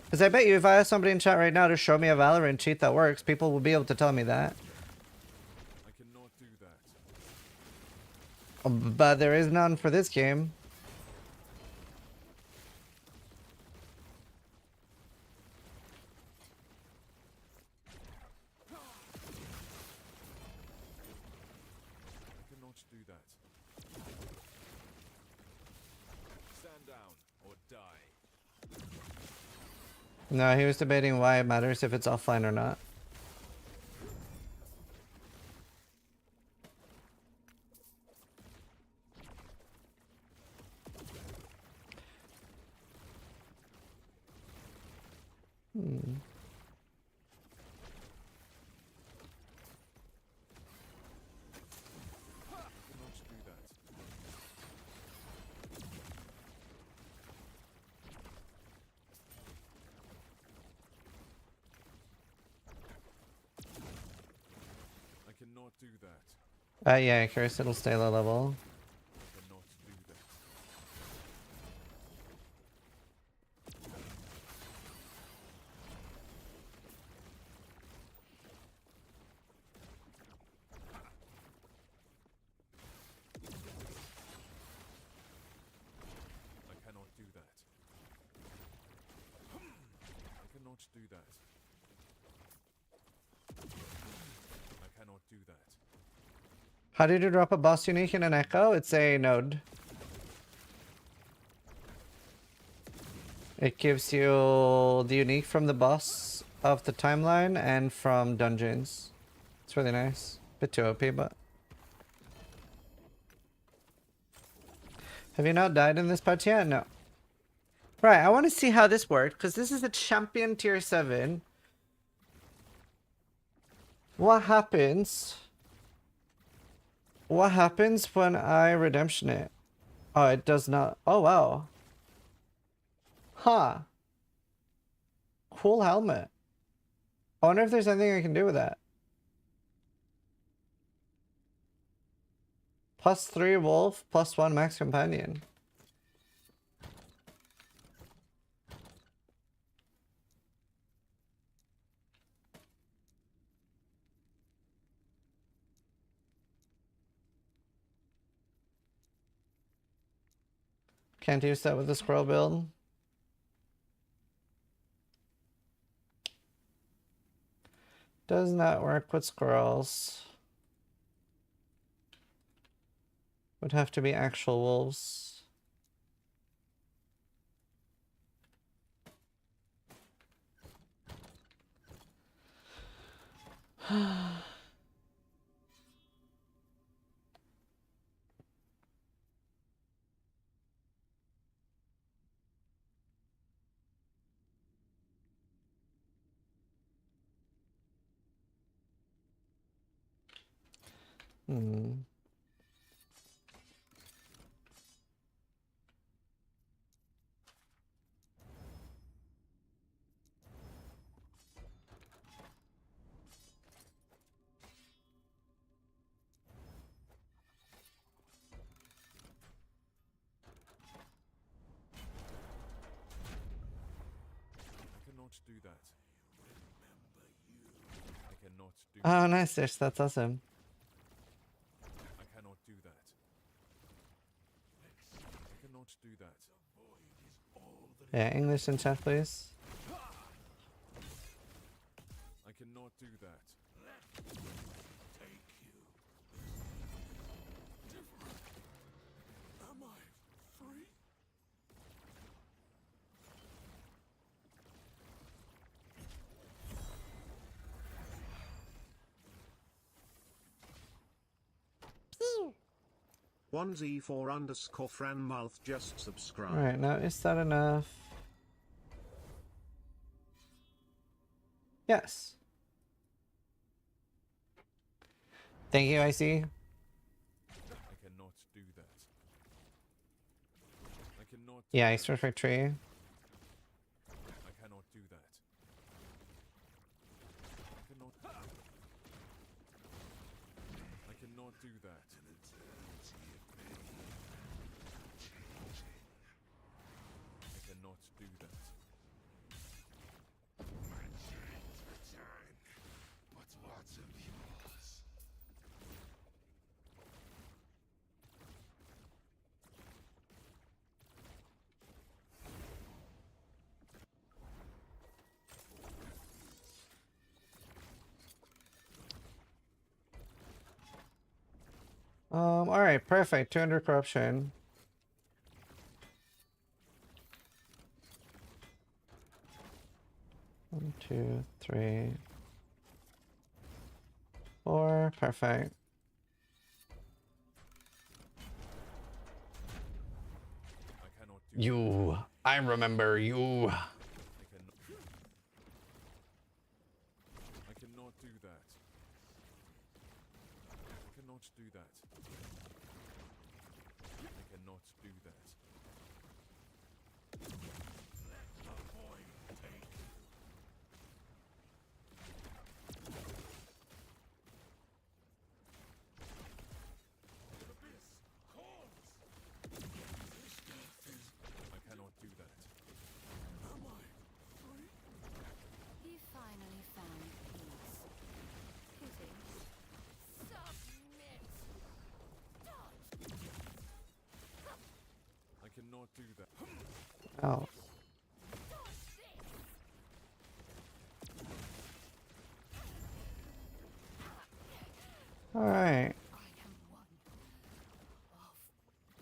Because I bet you if I ask somebody in chat right now to show me a Valorant cheat that works, people will be able to tell me that. I cannot do that. But there is none for this game. I cannot do that. Stand down or die. No, he was debating why it matters if it's offline or not. I cannot do that. I cannot do that. Yeah, Curse, it'll stay low level. I cannot do that. I cannot do that. I cannot do that. I cannot do that. How did you drop a boss unique in an echo? It's a node. It gives you the unique from the boss of the timeline and from dungeons. It's really nice. Bit too OP, but... Have you not died in this patch yet? No. Right, I want to see how this worked, because this is a champion tier 7. What happens? What happens when I redemption it? Oh, it does not. Oh, wow. Huh. Cool helmet. I wonder if there's anything I can do with that. +3 wolf, +1 max companion. Can't use that with the scroll build. Does not work with scrolls. Would have to be actual wolves. Hmm. I cannot do that. I cannot do Oh, that. nice dish. That's awesome. I cannot do that. I cannot do that. Yeah, English in chat, please. I cannot do that. Am I free? Pew. 1Z4_Franmouth just subscribed. Alright, now is that enough? Yes. Thank you, I see. I cannot do that. I cannot do Yeah, that. Ice Perfect Tree. I cannot do that. I cannot. I cannot do that. I cannot do that. Alright, perfect. 200 corruption. One, two, three, 4. Perfect. I cannot do You. I remember you. I cannot do that. I cannot do that. I cannot do that. I cannot do that. Am I free? He finally found peace. Pity. Submit. I cannot do that. Oh. Alright. I am one of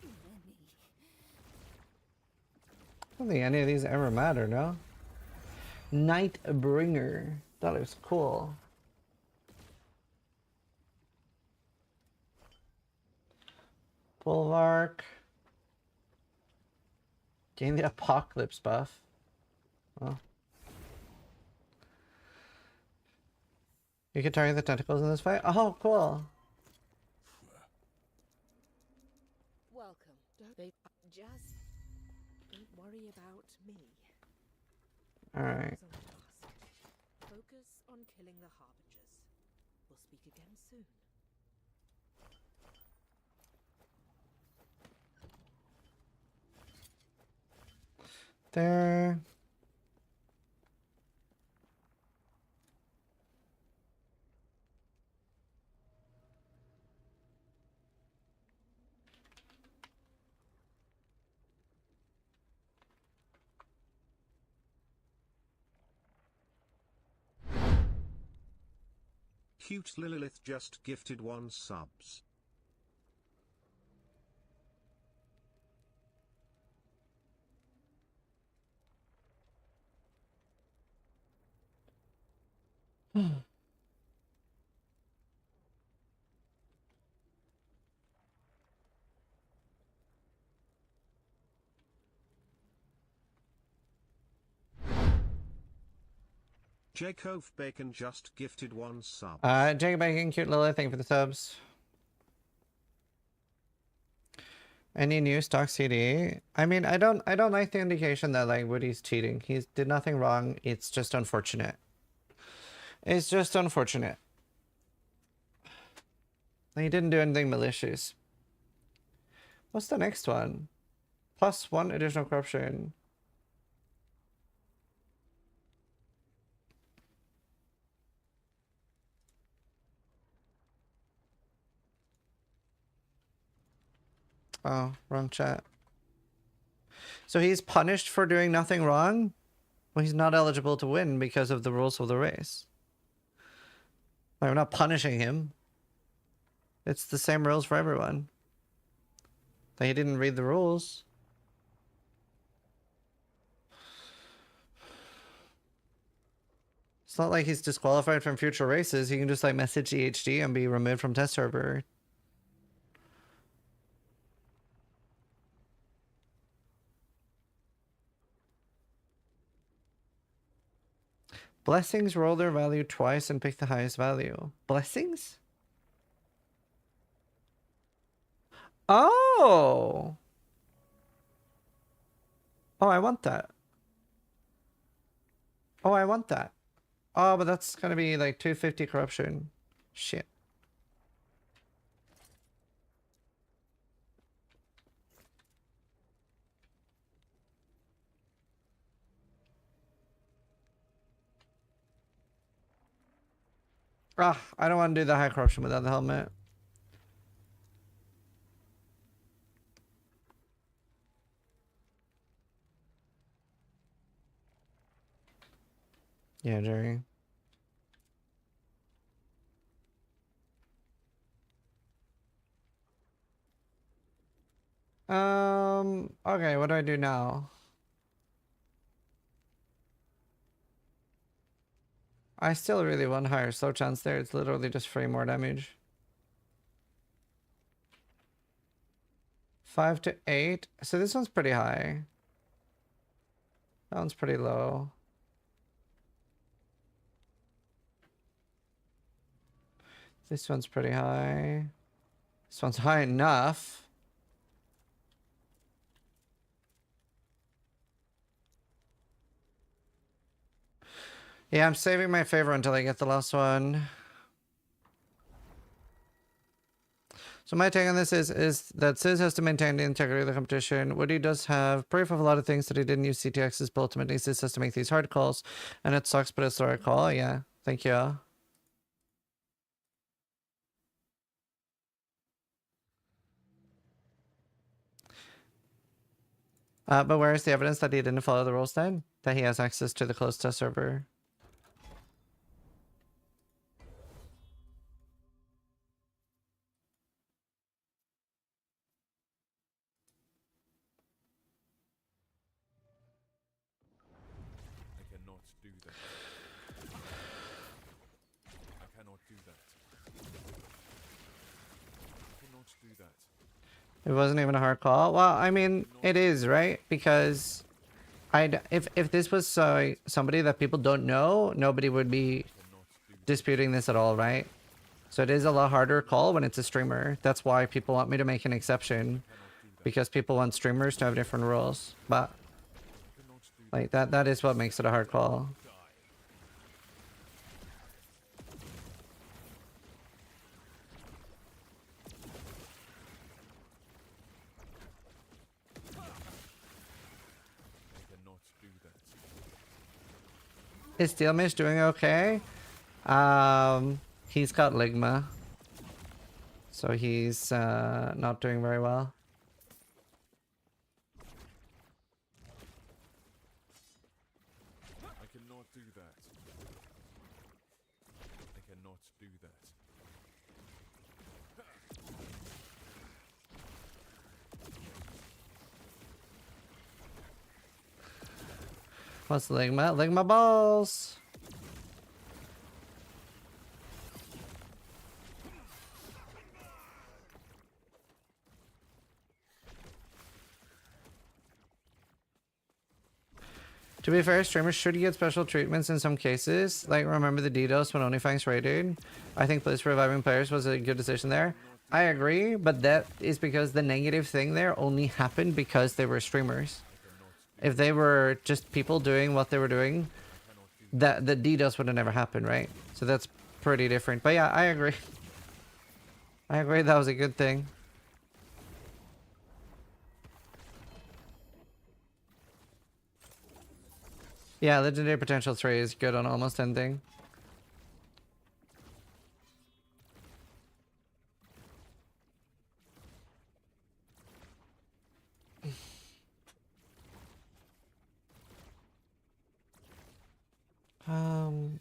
many. I don't think any of these ever matter, no? Nightbringer. That looks cool. Bulwark. Gain the apocalypse buff. Oh. You can target the tentacles in this fight? Oh, cool. Welcome. Just don't worry about me. Alright. Focus on the task. Focus on killing the harbingers. We'll speak again soon. There. Cute Lilith just gifted 1 subs. Jacob Bacon just gifted 1 sub. Jacob Bacon, cute Lilith, thank you for the subs. Any new stock CD? I mean, I don't like the indication that like Woody's cheating. He did nothing wrong. It's just unfortunate. It's just unfortunate. He didn't do anything malicious. What's the next one? +1 additional corruption. Oh, wrong chat. So he's punished for doing nothing wrong? Well, he's not eligible to win because of the rules of the race. Like, we're not punishing him. It's the same rules for everyone. Like, he didn't read the rules. It's not like he's disqualified from future races. He can just like message EHD and be removed from test server. Blessings roll their value twice and pick the highest value. Blessings? Oh! Oh, I want that. Oh, I want that. Oh, but that's gonna be like 250 corruption. Shit. Ah, I don't want to do the high corruption without the helmet. Yeah, Jerry. Okay, what do I do now? I still really want higher slow chance there. It's literally just free more damage. 5 to 8. So this one's pretty high. That one's pretty low. This one's pretty high. This one's high enough. Yeah, I'm saving my favor until I get the last one. So my take on this is that Sis has to maintain the integrity of the competition. Woody does have proof of a lot of things that he didn't use CTXs, but ultimately Sis has to make these hard calls. And it sucks, but it's the right call. Yeah, thank you. But where is the evidence that he didn't follow the rules then? That he has access to the closed test server? I cannot do that. I cannot do that. I cannot do that. It wasn't even a hard call. Well, I mean, it is, right? Because if this was somebody that people don't know, nobody would be disputing this at all, right? So it is a lot harder call when it's a streamer. That's why people want me to make an exception, because people want streamers to have different rules. But like that is what makes it a hard call. Is Steelmish doing okay? He's got Ligma. So he's not doing very well. I cannot do that. I cannot do that. What's Ligma? Ligma balls! To be fair, streamers should get special treatments in some cases. Like, remember the DDoS when OnlyFans raided? I think Blizz reviving players was a good decision there. I agree, but that is because the negative thing there only happened because they were streamers. If they were just people doing what they were doing, the DDoS would have never happened, right? So that's pretty different. But yeah, I agree. I agree that was a good thing. Yeah, Legendary Potential 3 is good on almost anything. Um...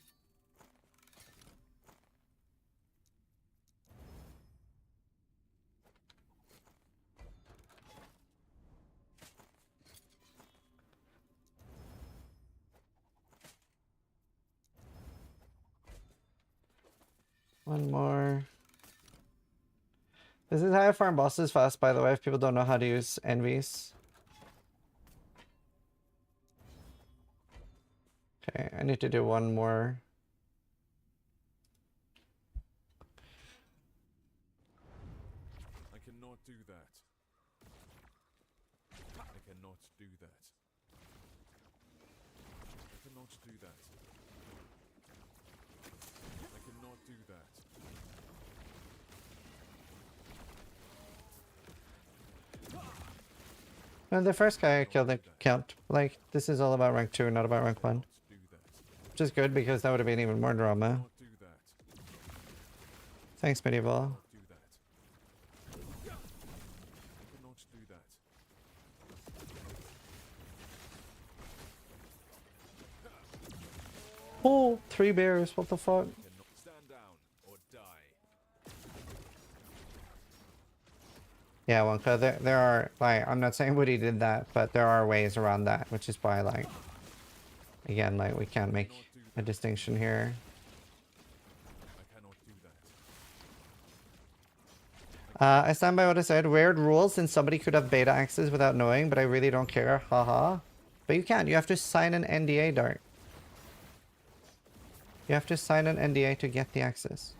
One more. This is how I farm bosses fast, by the way, if people don't know how to use envies. Okay, I need to do one more. I cannot do that. I cannot do that. I cannot do that. I cannot do that. No, the first guy I killed the count. Like, this is all about rank 2, not about rank 1. Do that. Which is good because that would have been even more drama. Cannot do that. Thanks, Medieval. Do that. I cannot do that. Oh, 3 bears, what the fuck? Cannot stand down or die. Yeah, Wonka, there are, like, I'm not saying Woody did that, but there are ways around that, which is why, like, again, like, we can't make a distinction here. I cannot do that. I stand by what I said. Weird rules since somebody could have beta access without knowing, but I really don't care. Haha. But you can't. You have to sign an NDA, Dart. You have to sign an NDA to get the access.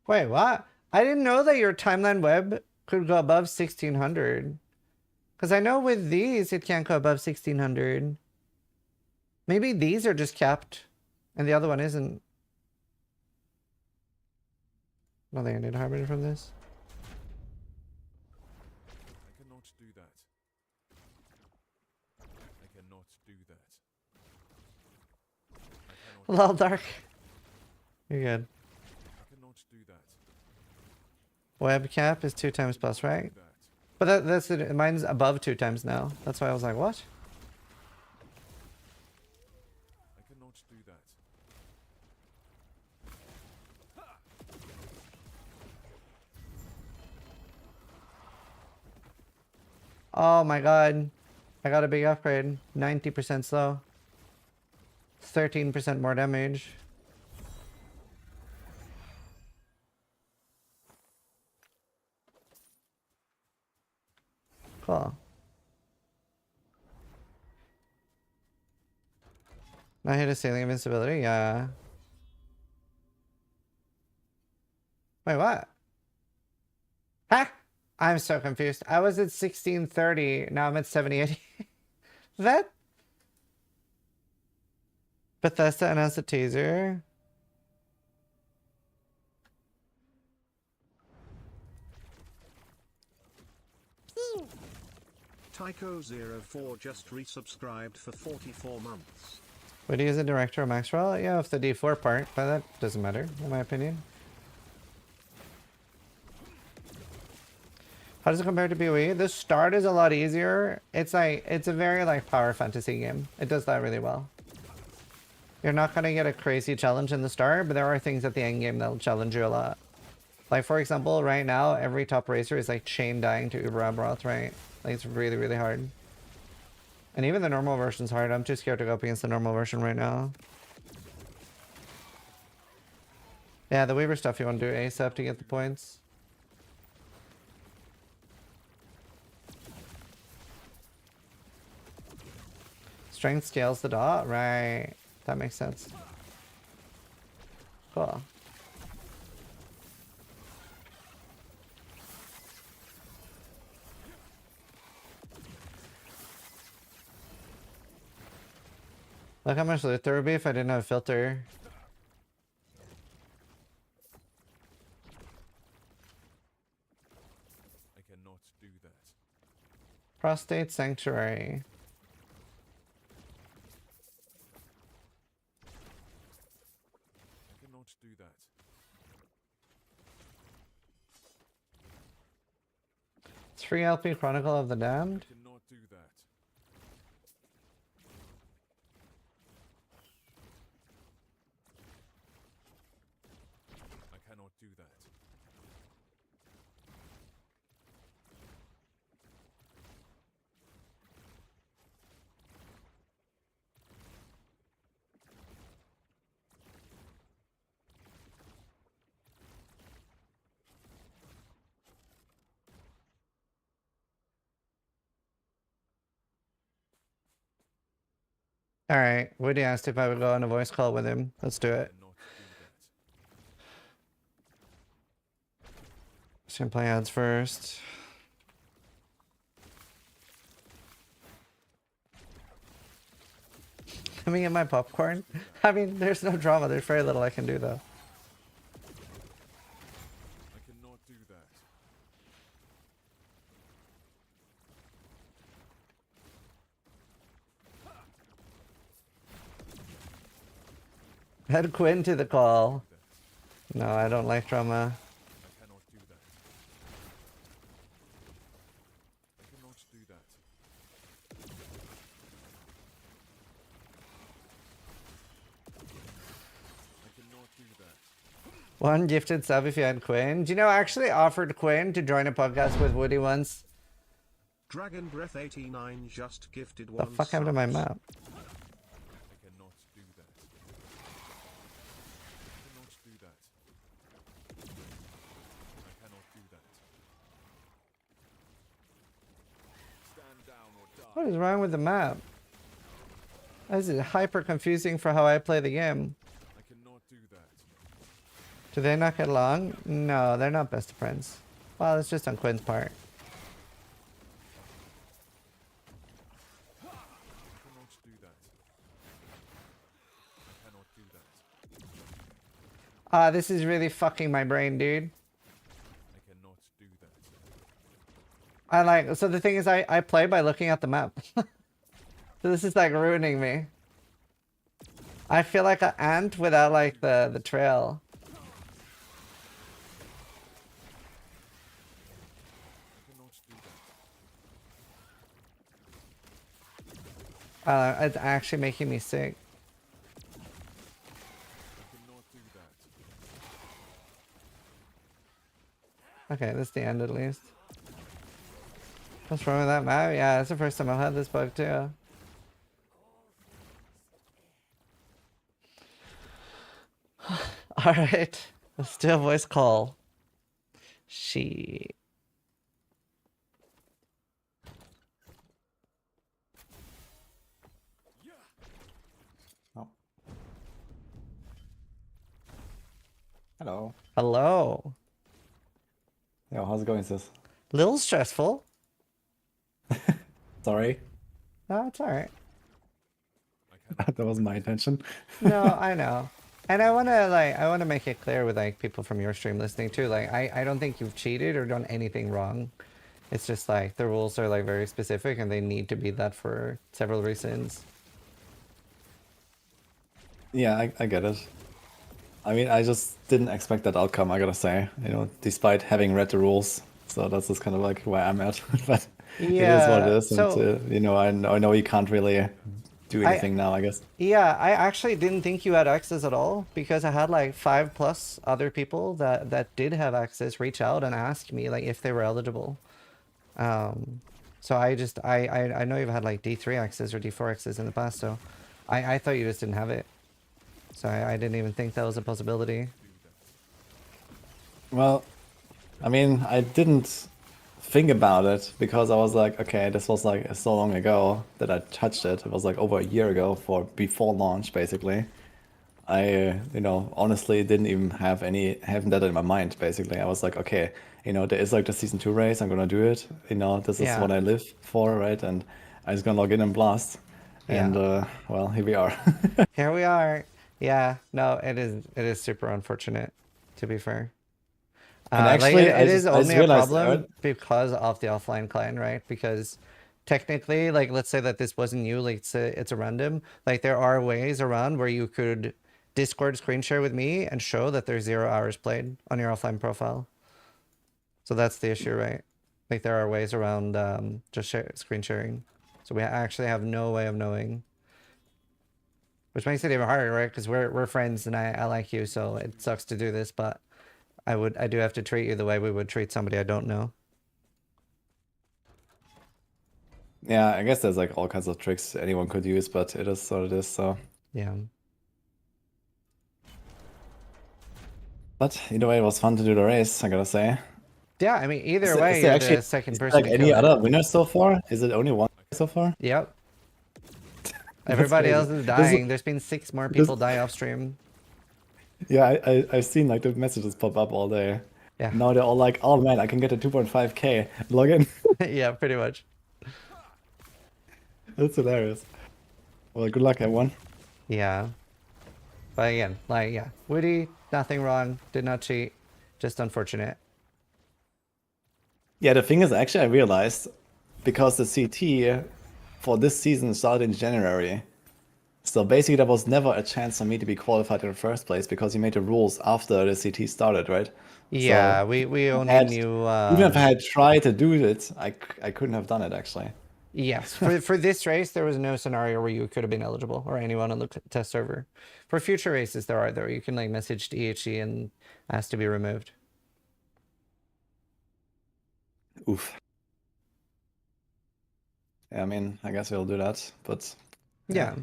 Wait, what? I didn't know that your timeline web could go above 1600. Because I know with these, it can't go above 1600. Maybe these are just capped, and the other one isn't. I don't think I need Harbinger from this. I cannot do that. I cannot do that. I cannot A little dark. You're good. I cannot do that. Web cap is 2 times plus, right? Do that. But that's it. Mine's above 2 times now. That's why I was like, what? I cannot do that. Oh my god. I got a big upgrade. 90% slow. 13% more damage. Cool. Now hit a ceiling invincibility? Yeah. Wait, what? Huh? I'm so confused. I was at 1630. Now I'm at 7080. That? Bethesda announced a teaser. Tycho04 just resubscribed for 44 months. Would he use a director or Maxroll? Yeah, if the D4 part, but that doesn't matter, in my opinion. How does it compare to PoE? The start is a lot easier. It's like, it's a very like power fantasy game. It does that really well. You're not gonna get a crazy challenge in the start, but there are things at the end game that'll challenge you a lot. Like for example, right now, every top racer is like chain dying to Uber Abroth, right? Like it's really, really hard. And even the normal version's hard. I'm too scared to go up against the normal version right now. Yeah, the Weaver stuff you want to do ASAP to get the points. Strength scales the dot? Right. That makes sense. Cool. Look how much loot there would be if I didn't have a filter. I cannot do that. Prostate Sanctuary. I cannot do that. 3 LP Chronicle of the Damned. I cannot do that. I cannot do that. Alright, Woody asked if I would go on a voice call with him. Let's do I it. cannot do that. Just gonna play ads first. Let me get my popcorn. I mean, there's no drama. There's very little I can do though. I cannot do that. Head Quinn to the call. No, I don't like drama. I cannot do that. I cannot do that. I cannot do that. One gifted sub if you had Quinn. Do you know, I actually offered Quinn to join a podcast with Woody once. Dragon Breath 89 just gifted The 1 fuck happened to my subs. map? I cannot do that. I cannot do that. I cannot do that. Stand down or die. What is wrong with the map? This is hyper confusing for how I play the game. I cannot do that. Do they not get along? No, they're not best of friends. Well, it's just on Quinn's part. I cannot do that. I cannot do that. Ah, this is really fucking my brain, dude. I cannot do that. I like, so the thing is I play by looking at the map. So this is like ruining me. I feel like an ant without like the trail. It's actually making me sick. Okay, that's the end at least. What's wrong with that map? Yeah, it's the first time I've had this bug too. Alright, let's do a voice call. She. Oh. Hello. Hello. Yo, how's it going, sis? Little stressful. Sorry. No, it's alright. That wasn't my intention. No, I know. And I wanna make it clear with like people from your stream listening too. Like I don't think you've cheated or done anything wrong. It's just like the rules are like very specific and they need to be that for several reasons. Yeah, I get it. I mean, I just didn't expect that outcome, I gotta say. You know, despite having read the rules. So that's just kind of like where I'm at. But it is what it is. So And, you know, I know you can't really do anything now, I guess. yeah, I actually didn't think you had access at all because I had like 5+ other people that did have access reach out and ask me like if they were eligible. So I know you've had like D3 access or D4 access in the past, so I thought you just didn't have it. So I didn't even think that was a possibility. Well, I mean, I didn't think about it because I was like, okay, this was like so long ago that I touched it. It was like over a year ago before launch, basically. I, you know, honestly didn't even haven't that in my mind, basically. I was like, okay, you know, there is like the season 2 race, I'm gonna do it. You know, this is Yeah. what I live for, right? And I'm just gonna log in and blast. And, well, here we are. Here we are. Yeah, no, it is super unfortunate, to be fair. And Like actually, it I is just only a realized, problem because of the offline client, right? Because technically, like let's say that this wasn't you, like it's a random. Like there are ways around where you could Discord screen share with me and show that there's 0 hours played on your offline profile. So that's the issue, right? Like there are ways around just screen sharing. So we actually have no way of knowing. Which makes it even harder, right? Because we're friends and I like you, so it sucks to do this, but I do have to treat you the way we would treat somebody I don't know. yeah, I guess there's like all kinds of tricks anyone could use, but it is what it is, so. Yeah. But either way, it was fun to do the race, I gotta say. Yeah, I mean either Is way, there you're actually the second is there, person like to any kill it. other winners so far? Is it only one so far? Yep. Everybody crazy. else is dying. There's been 6 more people die off stream. Yeah, I've seen like the messages pop up all day. Yeah. Now they're all like, oh man, I can get a 2.5k. Log in. Yeah, pretty much. That's hilarious. Well, good luck, everyone. Yeah. But again, like, yeah. Woody, nothing wrong. Did not cheat. Just unfortunate. Yeah, the thing is, actually, I realized because the CT for this season started in January. So basically, there was never a chance for me to be qualified in the first place because you made the rules after the CT started, right? Yeah, So we only had- knew... even if I had tried to do it, I couldn't have done it, actually. Yes, for this race, there was no scenario where you could have been eligible or anyone on the test server. For future races, there are, though. You can like message DHE and ask to be removed. Oof. Yeah, I mean, I guess we'll do that, but Yeah.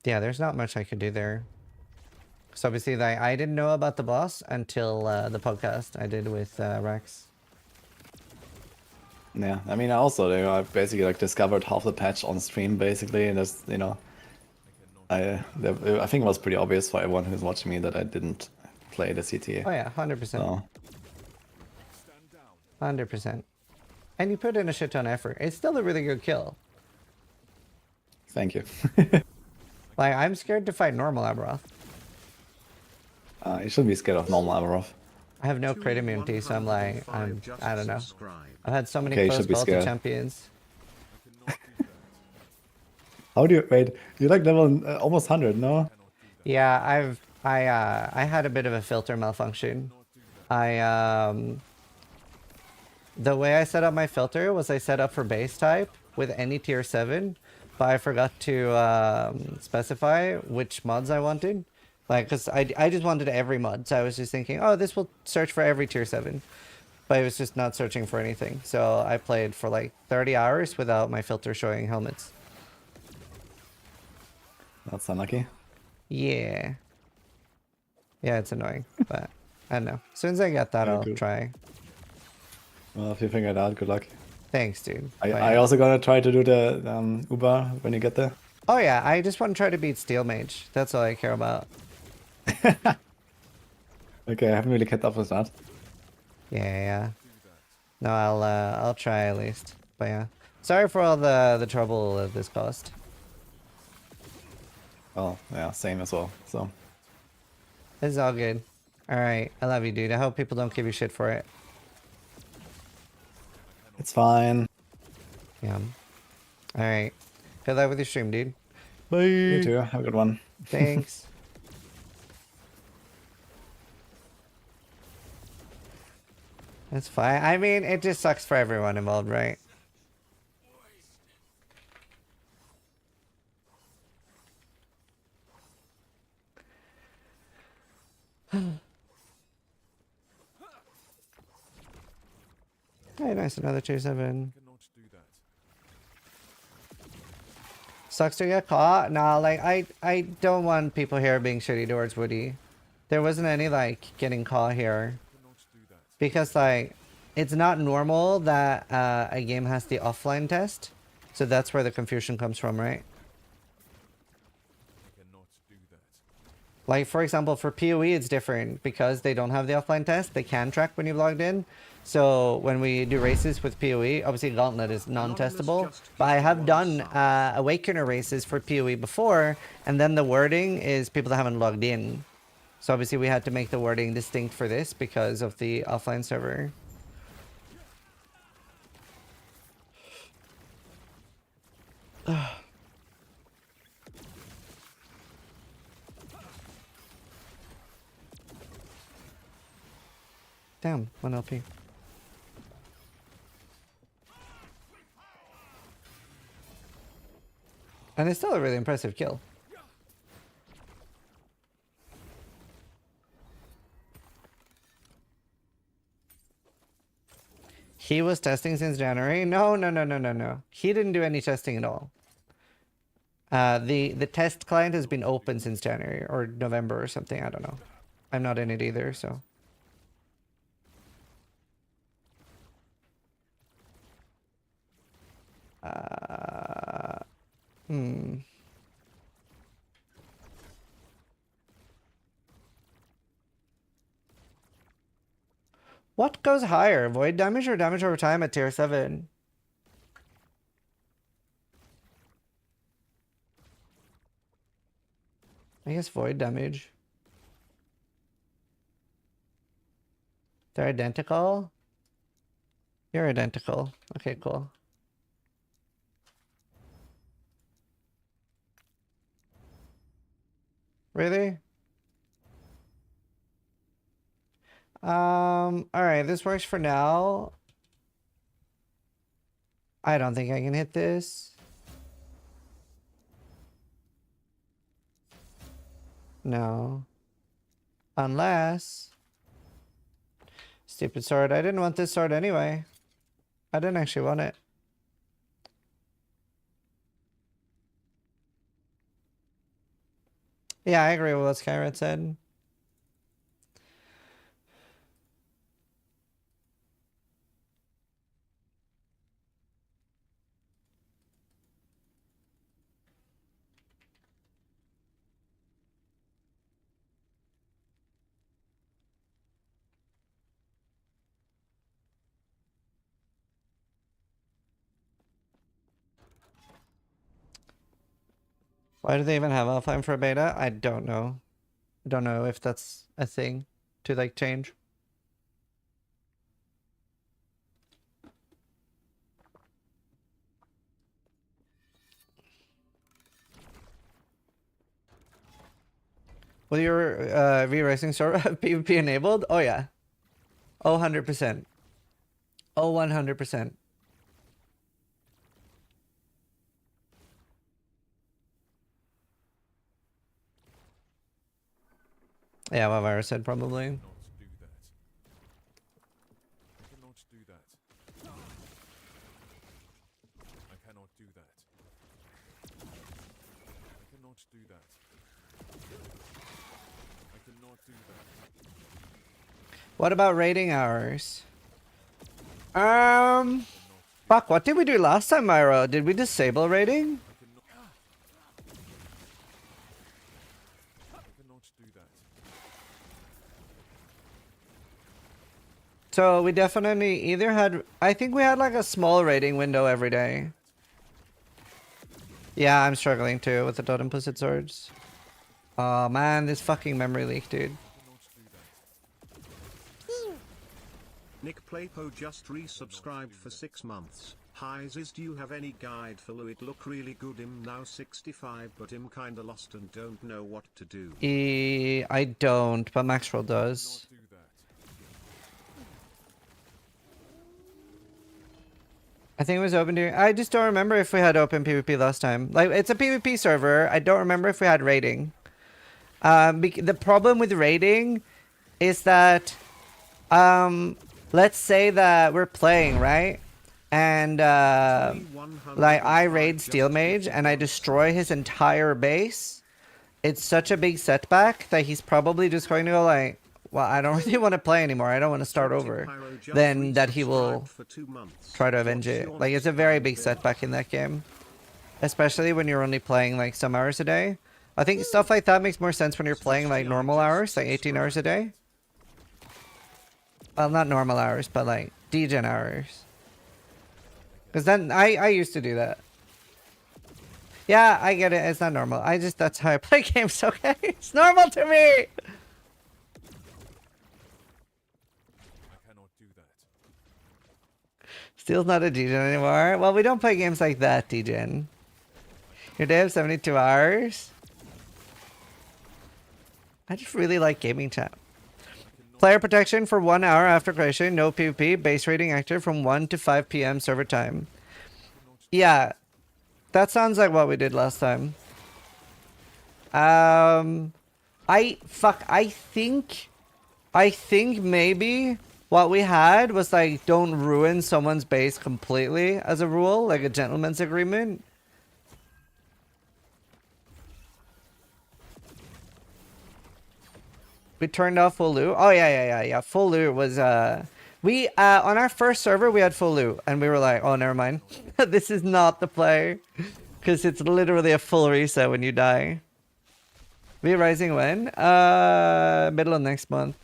Yeah, there's not much I could do there. So obviously, I didn't know about the boss until the podcast I did with Rex. yeah, I mean, I basically like discovered half the patch on stream, basically, and just, you know, I think it was pretty obvious for everyone who's watching me that I didn't play the CTA. Oh yeah, 100%. So, 100%. And you put in a shit ton of effort. It's still a really good kill. thank you. Like, I'm scared to fight normal Aberoth. You shouldn't be scared of normal Aberoth. I have no crit immunity, so I'm like, I don't know. I've had so many Okay, you close should be calls to scared. champions. How do you wait? You're like level almost 100, no? Yeah, I had a bit of a filter malfunction. The way I set up my filter was I set up for base type with any tier 7, but I forgot to specify which mods I wanted. Like, cause I just wanted every mod, so I was just thinking, oh, this will search for every tier 7. But it was just not searching for anything. So I played for like 30 hours without my filter showing helmets. That's unlucky. Yeah. Yeah, it's annoying, but I don't know. As soon as I get that, Yeah, I'll cool. try. Well, if you figure it out, good luck. Thanks, dude. I But I yeah. also gonna try to do the Uber when you get there. Oh yeah, I just want to try to beat Steel Mage. That's all I care about. Okay, I haven't really kept up with that. Yeah. No, I'll try at least. But yeah. Sorry for all the trouble that this caused. Well, yeah, same as well. So It's all good. Alright, I love you, dude. I hope people don't give you shit for it. it's fine. Yeah. Alright. Good luck with your stream, dude. Bye. You too. Have a good one. Thanks. That's fine. I mean, it just sucks for everyone involved, right? Hey, nice. Another tier 7. Cannot do that. Sucks to get caught. Nah, like, I don't want people here being shitty towards Woody. There wasn't any, like, getting caught here. Cannot do that. Because, like, it's not normal that a game has the offline test. So that's where the confusion comes from, right? Cannot do that. Like, for example, for PoE, it's different. Because they don't have the offline test, they can track when you've logged in. So when we do races with PoE, obviously Gauntlet is non-testable. But I have done Awakener races for PoE before. And then the wording is people that haven't logged in. So obviously we had to make the wording distinct for this because of the offline server. Damn, 1 LP. And it's still a really impressive kill. He was testing since January? No. He didn't do any testing at all. The test client has been open since January or November or something. I don't know. I'm not in it either, so. What goes higher? Void damage or damage over time at tier 7? I guess void damage. They're identical? You're identical. Okay, cool. Really? Alright, this works for now. I don't think I can hit this. No. Unless... Stupid sword. I didn't want this sword anyway. I didn't actually want it. Yeah, I agree with what Skyred said. Why do they even have offline for beta? I don't know. Don't know if that's a thing to like change. Will your V-Racing server have PvP enabled? Oh yeah. Oh, 100%. Oh, 100%. Yeah, what Virus said probably. Not do that. I cannot do that. I cannot do that. I cannot do that. I cannot do that. What about rating hours? Fuck, what did we do last time, Myro? Did we disable rating? I cannot do that. So we definitely either had, I think we had like a small rating window every day. Yeah, I'm struggling too with the dot implicit swords. Oh man, this fucking memory leak, dude. Nick Playpo just resubscribed for 6 months. Hi Ziz, do you have any guide for Lou? It look really good. Him now 65, but him kinda lost and don't know what to do. I don't, but Maxroll does. Do that. I think it was open to. I just don't remember if we had open PvP last time. Like, it's a PvP server. I don't remember if we had rating. The problem with rating is that, let's say that we're playing, right? And, like, I raid Steel Mage and I destroy his entire base. It's such a big setback that he's probably just going to go like, well, I don't really want to play anymore. I don't want to start over. Then that he will try to avenge it. Like, it's a very big setback in that game. Especially when you're only playing, like, some hours a day. I think stuff like that makes more sense when you're playing, like, normal hours, like 18 hours a day. Well, not normal hours, but, like, degen hours. Because then, I used to do that. Yeah, I get it. It's not normal. That's how I play games, okay? It's normal to me! I cannot do that. Steel's not a degen anymore. Well, we don't play games like that, degen. Your day of 72 hours? I just really like gaming chat. Player protection for 1 hour after creation. No PvP. Base rating active from 1 to 5 PM server time. Yeah. That sounds like what we did last time. I think maybe what we had was like, don't ruin someone's base completely as a rule, like a gentleman's agreement. We turned off full loot. Oh yeah. Full loot was we on our first server we had full loot and we were like, oh never mind. This is not the play. Because it's literally a full reset when you die. V Rising when? Middle of next month.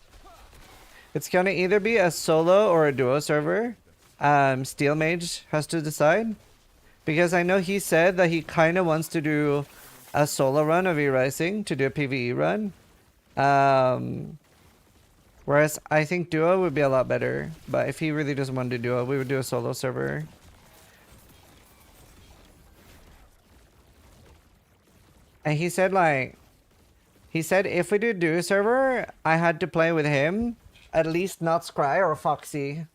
It's gonna either be a solo or a duo server. Steel Mage has to decide. Because I know he said that he kind of wants to do a solo run of V Rising to do a PvE run. Whereas I think duo would be a lot better. But if he really doesn't want to do duo, we would do a solo server. And he said if we do duo server, I had to play with him. At least not Scry or Foxy.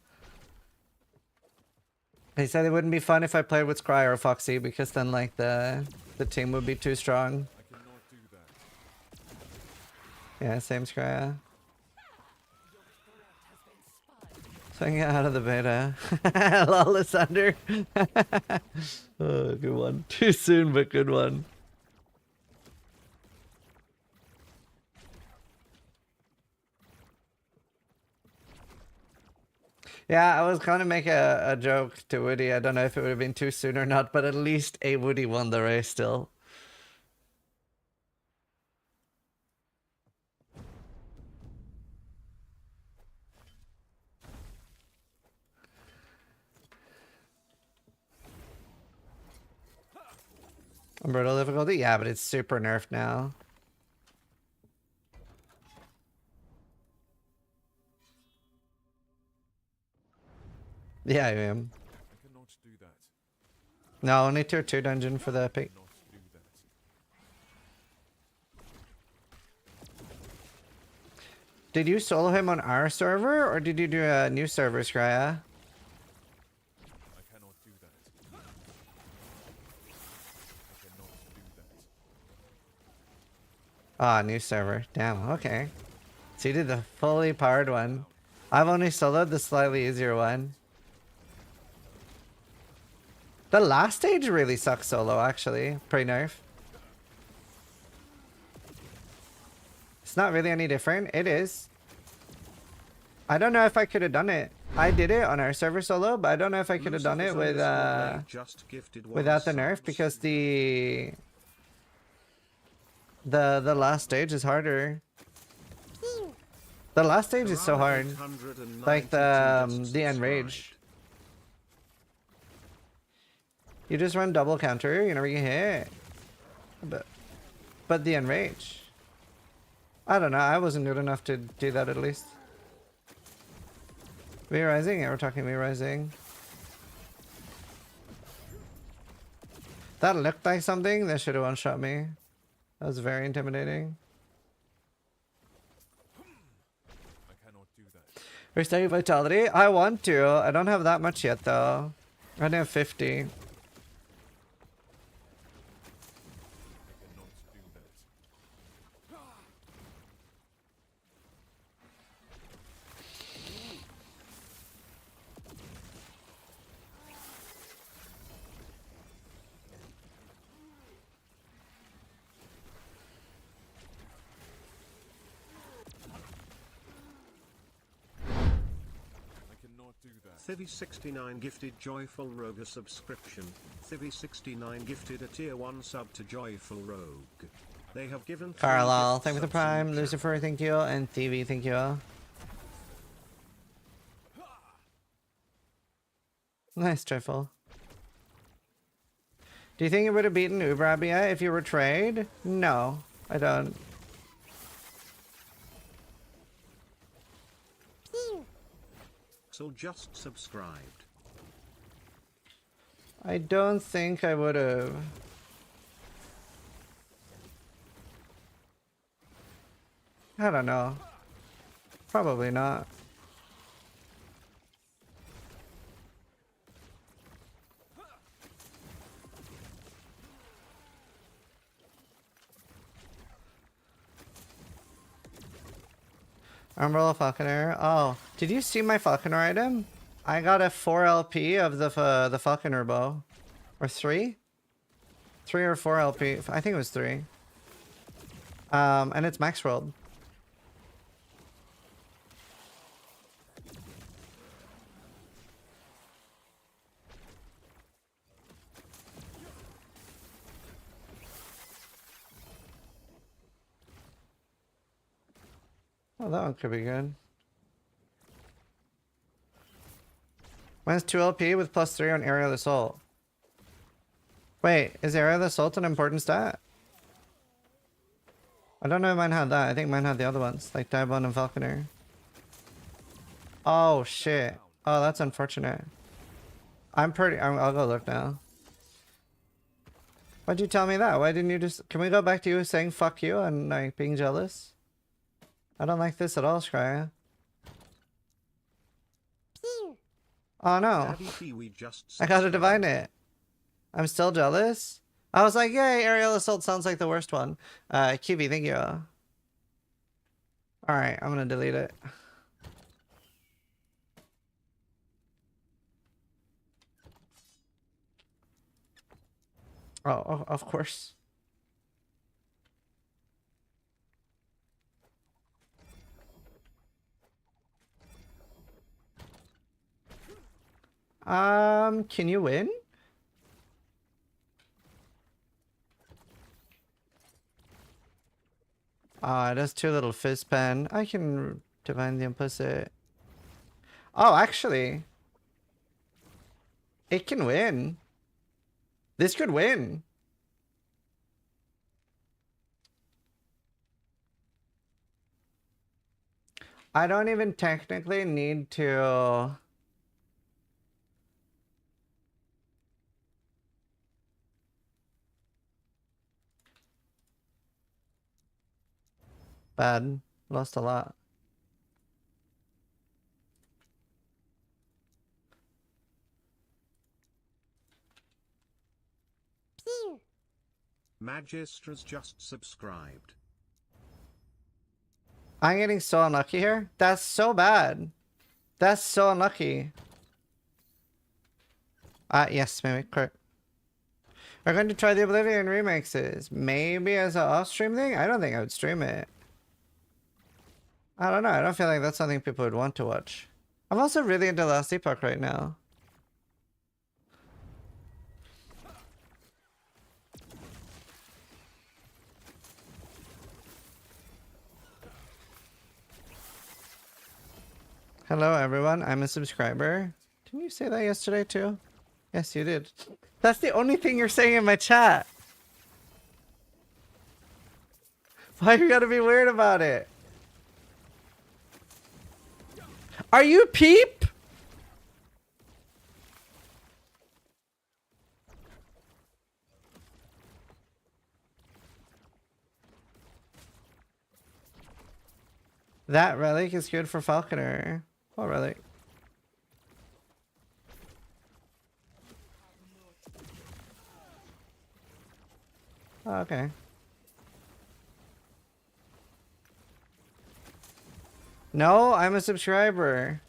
He said it wouldn't be fun if I played with Scry or Foxy because then like the team would be too strong. I cannot do that. Yeah, same Scry. So I can get out of the beta. Lawless Under. Oh, good one. Too soon, but good one. Yeah, I was going to make a joke to Woody. I don't know if it would have been too soon or not, but at least a Woody won the race still. Brutal difficulty? Yeah, but it's super nerfed now. Yeah, I am. I cannot do that. No, only tier 2 dungeon for the epic. Not do that. Did you solo him on our server, or did you do a new server, Skria? I cannot do that. I cannot do that. Ah, new server. Damn, okay. So you did the fully powered one. I've only soloed the slightly easier one. The last stage really sucks solo, actually. Pre-nerf. It's not really any different. It is. I don't know if I could have done it. I did it on our server solo, but I don't know if I could have done it with without the nerf, because the last stage is harder. The last stage is so hard. Like the enrage. You just run double counter, you never get hit. But the enrage. I don't know, I wasn't good enough to do that at least. We Rising? Yeah, we're talking We Rising. That looked like something that should have one-shot me. That was very intimidating. I cannot do that. Restoring vitality? I want to. I don't have that much yet though. I only have 50. Do that. Thivi69 gifted Joyful Rogue a subscription. Thivi69 gifted a tier 1 sub to Joyful Rogue. They have given Carlisle, thank you for the prime. Lucifer, thank you. And TV, thank you. Nice, Joyful. Do you think you would have beaten Ubrabia if you were trade? No, I don't. So just subscribed. I don't think I would have. I don't know. Probably not. Umbrella Falconer. Oh, did you see my Falconer item? I got a 4 LP of the Falconer bow. Or 3? 3 or 4 LP. I think it was 3. And it's Maxroll. Oh, that one could be good. Mine's 2 LP with +3 on Aerial Assault. Wait, is Aerial Assault an important stat? I don't know if mine had that. I think mine had the other ones, like Diablo and Falconer. Oh, shit. Oh, that's unfortunate. I'll go look now. Why'd you tell me that? Why didn't you just... Can we go back to you saying fuck you and like being jealous? I don't like this at all, Skria. Oh no. I gotta divine it. I'm still jealous. I was like, yay, Aerial Assault sounds like the worst one. QB, thank you. Alright, I'm gonna delete it. Oh, of course. Can you win? It has 2 little fizz pen. I can divine the implicit. Oh, actually. It can win. This could win. I don't even technically need to... Bad. Lost a lot. Magistra's just subscribed. I'm getting so unlucky here. That's so bad. That's so unlucky. Yes, maybe correct. We're going to try the Oblivion remixes. Maybe as an off-stream thing? I don't think I would stream it. I don't know. I don't feel like that's something people would want to watch. I'm also really into Last Epoch right now. Hello everyone, I'm a subscriber. Didn't you say that yesterday too? Yes, you did. That's the only thing you're saying in my chat. Why you gotta be weird about it? Are you Peep? That relic is good for Falconer. What relic? Oh, okay. No, I'm a subscriber.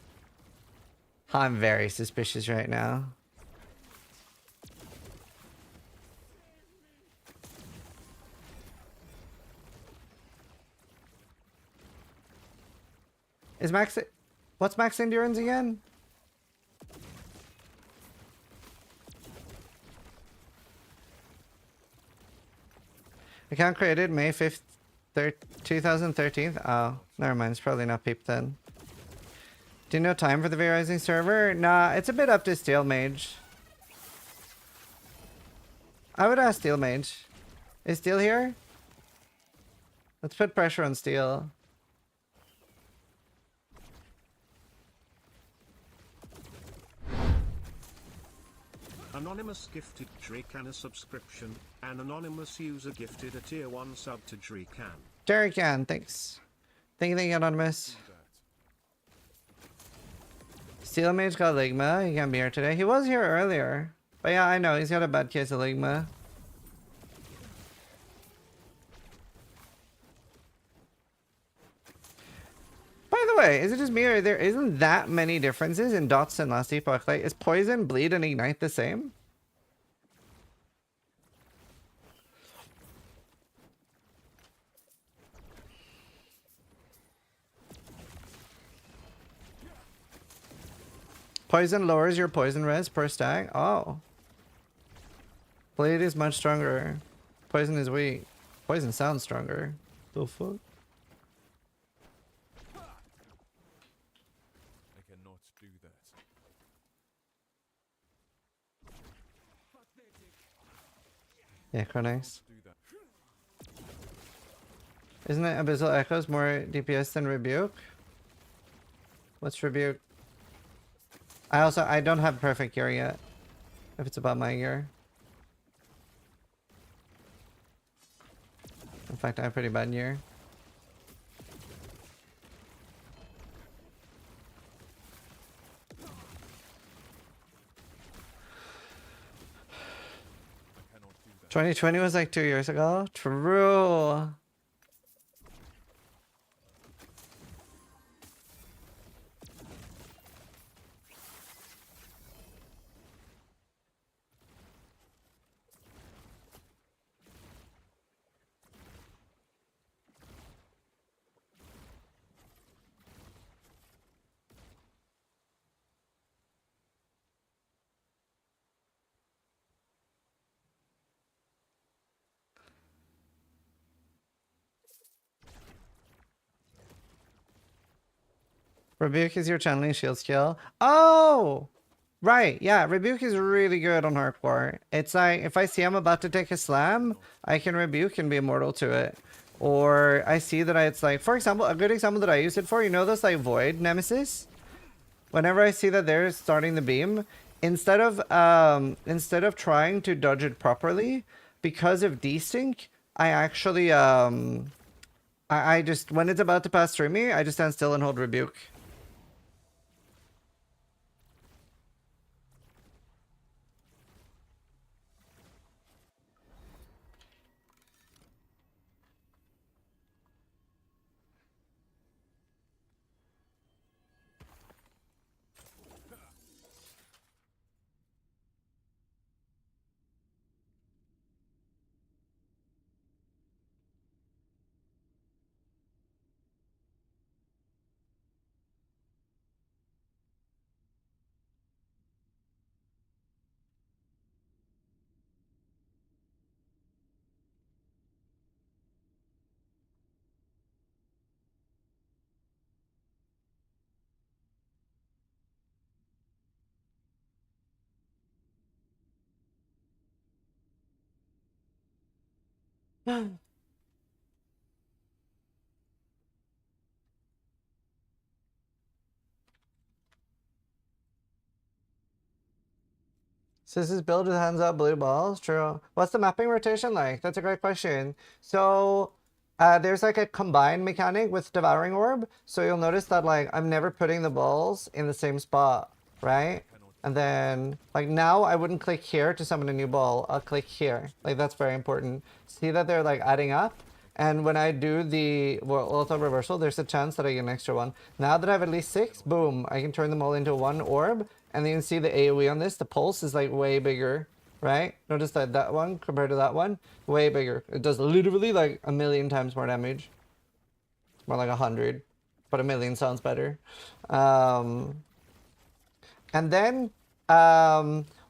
I'm very suspicious right now. Is max... What's max endurance again? Account created May 5th, 2013. Oh, never mind. It's probably not Peep then. Do you know time for the V-Rising server? Nah, it's a bit up to Steel Mage. I would ask Steel Mage. Is Steel here? Let's put pressure on Steel. Anonymous gifted Dracan a subscription. An anonymous user gifted a tier 1 sub to Dracan. Dracan, thanks. Thank you, Anonymous. Steel Mage got Ligma. He can't be here today. He was here earlier. But yeah, I know. He's got a bad case of Ligma. By the way, is it just me or there isn't that many differences in dots and Last Epoch? Like, is Poison, Bleed, and Ignite the same? Poison lowers your poison res per stack. Oh. Blade is much stronger. Poison is weak. Poison sounds stronger. The fuck? I cannot do that. Yeah, Chronix. Do that. Isn't it Abyssal Echoes more DPS than Rebuke? What's Rebuke? I don't have perfect gear yet. If it's about my gear. In fact, I have pretty bad gear. I cannot do that. 2020 was like 2 years ago. True. Rebuke is your channeling shield skill. Oh! Right, yeah, Rebuke is really good on hardcore. It's like, if I see I'm about to take a slam, I can Rebuke and be immortal to it. Or I see that it's like, for example, a good example that I use it for, you know those like Void Nemesis? Whenever I see that they're starting the beam, instead of trying to dodge it properly, because of desync, I actually, I just, when it's about to pass through me, I just stand still and hold Rebuke. So this is build with hands up blue balls. True. What's the mapping rotation like? That's a great question. So there's like a combined mechanic with Devouring Orb. So you'll notice that like I'm never putting the balls in the same spot, right? And then like now I wouldn't click here to summon a new ball. I'll click here. Like that's very important. See that they're like adding up. And when I do the auto reversal, there's a chance that I get an extra one. Now that I have at least 6, boom, I can turn them all into one orb. And then you can see the AoE on this. The pulse is like way bigger, right? Notice that that one compared to that one, way bigger. It does literally like 1,000,000 times more damage. More like 100, but 1,000,000 sounds better. And then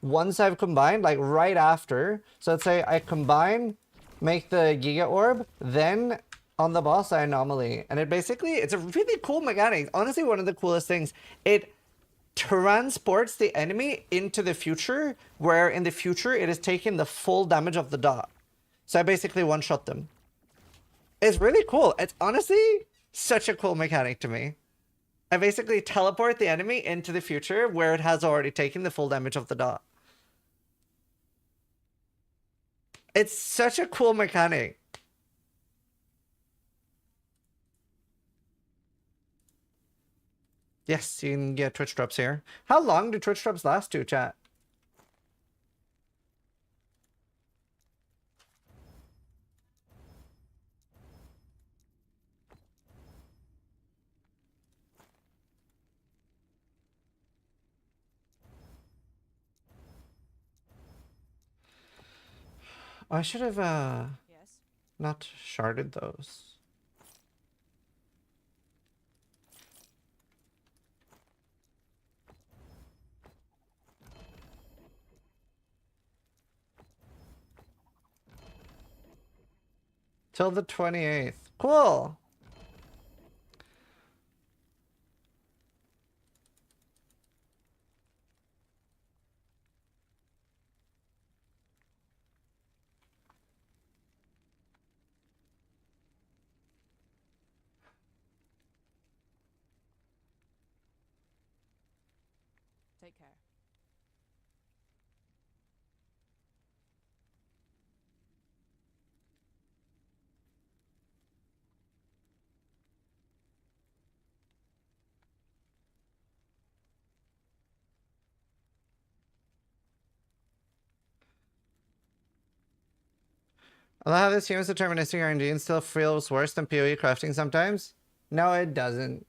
once I've combined, like right after, so let's say I combine, make the Giga Orb, then on the boss I Anomaly. And it basically, it's a really cool mechanic. Honestly, one of the coolest things. It transports the enemy into the future, where in the future it has taken the full damage of the dot. So I basically one-shot them. It's really cool. It's honestly such a cool mechanic to me. I basically teleport the enemy into the future where it has already taken the full damage of the dot. It's such a cool mechanic. Yes, you can get Twitch drops here. How long do Twitch drops last to, chat? I should have Yes. not sharded those. Till the 28th. Cool. Take care. I love how this human's deterministic RNG and still feels worse than PoE crafting sometimes. No, it doesn't.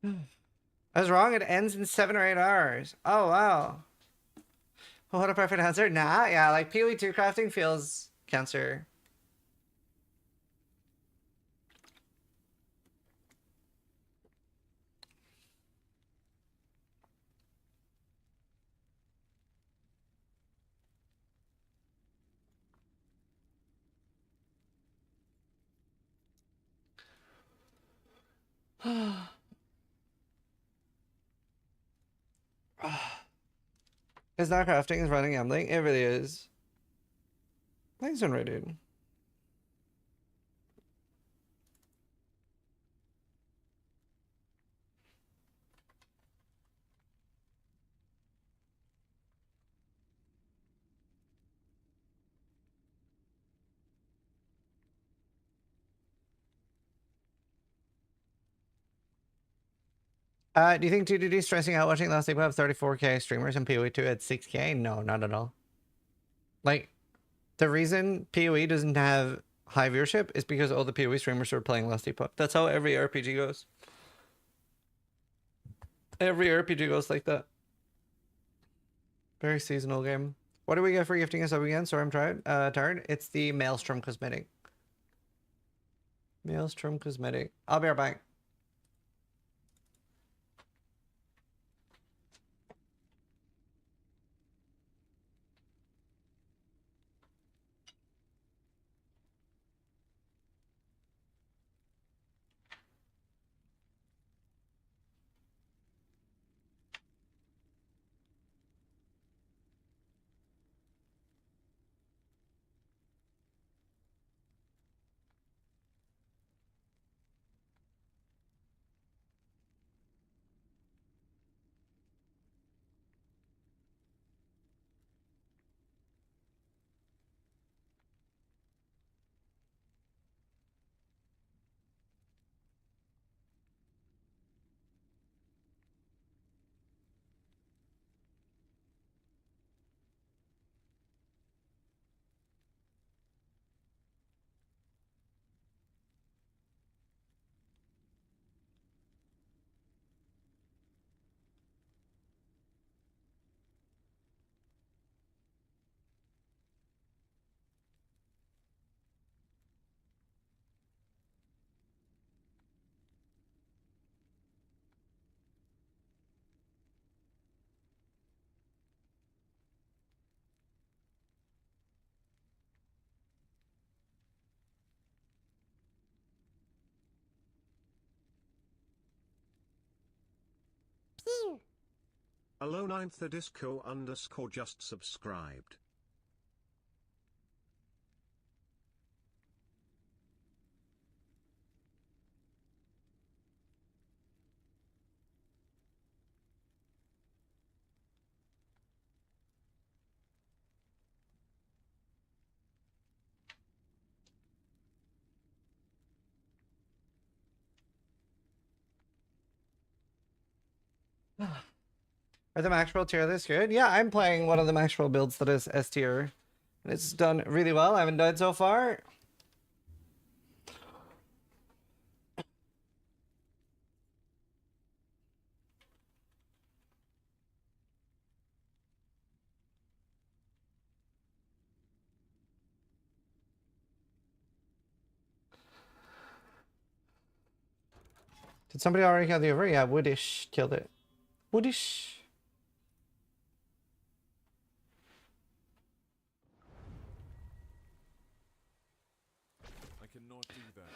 I was wrong. It ends in 7 or 8 hours. Oh, wow. What a perfect answer. Nah, yeah, like PoE 2 crafting feels cancer. It's not crafting, it's running gambling. It really is. Thanks, Unreal, dude. Do you think 2DD is stressing out watching last week have 34k streamers and PoE 2 at 6k? No, not at all. Like, the reason PoE doesn't have high viewership is because all the PoE streamers are playing Last Epoch. That's how every RPG goes. Every RPG goes like that. Very seasonal game. What do we get for gifting us up again? Sorry, I'm tired. It's the Maelstrom cosmetic. Maelstrom cosmetic. I'll be right back. Pew. Alone 9th the disco _ just subscribed. Are the Maxroll tier lists good? Yeah, I'm playing one of the Maxroll builds that is S tier. And it's done really well. I haven't died so far. Did somebody already kill the over? Yeah, Woodish killed it. Woodish. I cannot do that.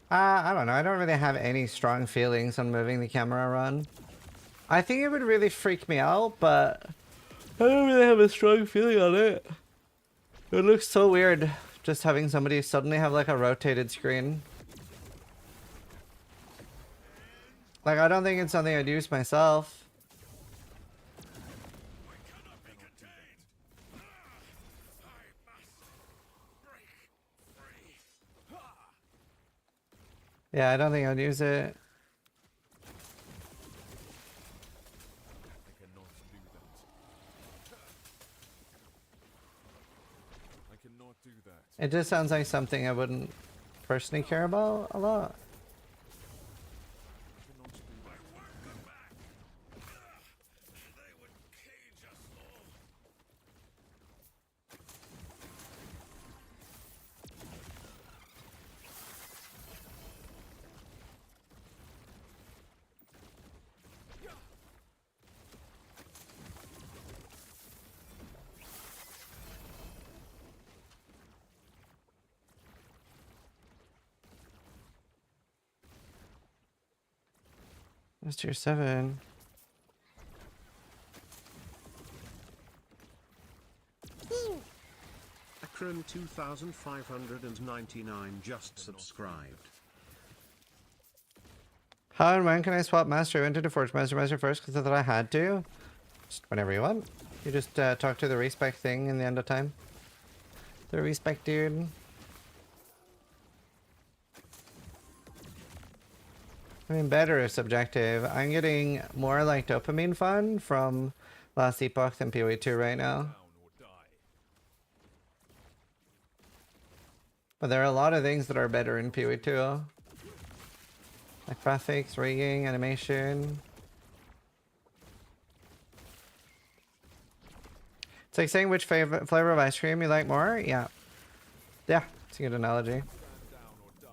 I don't know. I don't really have any strong feelings on moving the camera around. I think it would really freak me out, but I don't really have a strong feeling on it. It looks so weird just having somebody suddenly have like a rotated screen. Like, I don't think it's something I'd use myself. Yeah, I don't think I'd use it. I cannot do that. I cannot do that. It just sounds like something I wouldn't personally care about a lot. I cannot do that. It's tier 7. Pew. Akron 2599 just subscribed. How and when can I swap master? I went into Forge Master first because I thought I had to. Just whenever you want. You just talk to the respec thing in the end of time. The respec dude. I mean, better is subjective. I'm getting more like dopamine fun from last Epoch than PoE2 right now. Down or die. But there are a lot of things that are better in PoE2. Like graphics, rigging, animation. It's like saying which flavor of ice cream you like more. Yeah. Yeah, it's a good analogy. Stand down or die.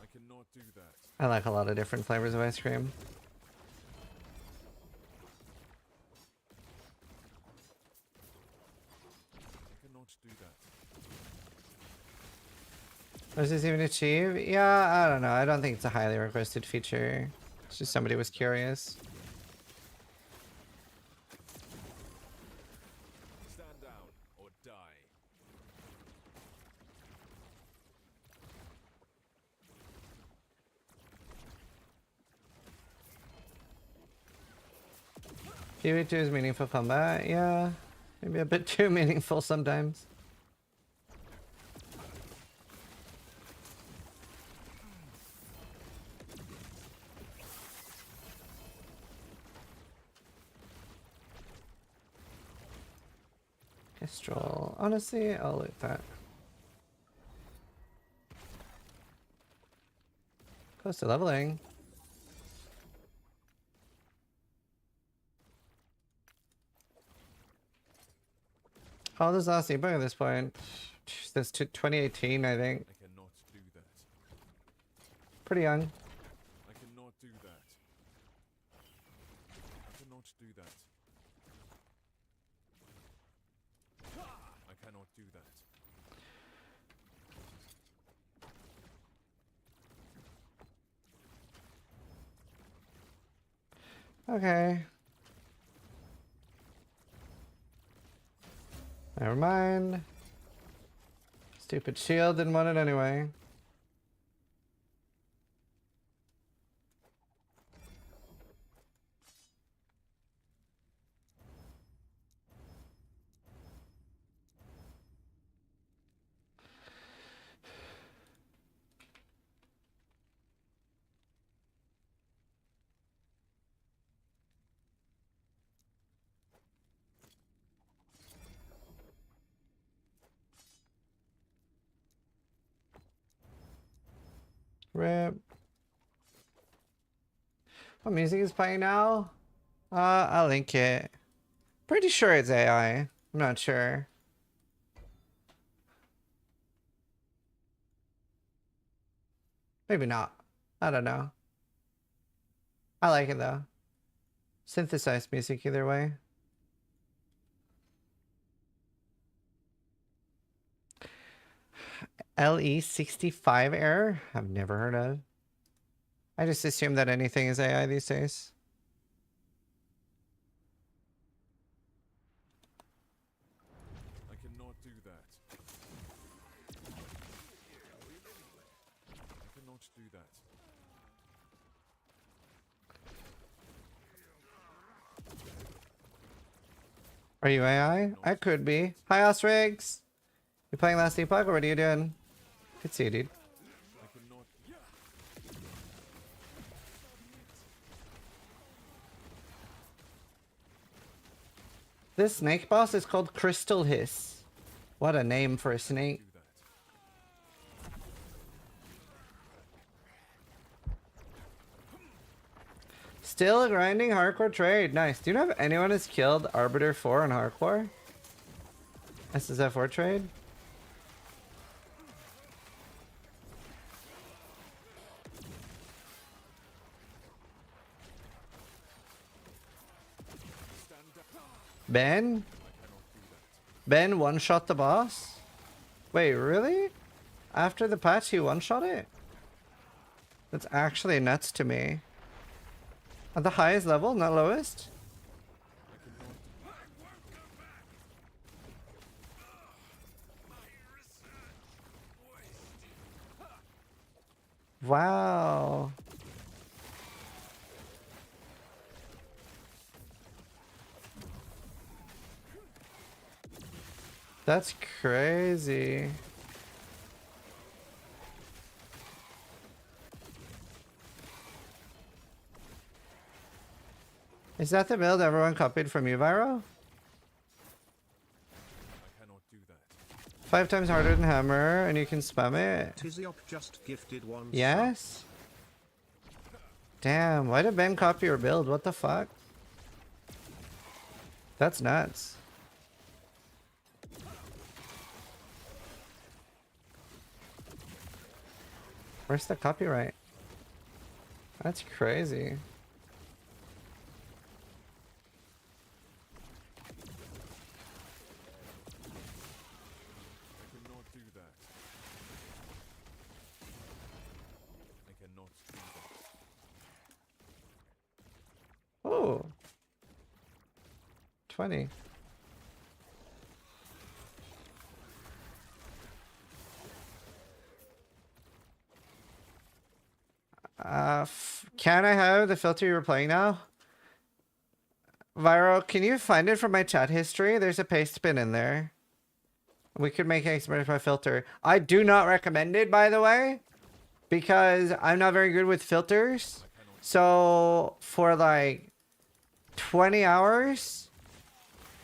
I cannot do that. I like a lot of different flavors of ice cream. I cannot do that. Was this even achieved? Yeah, I don't know. I don't think it's a highly requested feature. It's just somebody was curious. Stand down or die. PvE2 is meaningful combat. Yeah, maybe a bit too meaningful sometimes. Kestrel. Honestly, I'll loot that. Close to leveling. How old is last Epoch at this point? Since 2018, I think. I cannot do that. Pretty young. I cannot do that. I cannot do that. I cannot do that. Okay. Never mind. Stupid shield, didn't want it anyway. Rip. What music is playing now? I'll link it. Pretty sure it's AI. I'm not sure. Maybe not. I don't know. I like it though. Synthesized music either way. LE65 error? I've never heard of. I just assume that anything is AI these days. I cannot do that. I cannot do that. Are you AI? I could be. Hi, Osrigs! You playing last Epoch or what are you doing? Good see you, dude. I cannot. This snake boss is called Crystal Hiss. What a name for a snake. Do that. Still grinding hardcore trade. Nice. Do you know if anyone has killed Arbiter 4 on hardcore? SSF4 trade? Ben? Ben one-shot the boss? Wait, really? After the patch he one-shot it? That's actually nuts to me. At the highest level, not lowest? Wow. That's crazy. Is that the build everyone copied from you, Vyro? I cannot do that. 5 times harder than hammer, and you can spam it. Tiziop just gifted one sub. Yes? Damn, why did Ben copy your build? What the fuck? That's nuts. Where's the copyright? That's crazy. I cannot do that. I cannot do that. Oh. 20. Can I have the filter you were playing now? Vyro, can you find it from my chat history? There's a paste bin in there. We could make an experimentation filter. I do not recommend it, by the way, because I'm not very good with filters. So for like 20 hours,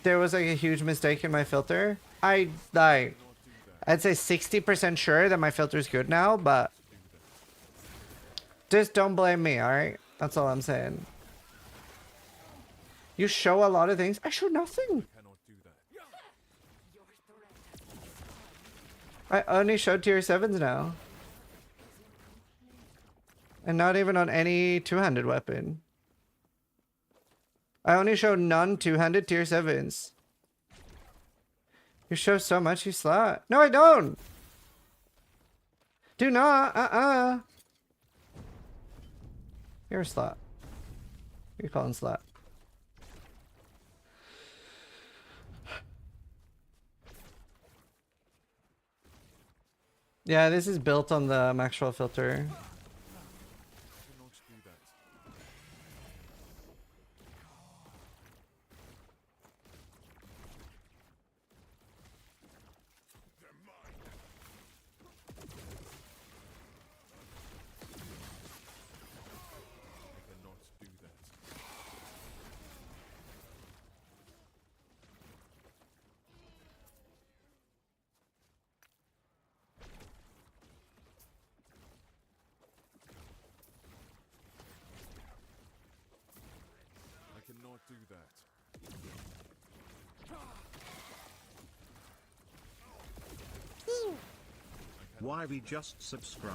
there was like a huge mistake in my filter. I'd say 60% sure that my filter is good now, but just don't blame me, alright? That's all I'm saying. You show a lot of things. I show nothing. Cannot do that. I only showed tier 7s now. And not even on any two-handed weapon. I only show non-two-handed tier 7s. You show so much, you slut. No, I don't! Do not! You're a slut. You're calling slut. Yeah, this is built on the Maxroll filter. I cannot do that. I cannot do that. I cannot do that. Pew. Why we just subscribed.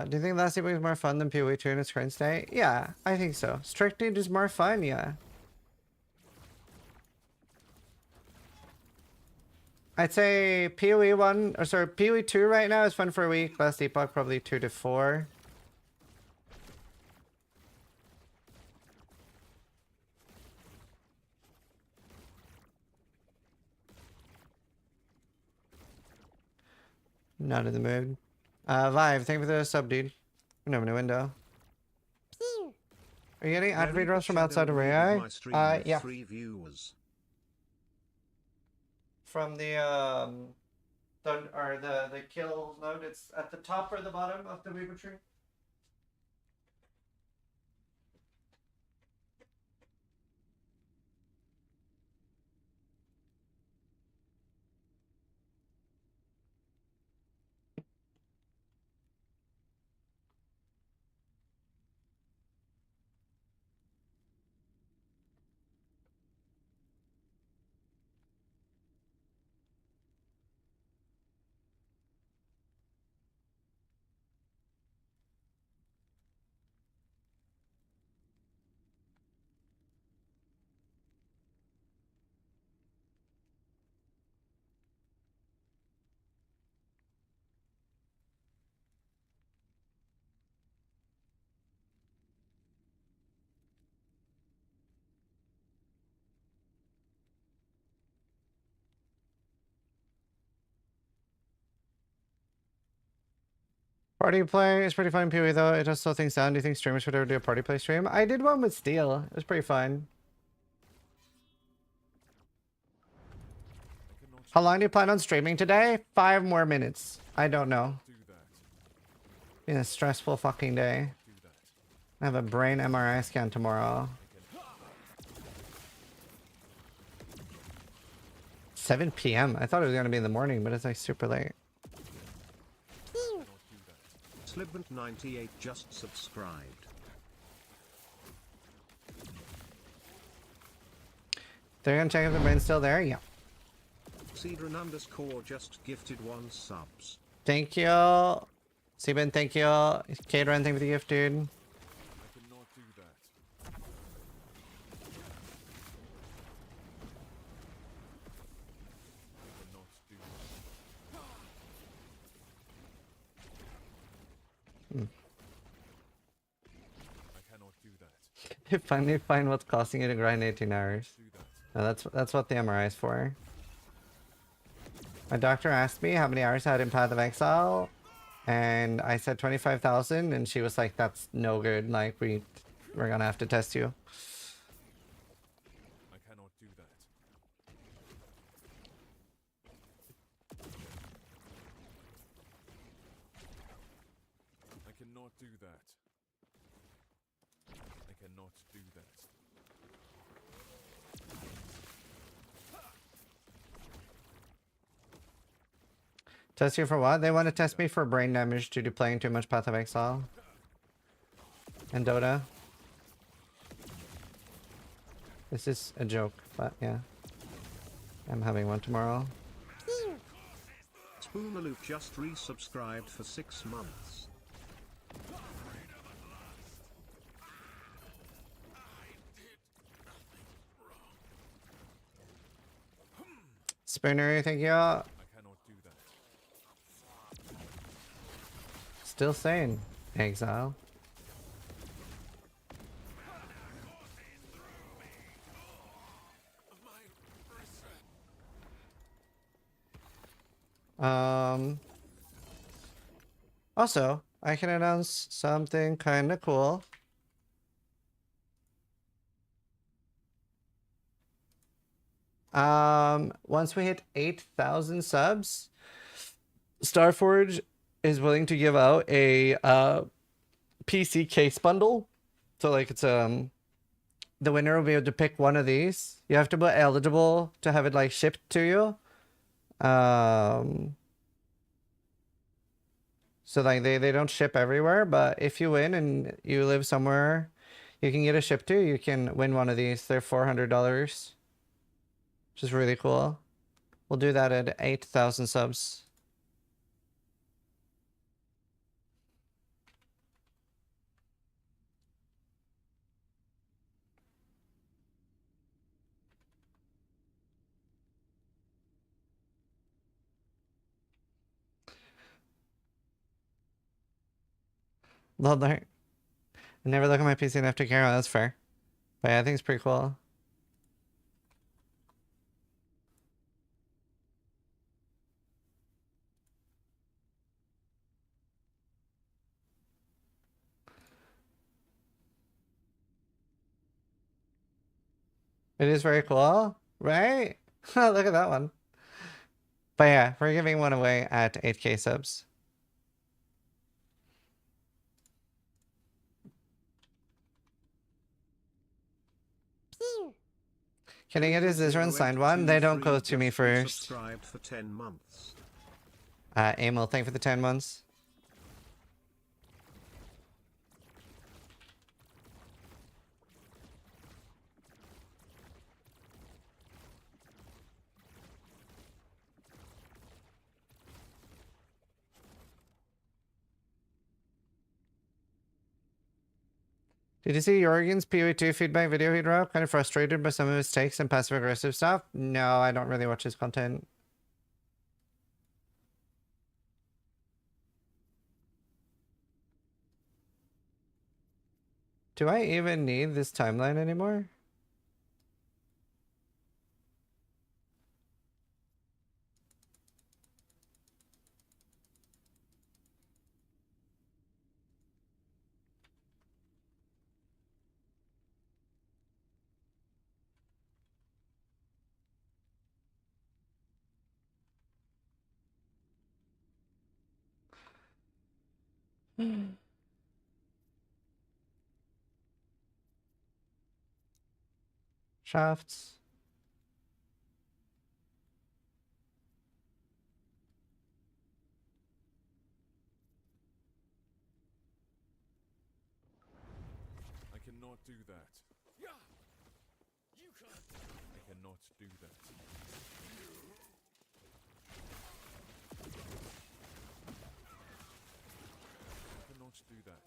Do you think last epoch was more fun than PoE 2 in its current state? Yeah, I think so. Strictly just more fun, yeah. I'd say PoE 1, or sorry, PoE 2 right now is fun for a week. Last epoch probably 2 to 4. Not in the mood. Vive, thank you for the sub, dude. No window. Pew. Are you getting activate Very rolls from shadow outside of reading AI? my stream with Yeah. 3 viewers. From the the kill node, it's at the top or the bottom of the Weaver tree. Party play is pretty fun in PoE though. It does slow things down. Do you think streamers should ever do a party play stream? I did one with Steel. It was pretty fun. How long do you plan on streaming today? 5 more minutes. I don't know. Do that. Been a stressful fucking day. Do that. I have a brain MRI scan tomorrow. 7 p.m. I thought it was gonna be in the morning, but it's like super late. Pew. Slibant98 just subscribed. They're gonna check if the brain's still there? Yeah. Cedron underscore just gifted 1 subs. Thank you. Seben, thank you. Caterin, thank you for the gift, dude. I cannot do that. Cannot do that. I cannot do that. You finally find what's costing you to grind 18 hours. Do that. No, that's what the MRI is for. My doctor asked me how many hours I had in Path of Exile, and I said 25,000, and she was like, "That's no good. Like we're gonna have to test you." I cannot do that. I cannot do that. I cannot do that. Test you for what? They want to test me for brain damage due to playing too much Path of Exile and Dota. This is a joke, but yeah. I'm having one tomorrow. Pew. Spoonaloop just resubscribed for 6 months. Spooner, thank you. I cannot do that. Still saying Exile. Also, I can announce something kind of cool. Once we hit 8,000 subs, Starforge is willing to give out a PC case bundle. So like it's the winner will be able to pick one of these. You have to be eligible to have it like shipped to you. So like they don't ship everywhere, but if you win and you live somewhere you can get a ship to, you can win one of these. They're $400. Which is really cool. We'll do that at 8,000 subs. Lord, I never look at my PC enough to care. That's fair. But yeah, I think it's pretty cool. It is very cool, right? Look at that one. But yeah, we're giving one away at 8K subs. Pew. Can I get a Zizaran signed one? They don't go to me first. Subscribed for 10 months. Emil, thank you for the 10 months. Did you see Jorgen's PoE2 feedback video he dropped? Kind of frustrated by some of his takes and passive aggressive stuff? No, I don't really watch his content. Do I even need this timeline anymore? Shafts. I cannot do that. Yeah! You can't. I cannot do that. I cannot do that.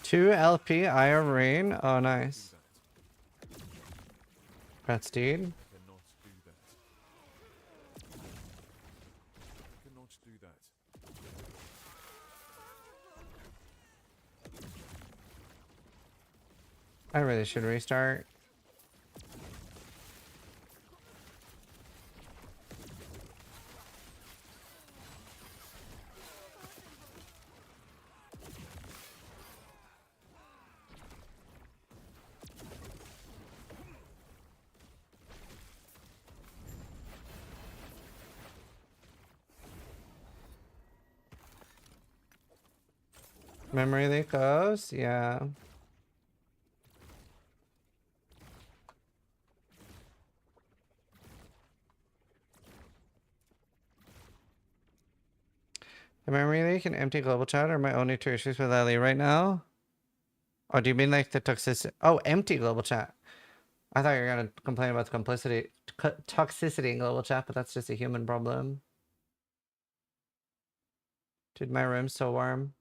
2 LP Iron Rain. Oh, nice. Congrats, dude. I cannot do that. I cannot do that. I really should restart. Memory leak goes, yeah. The memory leak and empty global chat are my only two issues with Ali right now. Oh, do you mean like the toxicity? Oh, empty global chat. I thought you were gonna complain about the toxicity in global chat, but that's just a human problem. Dude, my room's so warm.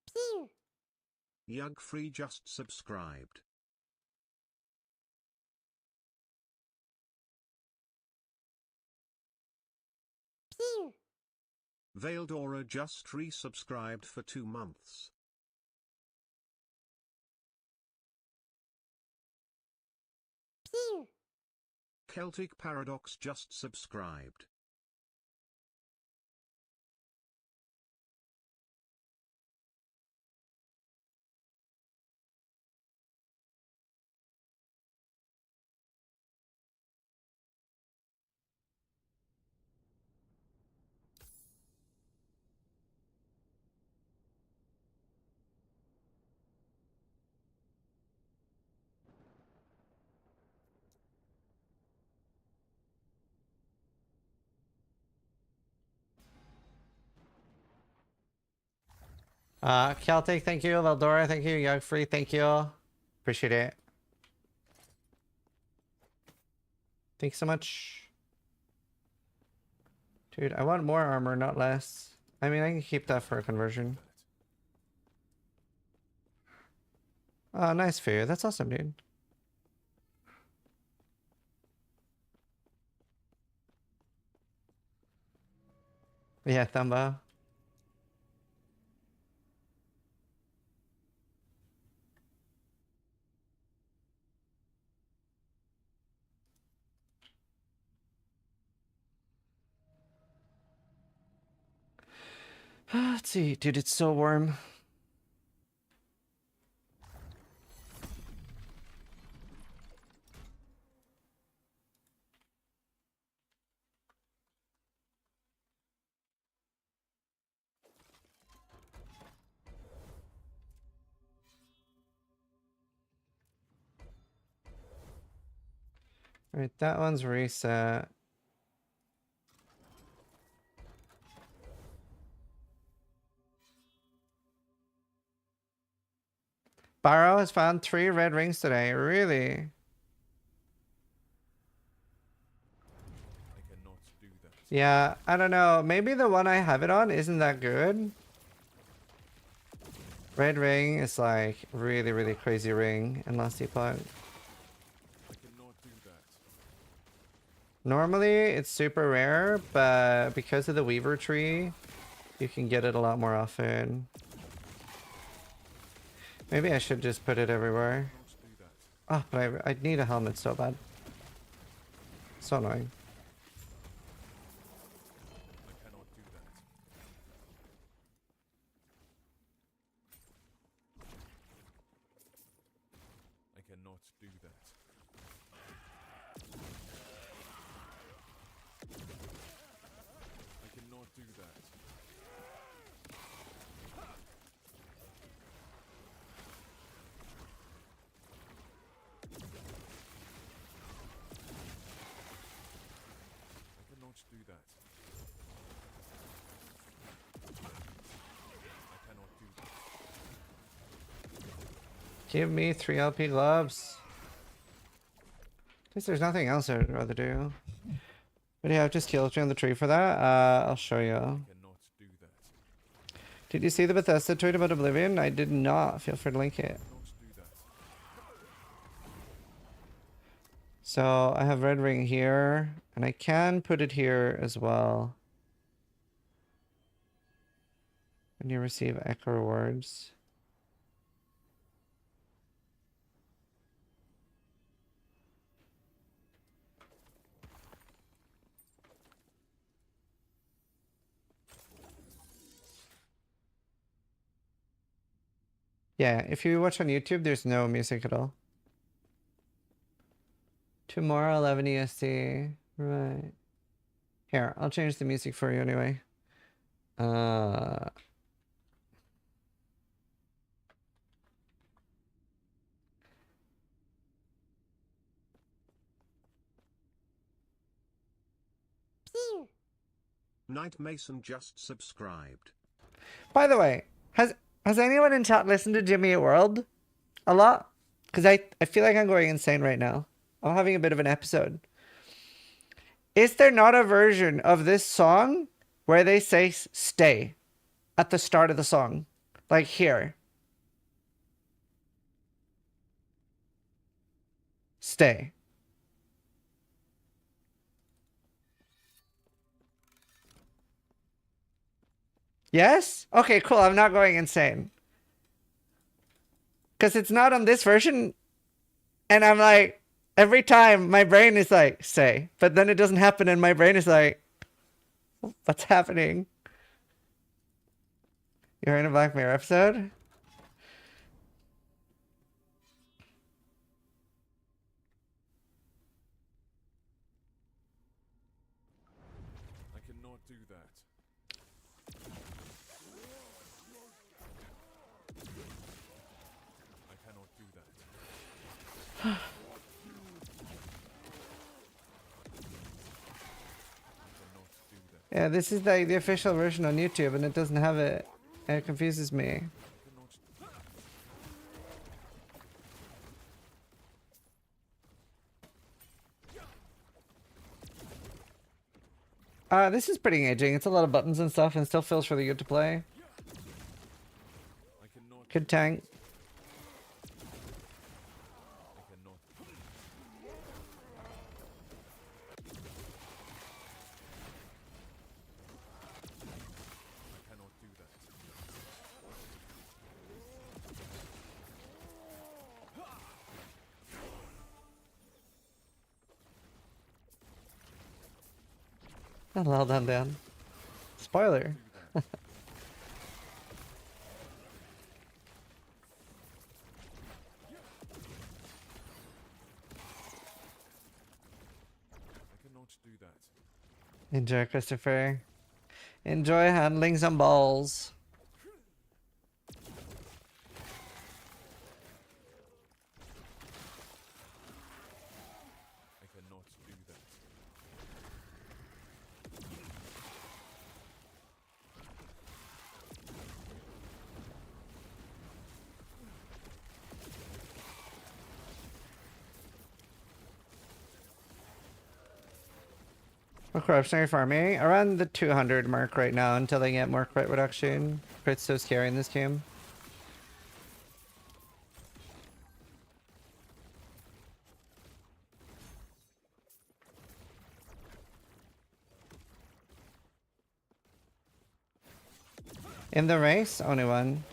Pew. Yugfree just subscribed. Pew. Veiled Aura just resubscribed for 2 months. Pew. Celtic Paradox just subscribed. Celtic, thank you. Veldora, thank you. Yugfree, thank you. Appreciate it. Thanks so much. Dude, I want more armor, not less. I mean, I can keep that for a conversion. Oh, nice for you. That's awesome, dude. Yeah, Thumba. Let's see. Dude, it's so warm. Alright, that one's reset. Barrow has found 3 red rings today. Really? I cannot do that. Yeah, I don't know. Maybe the one I have it on isn't that good. Red ring is like really, really crazy ring in Last Epoch. I cannot do that. Normally, it's super rare, but because of the Weaver tree, you can get it a lot more often. Maybe I should just put it everywhere. I cannot do that. Oh, but I need a helmet so bad. So annoying. I cannot do that. I cannot do that. I cannot do that. I cannot do that. I cannot do that. Give me 3 LP gloves. Guess there's nothing else I'd rather do. But yeah, I've just killed you on the tree for that. I'll show you. Cannot do that. Did you see the Bethesda tweet about Oblivion? I did not. Feel free to link it. Cannot do that. So I have red ring here, and I can put it here as well. And you receive echo rewards. Yeah, if you watch on YouTube, there's no music at all. Tomorrow, 11 EST. Right. Here, I'll change the music for you anyway. Pew. Night Mason just subscribed. By the way, has anyone in chat listened to Jimmy Eat World a lot? Because I feel like I'm going insane right now. I'm having a bit of an episode. Is there not a version of this song where they say stay at the start of the song? Like here. Stay. Yes? Okay, cool. I'm not going insane. Because it's not on this version. And I'm like, every time my brain is like, say. But then it doesn't happen and my brain is like, what's happening? You're in a Black Mirror episode? I cannot do that. I cannot do that. Yeah, this is the official version on YouTube and it doesn't have it. And it confuses me. This is pretty engaging. It's a lot of buttons and stuff and still feels really good to play. I cannot. Good tank. I cannot. I cannot do that. Well done, Dan. Spoiler. I cannot do that. Enjoy, Christopher. Enjoy handling some balls. I cannot do that. What corruption are you farming? Around the 200 mark right now until they get more crit reduction. Crit's so scary in this game. In the race, only one.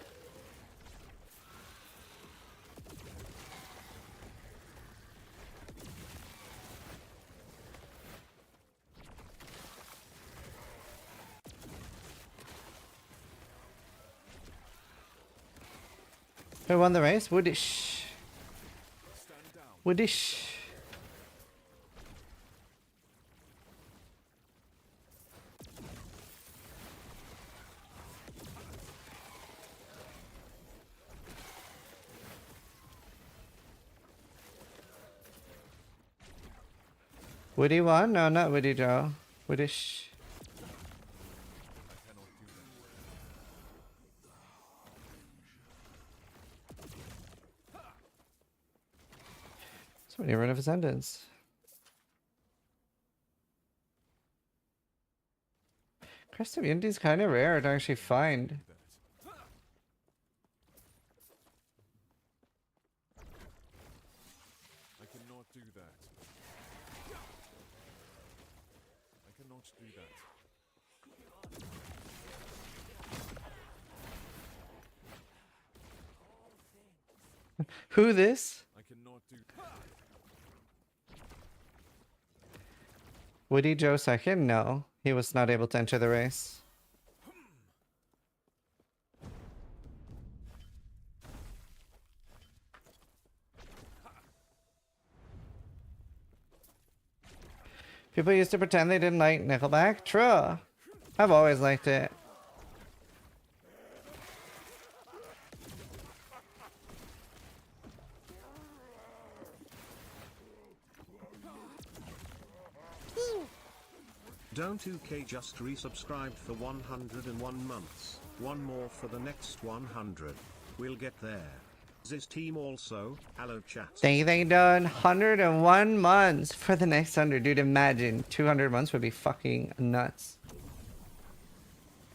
Who won the race? Woodish. Stand down. Woodish. Woody won? No, not Woody Joe. Woodish. I cannot do that. So many run of ascendants. Crest of Unity is kind of rare to actually find. I cannot do that. I cannot do that. Who this? I cannot do. Woody Joe second? No, he was not able to enter the race. People used to pretend they didn't like Nickelback. True. I've always liked it. Don't 2K just resubscribed for 101 months. One more for the next 100. We'll get there. This team also. Hello chat. Thank you, done 101 months for the next 100. Dude, imagine 200 months would be fucking nuts.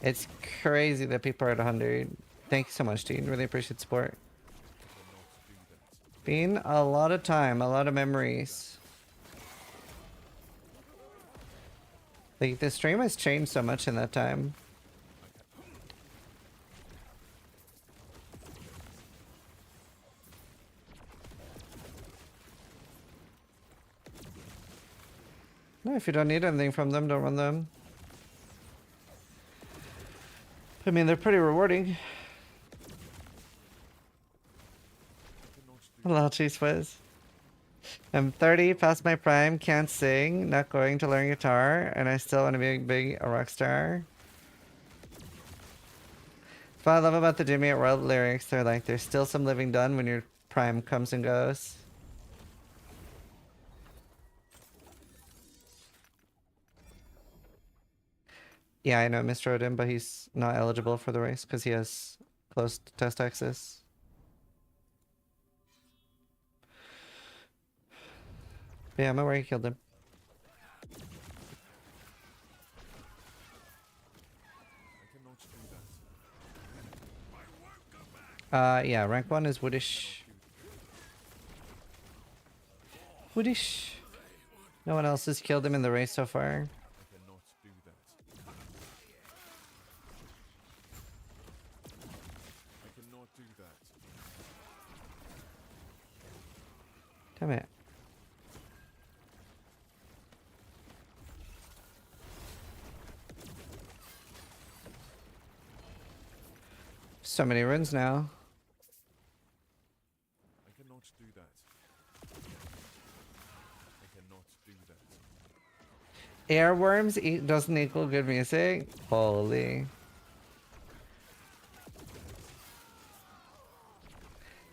It's crazy that people are at 100. Thank you so much, Dean. Really appreciate support. Been a lot of time, a lot of memories. Like, the stream has changed so much in that time. No, if you don't need anything from them, don't run them. I mean, they're pretty rewarding. Hello, Cheese Fizz. I'm 30, past my prime, can't sing, not going to learn guitar, and I still want to be a rock star. What I love about the Jimmy at World lyrics, they're like, there's still some living done when your prime comes and goes. Yeah, I know Mr. Odin, but he's not eligible for the race because he has close to test access. But yeah, I'm aware he killed him. Yeah, rank 1 is Woodish. Woodish. No one else has killed him in the race so far. Damn it. So many runs now. I cannot do that. I cannot do that. Airworms doesn't equal good music? Holy.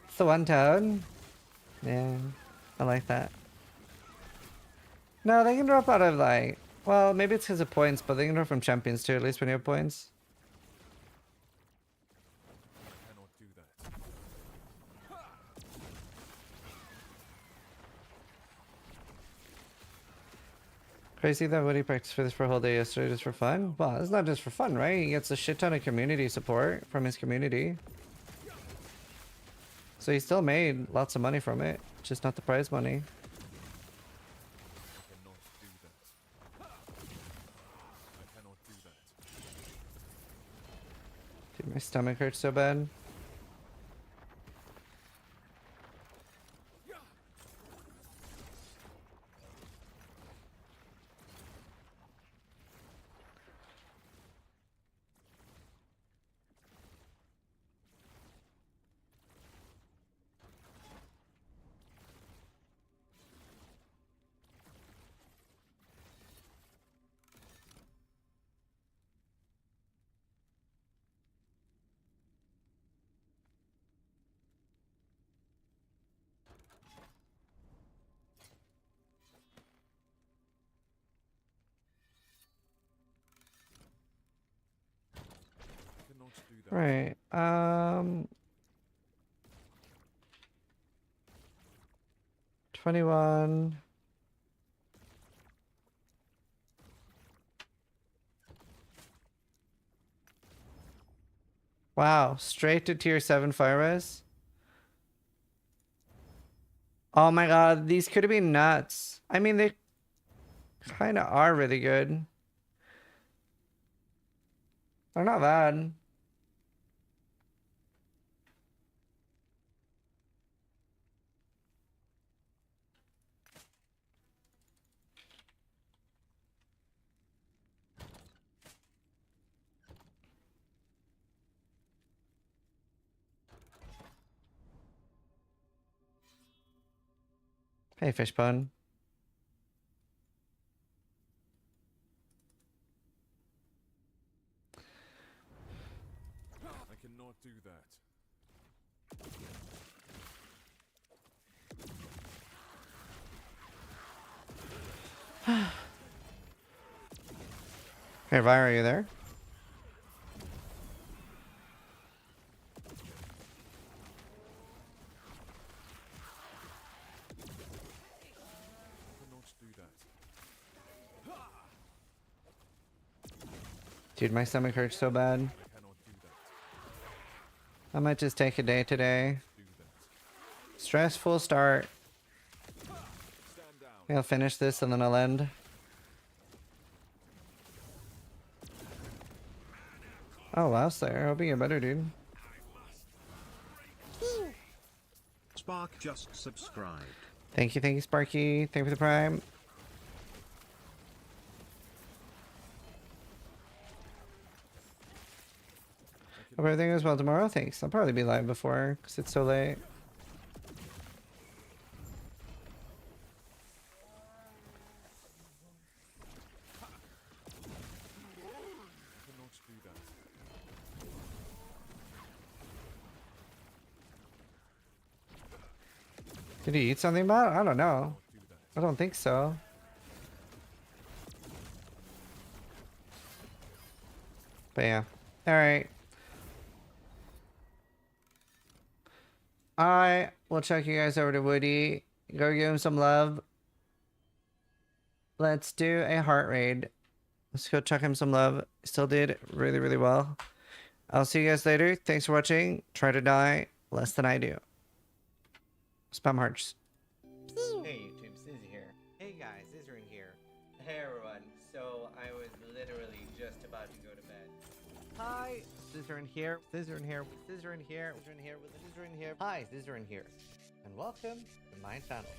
It's the one toad? Yeah, I like that. No, they can drop out of like... Well, maybe it's because of points, but they can drop from champions too, at least when you have points. Crazy that Woody practiced for this for a whole day yesterday just for fun? Well, it's not just for fun, right? He gets a shit ton of community support from his community. So he still made lots of money from it, just not the prize money. Dude, my stomach hurts so bad. Right. 21. Wow, straight to tier 7 fire res. Oh my god, these could have been nuts. I mean, they kind of are really good. They're not bad. Hey, Fishbone. I cannot do that. Hey, Vire, are you there? I cannot do that. Dude, my stomach hurts so bad. I cannot do that. I might just take a day today. Do that. Stressful start. Stand down. Maybe I'll finish this and then I'll end. Oh, wow, Slayer. Hope you get better, dude. Spark just subscribed. Thank you, Sparky. Thank you for the prime. Hope everything goes well tomorrow. Thanks. I'll probably be live before because it's so late. I cannot do that. Did he eat something, bot? I don't know. Do that. I don't think so. But yeah. Alright. I will check you guys over to Woody. Go give him some love. Let's do a heart raid. Let's go check him some love. Still did really, really well. I'll see you guys later. Thanks for watching. Try to die less than I do. Spam hearts. Hey YouTube, Ziz here. Hey guys, Zizaran here. Hey everyone. So I was literally just about to go to bed. Hi, Zizaran here. Zizaran here. Zizaran here. Zizaran here. Zizaran here. Hi, Zizaran here. And welcome to my channel.